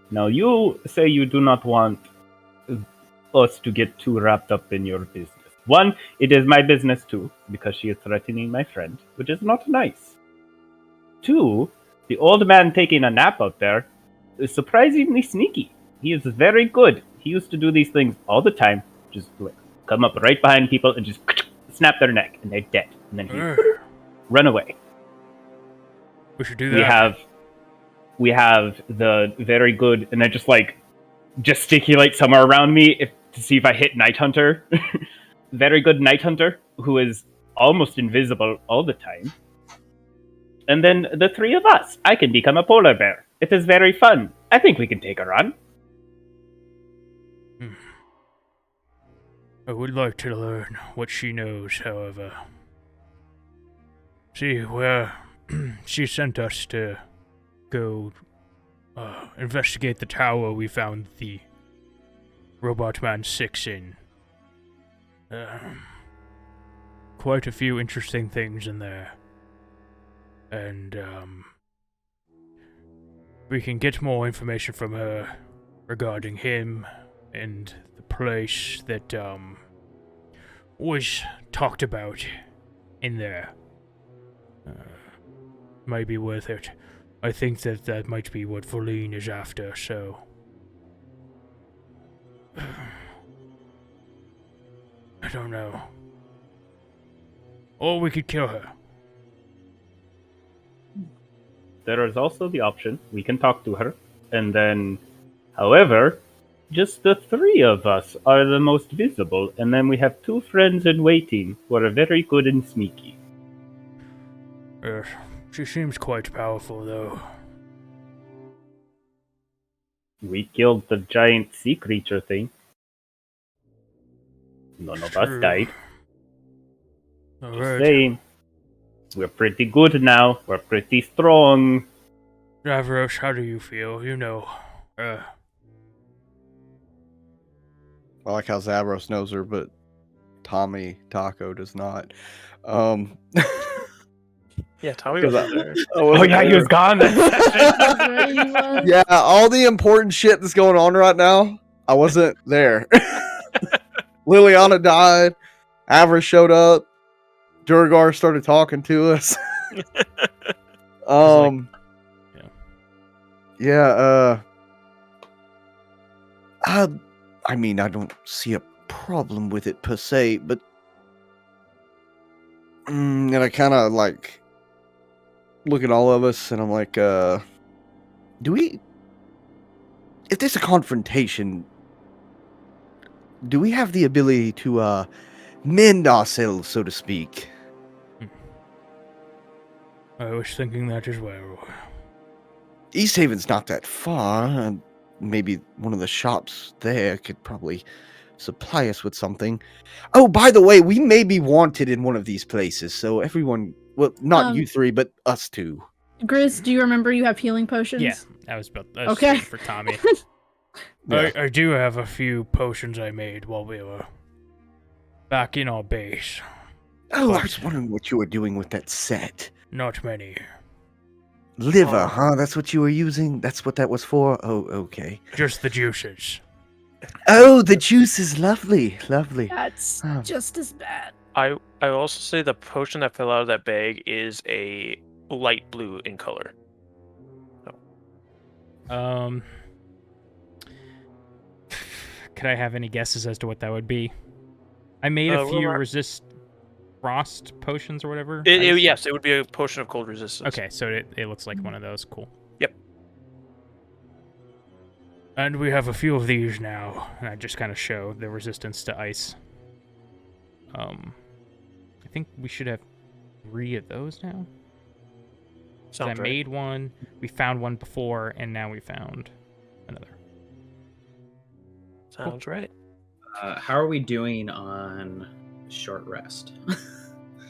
Speaker 6: now you say you do not want us to get too wrapped up in your business. One, it is my business too, because she is threatening my friend, which is not nice. Two, the old man taking a nap out there is surprisingly sneaky. He is very good. He used to do these things all the time. Just like, come up right behind people and just snap their neck, and they're dead. And then he run away.
Speaker 2: We should do that.
Speaker 6: We have the very good, and I just like gesticulate somewhere around me to see if I hit Night Hunter. Very good Night Hunter who is almost invisible all the time. And then the three of us. I can become a polar bear. It is very fun. I think we can take her on.
Speaker 2: I would like to learn what she knows, however. See, where she sent us to go investigate the tower we found the Robot Man 6 in. Quite a few interesting things in there. And, we can get more information from her regarding him and the place that, was talked about in there. might be worth it. I think that might be what Voline is after, so... I don't know. Or we could kill her.
Speaker 6: There is also the option we can talk to her, and then, however, just the three of us are the most visible, and then we have two friends in waiting who are very good and sneaky.
Speaker 2: She seems quite powerful, though.
Speaker 6: We killed the giant sea creature thing. None of us
Speaker 2: True.
Speaker 6: died.
Speaker 2: Alright.
Speaker 6: Saying, we're pretty good now. We're pretty strong.
Speaker 2: Davros, how do you feel? You know,
Speaker 5: I like how Zavros knows her, but TommieTaco does not.
Speaker 1: Yeah, Tommy
Speaker 5: 'Cause
Speaker 1: was there.
Speaker 6: Oh yeah, he was gone.
Speaker 4: Right, he was.
Speaker 5: Yeah, all the important shit that's going on right now, I wasn't there. Liliana died. Avarice showed up. Durgar started talking to us. Yeah. I mean, I don't see a problem with it per se, but and I kind of like look at all of us, and I'm like, do we? If there's a confrontation, do we have the ability to mend ourselves, so to speak?
Speaker 2: I was thinking that as well.
Speaker 5: East Haven's not that far, and maybe one of the shops there could probably supply us with something. Oh, by the way, we may be wanted in one of these places, so everyone, well, not you three, but us two.
Speaker 4: Grizz, do you remember you have healing potions?
Speaker 2: Yeah, that was
Speaker 4: Okay.
Speaker 2: for Tommy.
Speaker 5: Yeah.
Speaker 2: I do have a few potions I made while we were back in our base.
Speaker 5: Oh, I was wondering what you were doing with that set.
Speaker 2: Not many.
Speaker 5: Liver, huh? That's what you were using? That's what that was for? Oh, okay.
Speaker 2: Just the juices.
Speaker 5: Oh, the juice is lovely. Lovely.
Speaker 4: That's
Speaker 5: Oh.
Speaker 4: just as bad.
Speaker 1: I also say the potion that fell out of that bag is a light blue in color.
Speaker 2: Could I have any guesses as to what that would be? I made a few resist frost potions or whatever.
Speaker 1: Yes, it would be a potion of cold resistance.
Speaker 2: Okay, so it looks like one of those. Cool.
Speaker 1: Yep.
Speaker 2: And we have a few of these now, and I just kind of show the resistance to ice. I think we should have 3 of those now. So I
Speaker 1: Sounds right.
Speaker 2: made one, we found one before, and now we found another.
Speaker 1: Sounds right.
Speaker 3: How are we doing on short rest?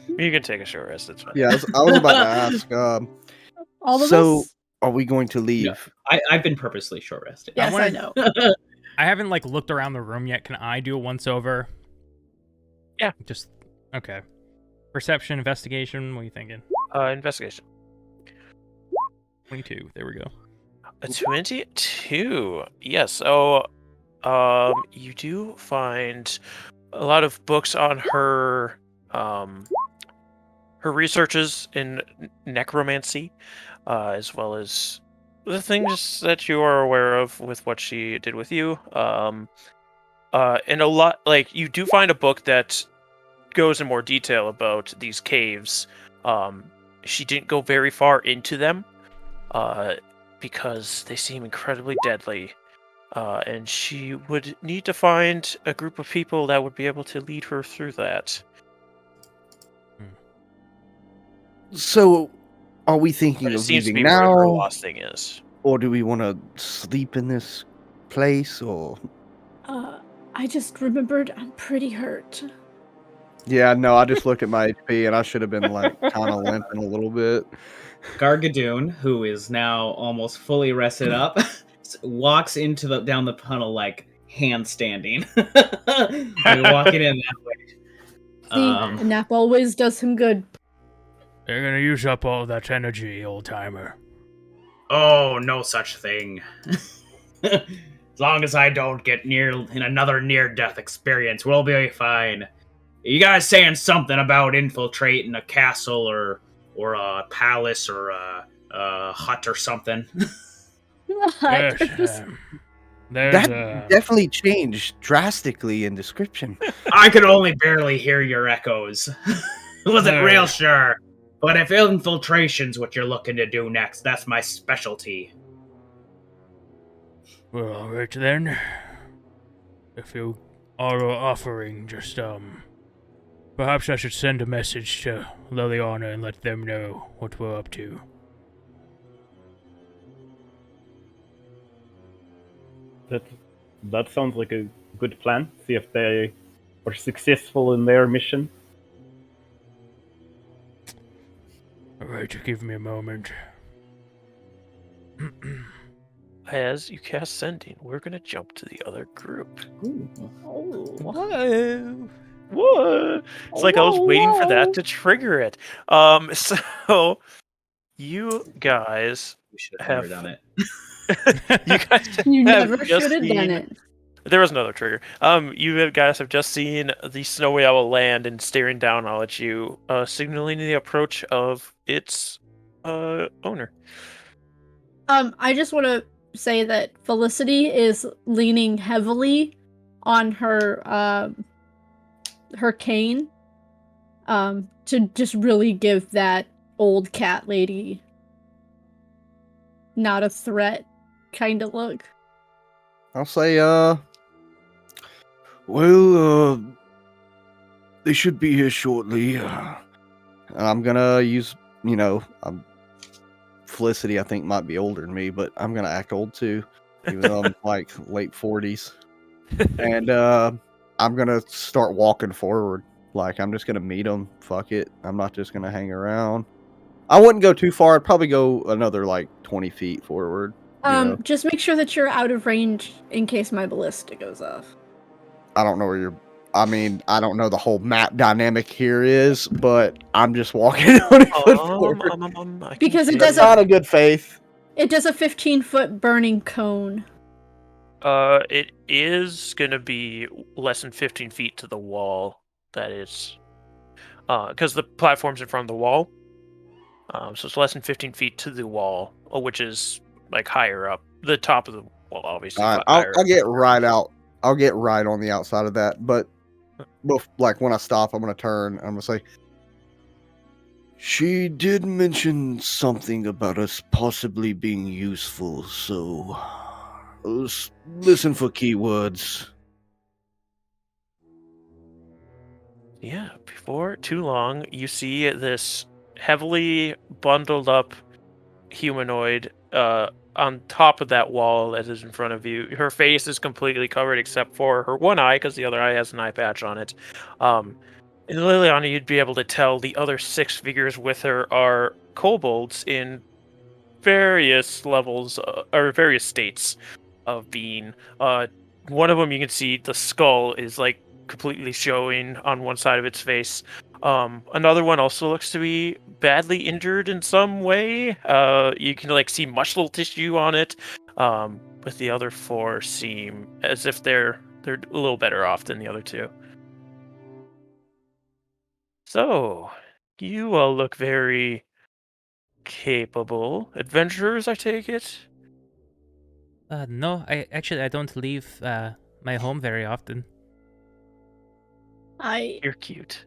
Speaker 1: You can take a short rest. It's fine.
Speaker 5: Yeah, I was about to ask.
Speaker 4: All of
Speaker 5: So-
Speaker 4: us?
Speaker 5: Are we going to leave?
Speaker 3: No. I've been purposely short rested.
Speaker 4: Yes, I
Speaker 2: wanted-
Speaker 4: know.
Speaker 2: I haven't looked around the room yet. Can I do a once over?
Speaker 1: Yeah.
Speaker 2: Just okay. Perception, investigation. What are you thinking?
Speaker 1: Investigation.
Speaker 2: 22. There we go.
Speaker 1: A 22. Yes. So, you do find a lot of books on her, her researches in necromancy, as well as the things that you are aware of with what she did with you. And a lot, you do find a book that goes in more detail about these caves. She didn't go very far into them, because they seem incredibly deadly. And she would need to find a group of people that would be able to lead her through that.
Speaker 5: So, are we thinking
Speaker 1: But it
Speaker 5: of
Speaker 1: seems to
Speaker 5: leaving
Speaker 1: be where her
Speaker 5: now,
Speaker 1: lost thing is.
Speaker 5: or do we want to sleep in this place? Or
Speaker 4: I just remembered I'm pretty hurt.
Speaker 5: yeah, no, I just looked at my HP and I should have been kind of limping a little bit.
Speaker 3: Gargadoon, who is now almost fully rested up, walks into down the tunnel handstanding. Walking in that way.
Speaker 4: See, a nap always does him good.
Speaker 2: They're gonna use up all that energy, old timer.
Speaker 7: Oh, no such thing. As long as I don't get in another near-death experience, we'll be fine. You guys saying something about infiltrating a castle or or a palace or a hut or something.
Speaker 2: Yes, there's
Speaker 5: That definitely changed drastically in description.
Speaker 7: I could only barely hear your echoes. Wasn't real sure. But if infiltration's what you're looking to do next, that's my specialty.
Speaker 2: Well, all right then. If you are offering, just perhaps I should send a message to Liliana and let them know what we're up to.
Speaker 6: That sounds like a good plan. See if they are successful in their mission.
Speaker 2: Alright, give me a moment.
Speaker 1: As you cast Sending, we're gonna jump to the other group.
Speaker 2: Whoa!
Speaker 1: What? It's like I was waiting for that to trigger it. So you guys
Speaker 3: We should have
Speaker 1: have
Speaker 3: never done it.
Speaker 1: you guys
Speaker 4: You
Speaker 1: have
Speaker 4: never
Speaker 1: just
Speaker 4: should have done
Speaker 1: seen-
Speaker 4: it.
Speaker 1: There was another trigger. Guys have just seen the snowy owl land and staring down all at you, signaling the approach of its owner.
Speaker 4: I just want to say that Felicity is leaning heavily on her her cane, to just really give that old cat lady not a threat kind of look.
Speaker 5: I'll say, they should be here shortly. And I'm gonna use, Felicity, I think, might be older than me, but I'm gonna act old too, even though I'm like late 40s. And I'm gonna start walking forward. Like, I'm just gonna meet them. Fuck it. I'm not just gonna hang around. I wouldn't go too far. I'd probably go another like 20 feet forward.
Speaker 4: Just make sure that you're out of range in case my ballista goes off.
Speaker 5: I don't know where you're. I mean, I don't know the whole map dynamic here is, but I'm just walking on it forward.
Speaker 4: Because it
Speaker 5: That's
Speaker 4: doesn't-
Speaker 5: not a good faith.
Speaker 4: It does a 15-foot burning cone.
Speaker 1: It is gonna be less than 15 feet to the wall. That is, because the platform's in front of the wall. So it's less than 15 feet to the wall, which is like higher up. The top of the wall, obviously.
Speaker 5: All right,
Speaker 1: higher
Speaker 5: I'll
Speaker 1: up.
Speaker 5: get right out. I'll get right on the outside of that. But like when I stop, I'm gonna turn. I'm gonna say, she did mention something about us possibly being useful. So listen for keywords.
Speaker 1: Yeah, before too long, you see this heavily bundled up humanoid on top of that wall that is in front of you. Her face is completely covered except for her one eye, because the other eye has an eye patch on it. And Liliana, you'd be able to tell the other 6 figures with her are kobolds in various levels, or various states of being. One of them, you can see the skull is like completely showing on one side of its face. Another one also looks to be badly injured in some way. You can like see muscle tissue on it. But the other 4 seem as if they're a little better off than the other 2. So, you all look very capable adventurers, I take it.
Speaker 2: No, I don't leave my home very often.
Speaker 1: You're cute.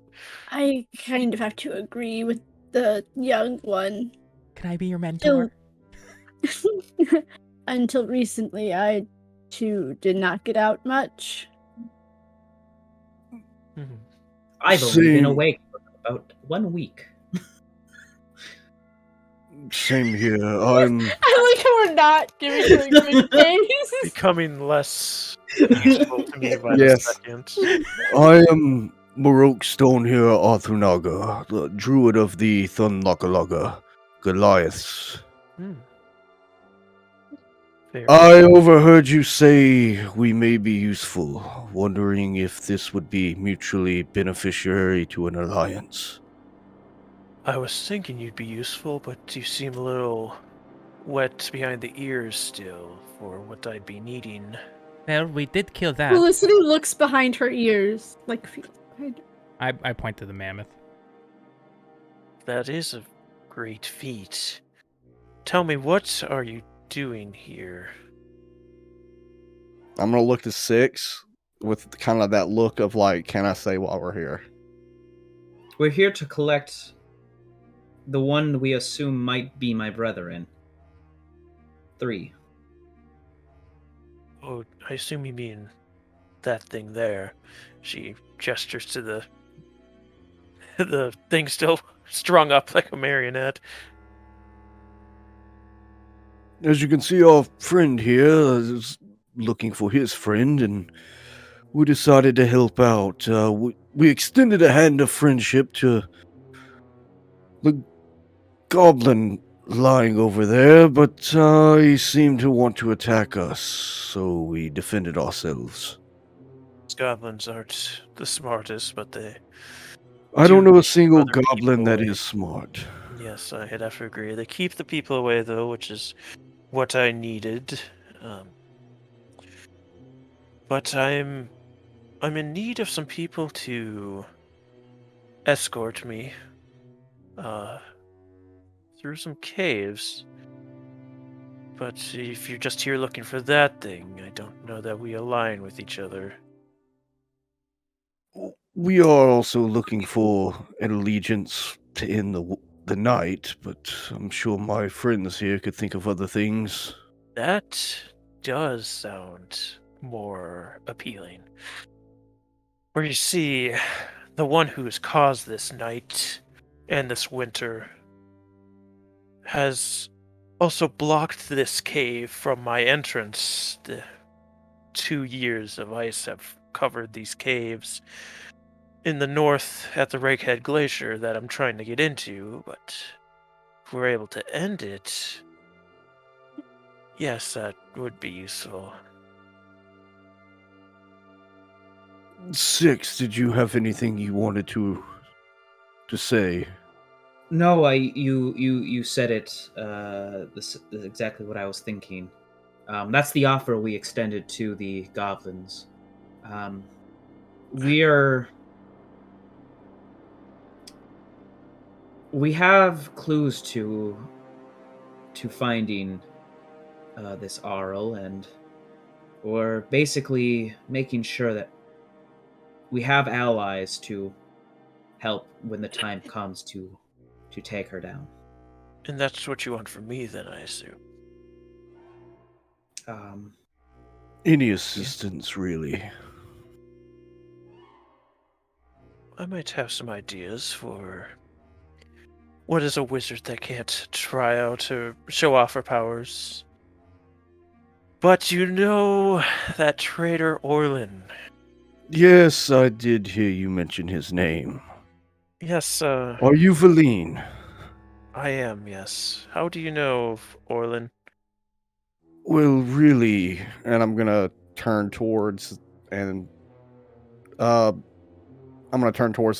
Speaker 4: I kind of have to agree with the young one.
Speaker 2: Can I be your mentor?
Speaker 4: Until recently, I too did not get out much.
Speaker 1: Mhm.
Speaker 3: I've only been awake for about 1 week.
Speaker 5: Same here.
Speaker 4: I like how we're not giving her good days.
Speaker 1: Becoming less useful to me by the
Speaker 5: Yes.
Speaker 1: second.
Speaker 5: I am Marok Stone here, Arthunaga, the druid of the Thunlakalaga, Goliaths.
Speaker 1: Fair.
Speaker 5: I overheard you say we may be useful, wondering if this would be mutually beneficiary to an alliance.
Speaker 1: I was thinking you'd be useful, but you seem a little wet behind the ears still for what I'd be needing.
Speaker 2: Well, we did kill that.
Speaker 4: Felicity looks behind her ears, like feels behind her.
Speaker 2: I point to the mammoth.
Speaker 1: That is a great feat. Tell me, what are you doing here?
Speaker 5: I'm gonna look to 6 with kind of that look of like, can I say while we're here?
Speaker 3: We're here to collect the one we assume might be my brethren. 3.
Speaker 1: Oh, I assume you mean that thing there. She gestures to the thing still strung up like a marionette.
Speaker 5: As you can see, our friend here is looking for his friend, and we decided to help out. We extended a hand of friendship to the goblin lying over there, but he seemed to want to attack us, so we defended ourselves.
Speaker 1: Goblins aren't the smartest, but they...
Speaker 5: I don't know a single
Speaker 1: other
Speaker 5: goblin
Speaker 1: people
Speaker 5: that
Speaker 1: away.
Speaker 5: is smart.
Speaker 1: Yes, I'd have to agree. They keep the people away, though, which is what I needed. But I'm in need of some people to escort me through some caves. But if you're just here looking for that thing, I don't know that we align with each other.
Speaker 5: We are also looking for an allegiance to end the night, but I'm sure my friends here could think of other things.
Speaker 1: That does sound more appealing. For you see, the one who's caused this night and this winter has also blocked this cave from my entrance. The 2 years of ice have covered these caves in the north at the Rakehead Glacier that I'm trying to get into, but if we're able to end it, yes, that would be useful.
Speaker 5: 6, did you have anything you wanted to say?
Speaker 3: No, you said it. This is exactly what I was thinking. That's the offer we extended to the goblins. We have clues to finding this Arl, and we're basically making sure that we have allies to help when the time comes to take her down.
Speaker 1: And that's what you want from me, then, I assume.
Speaker 5: Any assistance, really.
Speaker 1: I might have some ideas for what is a wizard that can't try out to show off her powers. But you know that traitor Orlin.
Speaker 5: Yes, I did hear you mention his name.
Speaker 1: Yes,
Speaker 5: Are you Valine?
Speaker 1: I am, yes. How do you know of Orlin?
Speaker 5: Well, really, and I'm gonna turn towards the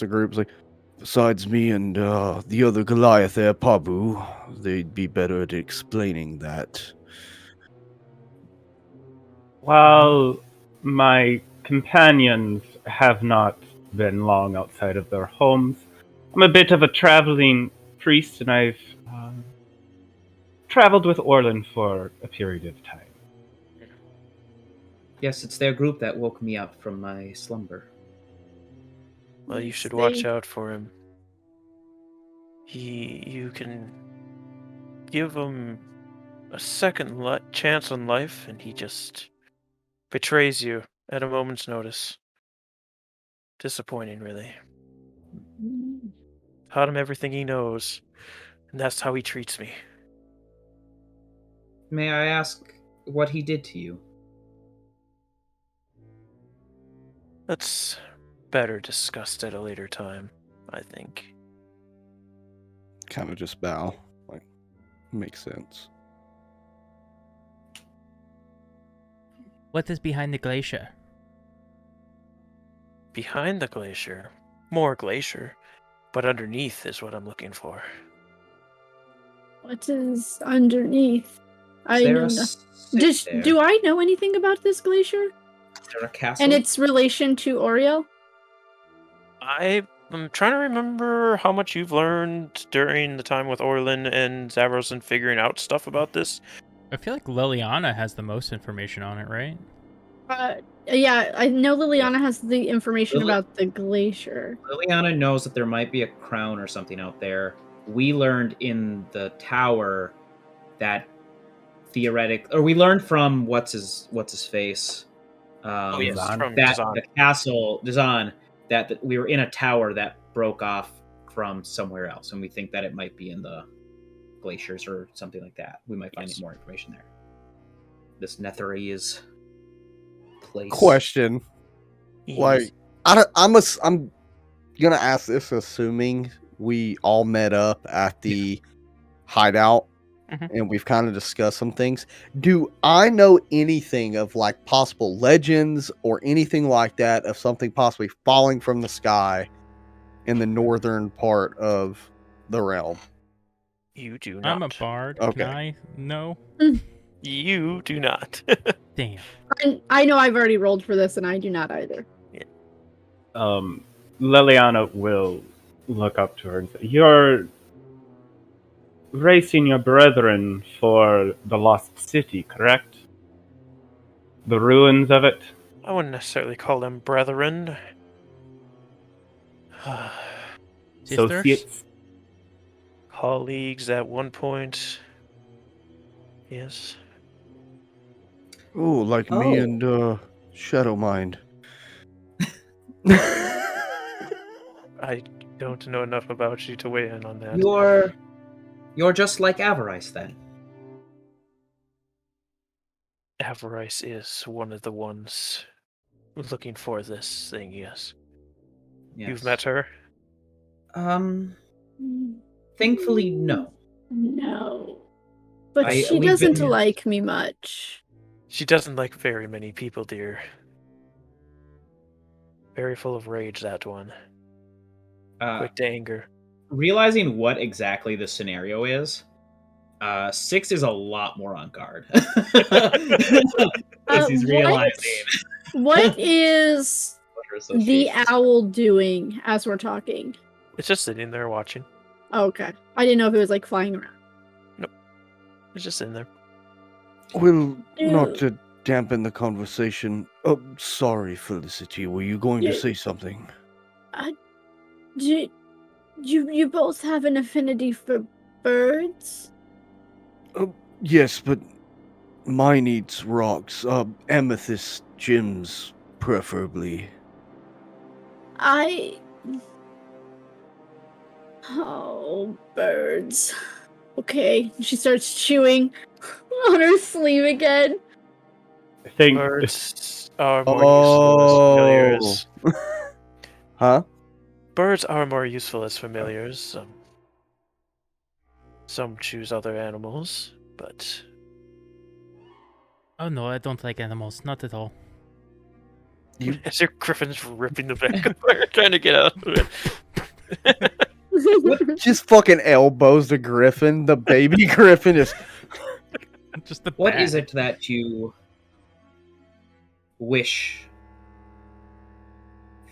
Speaker 5: group. Like, besides me and the other Goliath there, Pabu, they'd be better at explaining that.
Speaker 6: While my companions have not been long outside of their homes, I'm a bit of a traveling priest, and I've traveled with Orlin for a period of time.
Speaker 3: Yes, it's their group that woke me up from my slumber.
Speaker 1: Well, you
Speaker 4: Yes,
Speaker 1: should watch
Speaker 4: they-
Speaker 1: out for him. You can give him a second chance on life, and he just betrays you at a moment's notice. Disappointing, really. Taught him everything he knows, and that's how he treats me.
Speaker 3: May I ask what he did to you?
Speaker 1: That's better discussed at a later time, I think.
Speaker 5: Kind of just bow. Like, makes sense.
Speaker 2: What is behind the glacier?
Speaker 1: Behind the glacier, more glacier, but underneath is what I'm looking for.
Speaker 4: What is underneath? I
Speaker 3: There
Speaker 4: know
Speaker 3: a
Speaker 4: nothing.
Speaker 3: there?
Speaker 4: Do I know anything about this glacier
Speaker 3: Is there a castle?
Speaker 4: and its relation to Oriel?
Speaker 1: I I'm trying to remember how much you've learned during the time with Orlin and Zavros and figuring out stuff about this.
Speaker 2: I feel like Liliana has the most information on it, right?
Speaker 4: Yeah, I know Liliana has the information
Speaker 3: Lili-
Speaker 4: about the glacier.
Speaker 3: Liliana knows that there might be a crown or something out there. We learned in the tower that we learned from what's his face.
Speaker 1: Yes, from
Speaker 3: that
Speaker 1: Dazan.
Speaker 3: the castle Dazan that we were in a tower that broke off from somewhere else, and we think that it might be in the glaciers or something like that. We might find
Speaker 1: Yes.
Speaker 3: more information there. This Netherese place.
Speaker 5: Question. Like, I'm gonna ask this, assuming we all met up at the hideout and we've kind of discussed some things. Do I know anything of like possible legends or anything like that of something possibly falling from the sky in the northern part of the realm?
Speaker 1: You do not.
Speaker 2: I'm a bard.
Speaker 5: Okay.
Speaker 2: Can I? No.
Speaker 1: You do not.
Speaker 2: Damn.
Speaker 4: I know I've already rolled for this, and I do not either.
Speaker 6: Liliana will look up to her and say, "You're racing your brethren for the lost city, correct? The ruins of it?"
Speaker 1: I wouldn't necessarily call them brethren.
Speaker 2: Sisters?
Speaker 6: Associates?
Speaker 1: Colleagues at one point. Yes.
Speaker 5: Oh, like me and Shadow Mind.
Speaker 1: I don't know enough about you to weigh in on that.
Speaker 3: You're just like Avarice then.
Speaker 1: Avarice is one of the ones looking for this thing, yes.
Speaker 3: Yes.
Speaker 1: You've met her?
Speaker 3: Thankfully, no.
Speaker 4: No. But
Speaker 3: we've
Speaker 4: she doesn't
Speaker 3: been-
Speaker 4: like me much.
Speaker 1: She doesn't like very many people, dear. Very full of rage, that one. Quick to anger.
Speaker 3: Realizing what exactly the scenario is, 6 is a lot more on guard. As he's realizing.
Speaker 4: What is
Speaker 3: what her
Speaker 4: the
Speaker 3: associations
Speaker 4: owl doing as we're talking?
Speaker 1: It's just sitting there watching.
Speaker 4: Oh, okay. I didn't know if it was like flying around.
Speaker 1: It's just in there.
Speaker 5: Well,
Speaker 4: Ew.
Speaker 5: not to dampen the conversation. Oh, sorry, Felicity. Were you going to
Speaker 4: Yeah.
Speaker 5: say something?
Speaker 4: Do you both have an affinity for birds?
Speaker 5: Yes, but mine eats rocks. Amethyst gems, preferably.
Speaker 4: Oh, birds. Okay. She starts chewing on her sleeve again.
Speaker 6: I think
Speaker 1: Birds are more useful as familiars.
Speaker 5: Huh?
Speaker 1: Birds are more useful as familiars. Some choose other animals, but
Speaker 2: Oh no, I don't like animals. Not at all.
Speaker 1: as your griffin's ripping the back of the trying to get out of it.
Speaker 5: Just fucking elbows the griffin. The baby griffin is.
Speaker 2: Just the
Speaker 3: What
Speaker 2: back.
Speaker 3: is it that you wish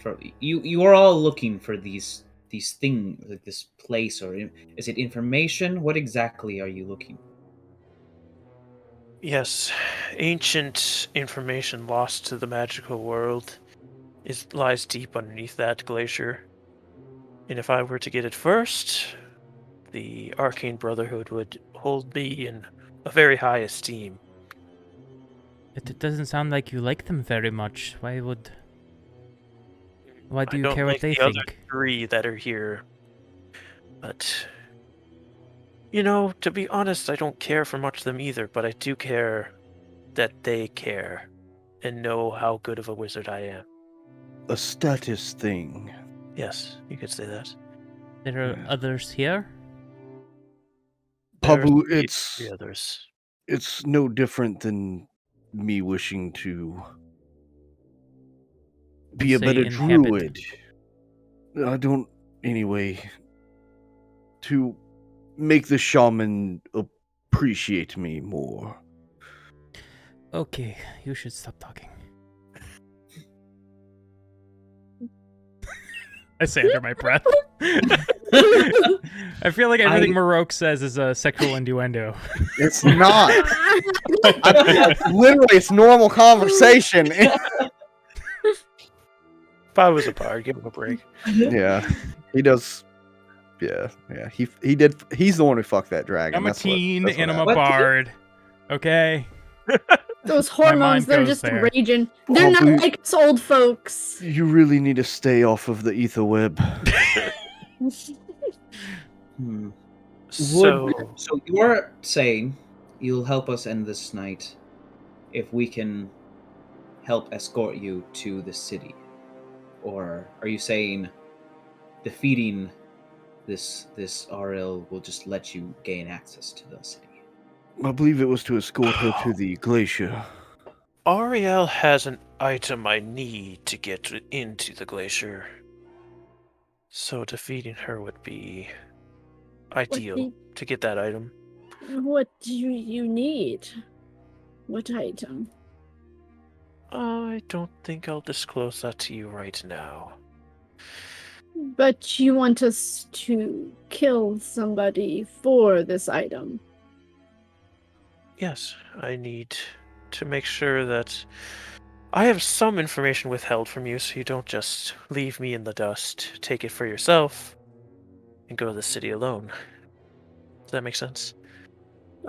Speaker 3: for? You are all looking for these things, like this place, or is it information? What exactly are you looking for?
Speaker 1: Yes, ancient information lost to the magical world lies deep underneath that glacier. And if I were to get it first, the Arcane Brotherhood would hold me in a very high esteem.
Speaker 2: It doesn't sound like you like them very much. Why do
Speaker 1: I
Speaker 2: you
Speaker 1: don't
Speaker 2: care
Speaker 1: like
Speaker 2: what they
Speaker 1: the other
Speaker 2: think?
Speaker 1: 3 that are here. But, you know, to be honest, I don't care for much of them either, but I do care that they care and know how good of a wizard I am.
Speaker 5: A status thing.
Speaker 1: Yes, you could say that.
Speaker 2: There are
Speaker 5: Yeah.
Speaker 2: others here?
Speaker 1: There are
Speaker 5: Pablo,
Speaker 1: 3 others.
Speaker 5: it's no different than me wishing to be a
Speaker 2: Say
Speaker 5: better
Speaker 2: inhabit.
Speaker 5: druid. I don't, anyway, to make the shaman appreciate me more.
Speaker 2: Okay, you should stop talking. I say under my breath. I feel like everything Maroke says is a sexual innuendo.
Speaker 5: It's not. Literally, it's normal conversation.
Speaker 1: If I was a bard, give him a break.
Speaker 5: Yeah, he does. Yeah. He did. He's the one who fucked that dragon.
Speaker 2: I'm a teen
Speaker 5: that's what
Speaker 2: and I'm a
Speaker 5: happened.
Speaker 2: bard. Okay.
Speaker 4: Those hormones, they're
Speaker 2: goes
Speaker 4: just
Speaker 2: there.
Speaker 4: raging. They're not like us old folks.
Speaker 5: You really need to stay off of the ether web.
Speaker 1: So,
Speaker 3: So you're saying you'll help us end this night if we can help escort you to the city? Or are you saying defeating this RL will just let you gain access to the city?
Speaker 5: I believe it was to escort her to the glacier.
Speaker 1: Ariel has an item I need to get into the glacier. So defeating her would be ideal to get that item.
Speaker 4: What do you need? What item?
Speaker 1: I don't think I'll disclose that to you right now.
Speaker 4: But you want us to kill somebody for this item.
Speaker 1: Yes, I need to make sure that I have some information withheld from you so you don't just leave me in the dust, take it for yourself, and go to the city alone. Does that make sense?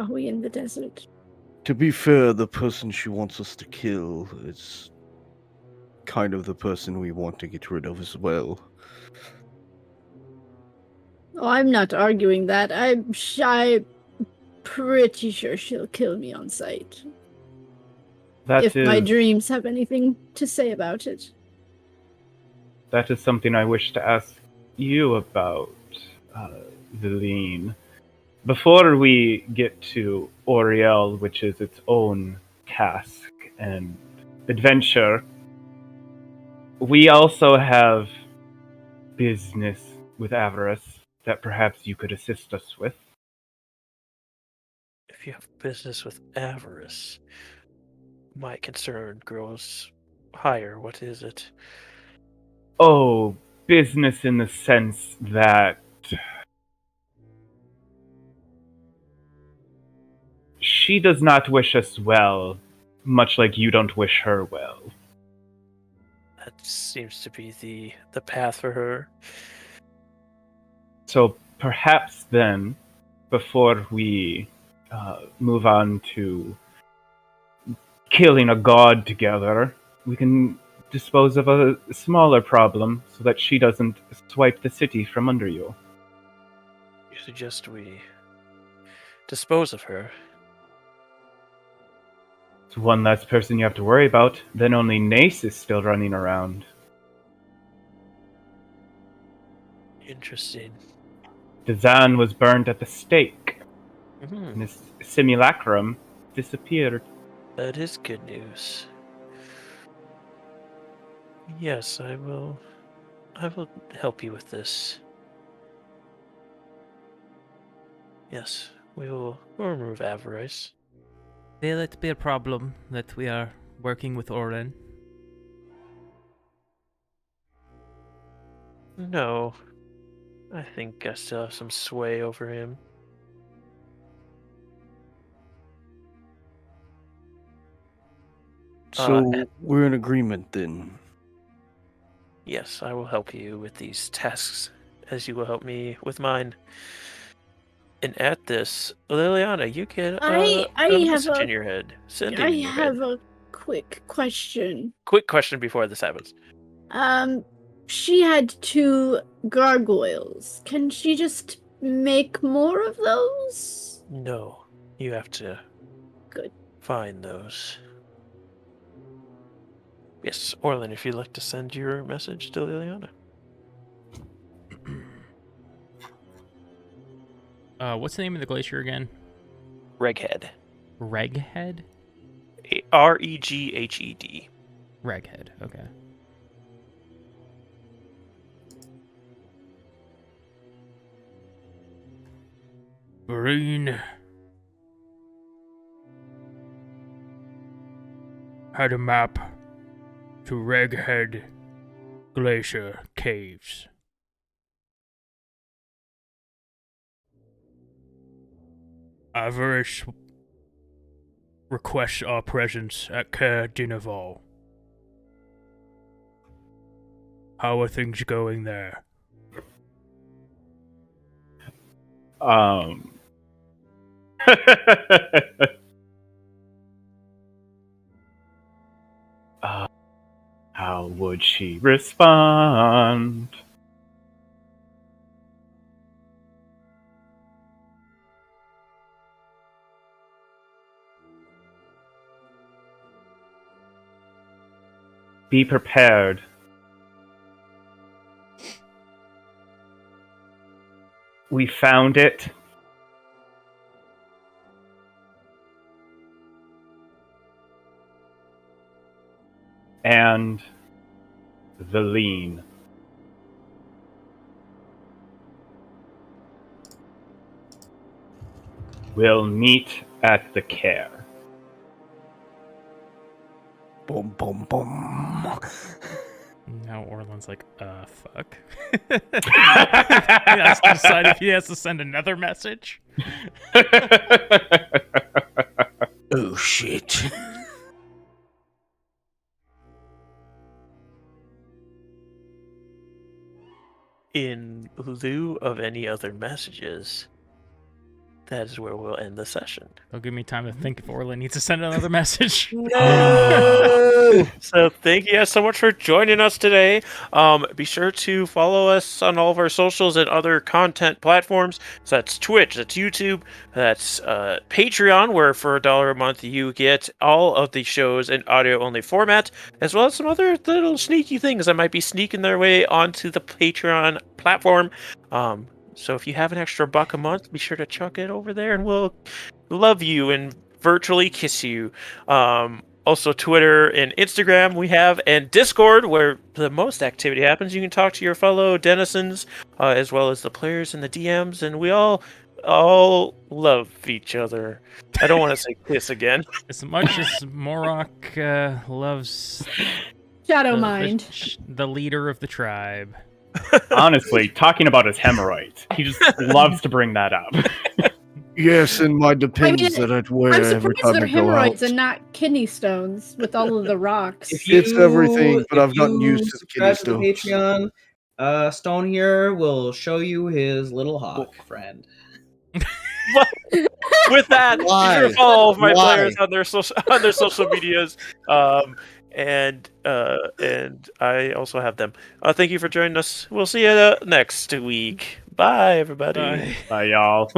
Speaker 4: Are we in the desert?
Speaker 5: To be fair, the person she wants us to kill is kind of the person we want to get rid of as well.
Speaker 4: Oh, I'm not arguing that. I'm pretty sure she'll kill me on sight. If my dreams have anything to say about it.
Speaker 6: That is something I wish to ask you about, Veline. Before we get to Oriel, which is its own task and adventure, we also have business with Avarice that perhaps you could assist us with.
Speaker 1: If you have business with Avarice, my concern grows higher. What is it?
Speaker 6: Oh, business in the sense that she does not wish us well, much like you don't wish her well.
Speaker 1: That seems to be the path for her.
Speaker 6: So perhaps then, before we move on to killing a god together, we can dispose of a smaller problem so that she doesn't swipe the city from under you.
Speaker 1: You suggest we dispose of her?
Speaker 6: It's one less person you have to worry about. Then only Nace is still running around.
Speaker 1: Interesting.
Speaker 6: Dazan was burned at the stake,
Speaker 1: Mm-hmm.
Speaker 6: and his simulacrum disappeared.
Speaker 1: That is good news. Yes, I will help you with this. Yes, we'll remove Avarice.
Speaker 2: Will it be a problem that we are working with Oren?
Speaker 1: No. I think I still have some sway over him.
Speaker 5: So we're in agreement then.
Speaker 1: Yes, I will help you with these tasks, as you will help me with mine. And at this, Liliana, you get
Speaker 4: I
Speaker 1: a
Speaker 4: have
Speaker 1: message in your head. Send
Speaker 4: I
Speaker 1: in your
Speaker 4: have
Speaker 1: head.
Speaker 4: a quick question.
Speaker 1: Quick question before this happens.
Speaker 4: She had 2 gargoyles. Can she just make more of those?
Speaker 1: No, you have to find those. Yes, Orlin, if you'd like to send your message to Liliana.
Speaker 2: What's the name of the glacier again?
Speaker 1: Reghead.
Speaker 2: Reghead?
Speaker 1: Reghed.
Speaker 2: Reghead, okay. Marine had a map to Reghead Glacier Caves. Avarice requests our presence at Care Dinaval. How are things going there?
Speaker 6: How would she respond? Be prepared. We found it. And the lean. We'll meet at the care.
Speaker 5: Boom, boom, boom.
Speaker 2: Now Orland's like, fuck. He has to decide if he has to send another message.
Speaker 5: Oh, shit.
Speaker 1: In lieu of any other messages, that is where we'll end the session.
Speaker 2: It'll give me time to think if Orland needs to send another message.
Speaker 5: No!
Speaker 1: So thank you guys so much for joining us today. Be sure to follow us on all of our socials and other content platforms. So that's Twitch, that's YouTube, that's Patreon, where for $1 a month you get all of the shows in audio-only format, as well as some other little sneaky things that might be sneaking their way onto the Patreon platform. So if you have an extra $1 a month, be sure to chuck it over there and we'll love you and virtually kiss you. Also Twitter and Instagram we have, and Discord, where the most activity happens. You can talk to your fellow denizens, as well as the players and the DMs, and we all love each other. I don't want to say kiss again.
Speaker 2: As much as Morok loves
Speaker 4: Shadow Mind.
Speaker 2: the leader of the tribe.
Speaker 6: Honestly, talking about his hemorrhoids, he just loves to bring that up.
Speaker 5: Yes, and my depends that I'd wear
Speaker 4: I'm
Speaker 5: every
Speaker 4: surprised
Speaker 5: time
Speaker 4: they're
Speaker 5: I go out.
Speaker 4: hemorrhoids and not kidney stones with all of the rocks.
Speaker 5: It's everything, but I've gotten
Speaker 3: you
Speaker 5: used to the kidney
Speaker 3: subscribe to
Speaker 5: stones.
Speaker 3: Patreon, Stone here will show you his little hawk friend.
Speaker 1: With that, be sure to follow all of my
Speaker 5: Why?
Speaker 1: players on their social medias. And I also have them. Thank you for joining us. We'll see you next week. Bye, everybody.
Speaker 2: Bye.
Speaker 6: Bye, y'all.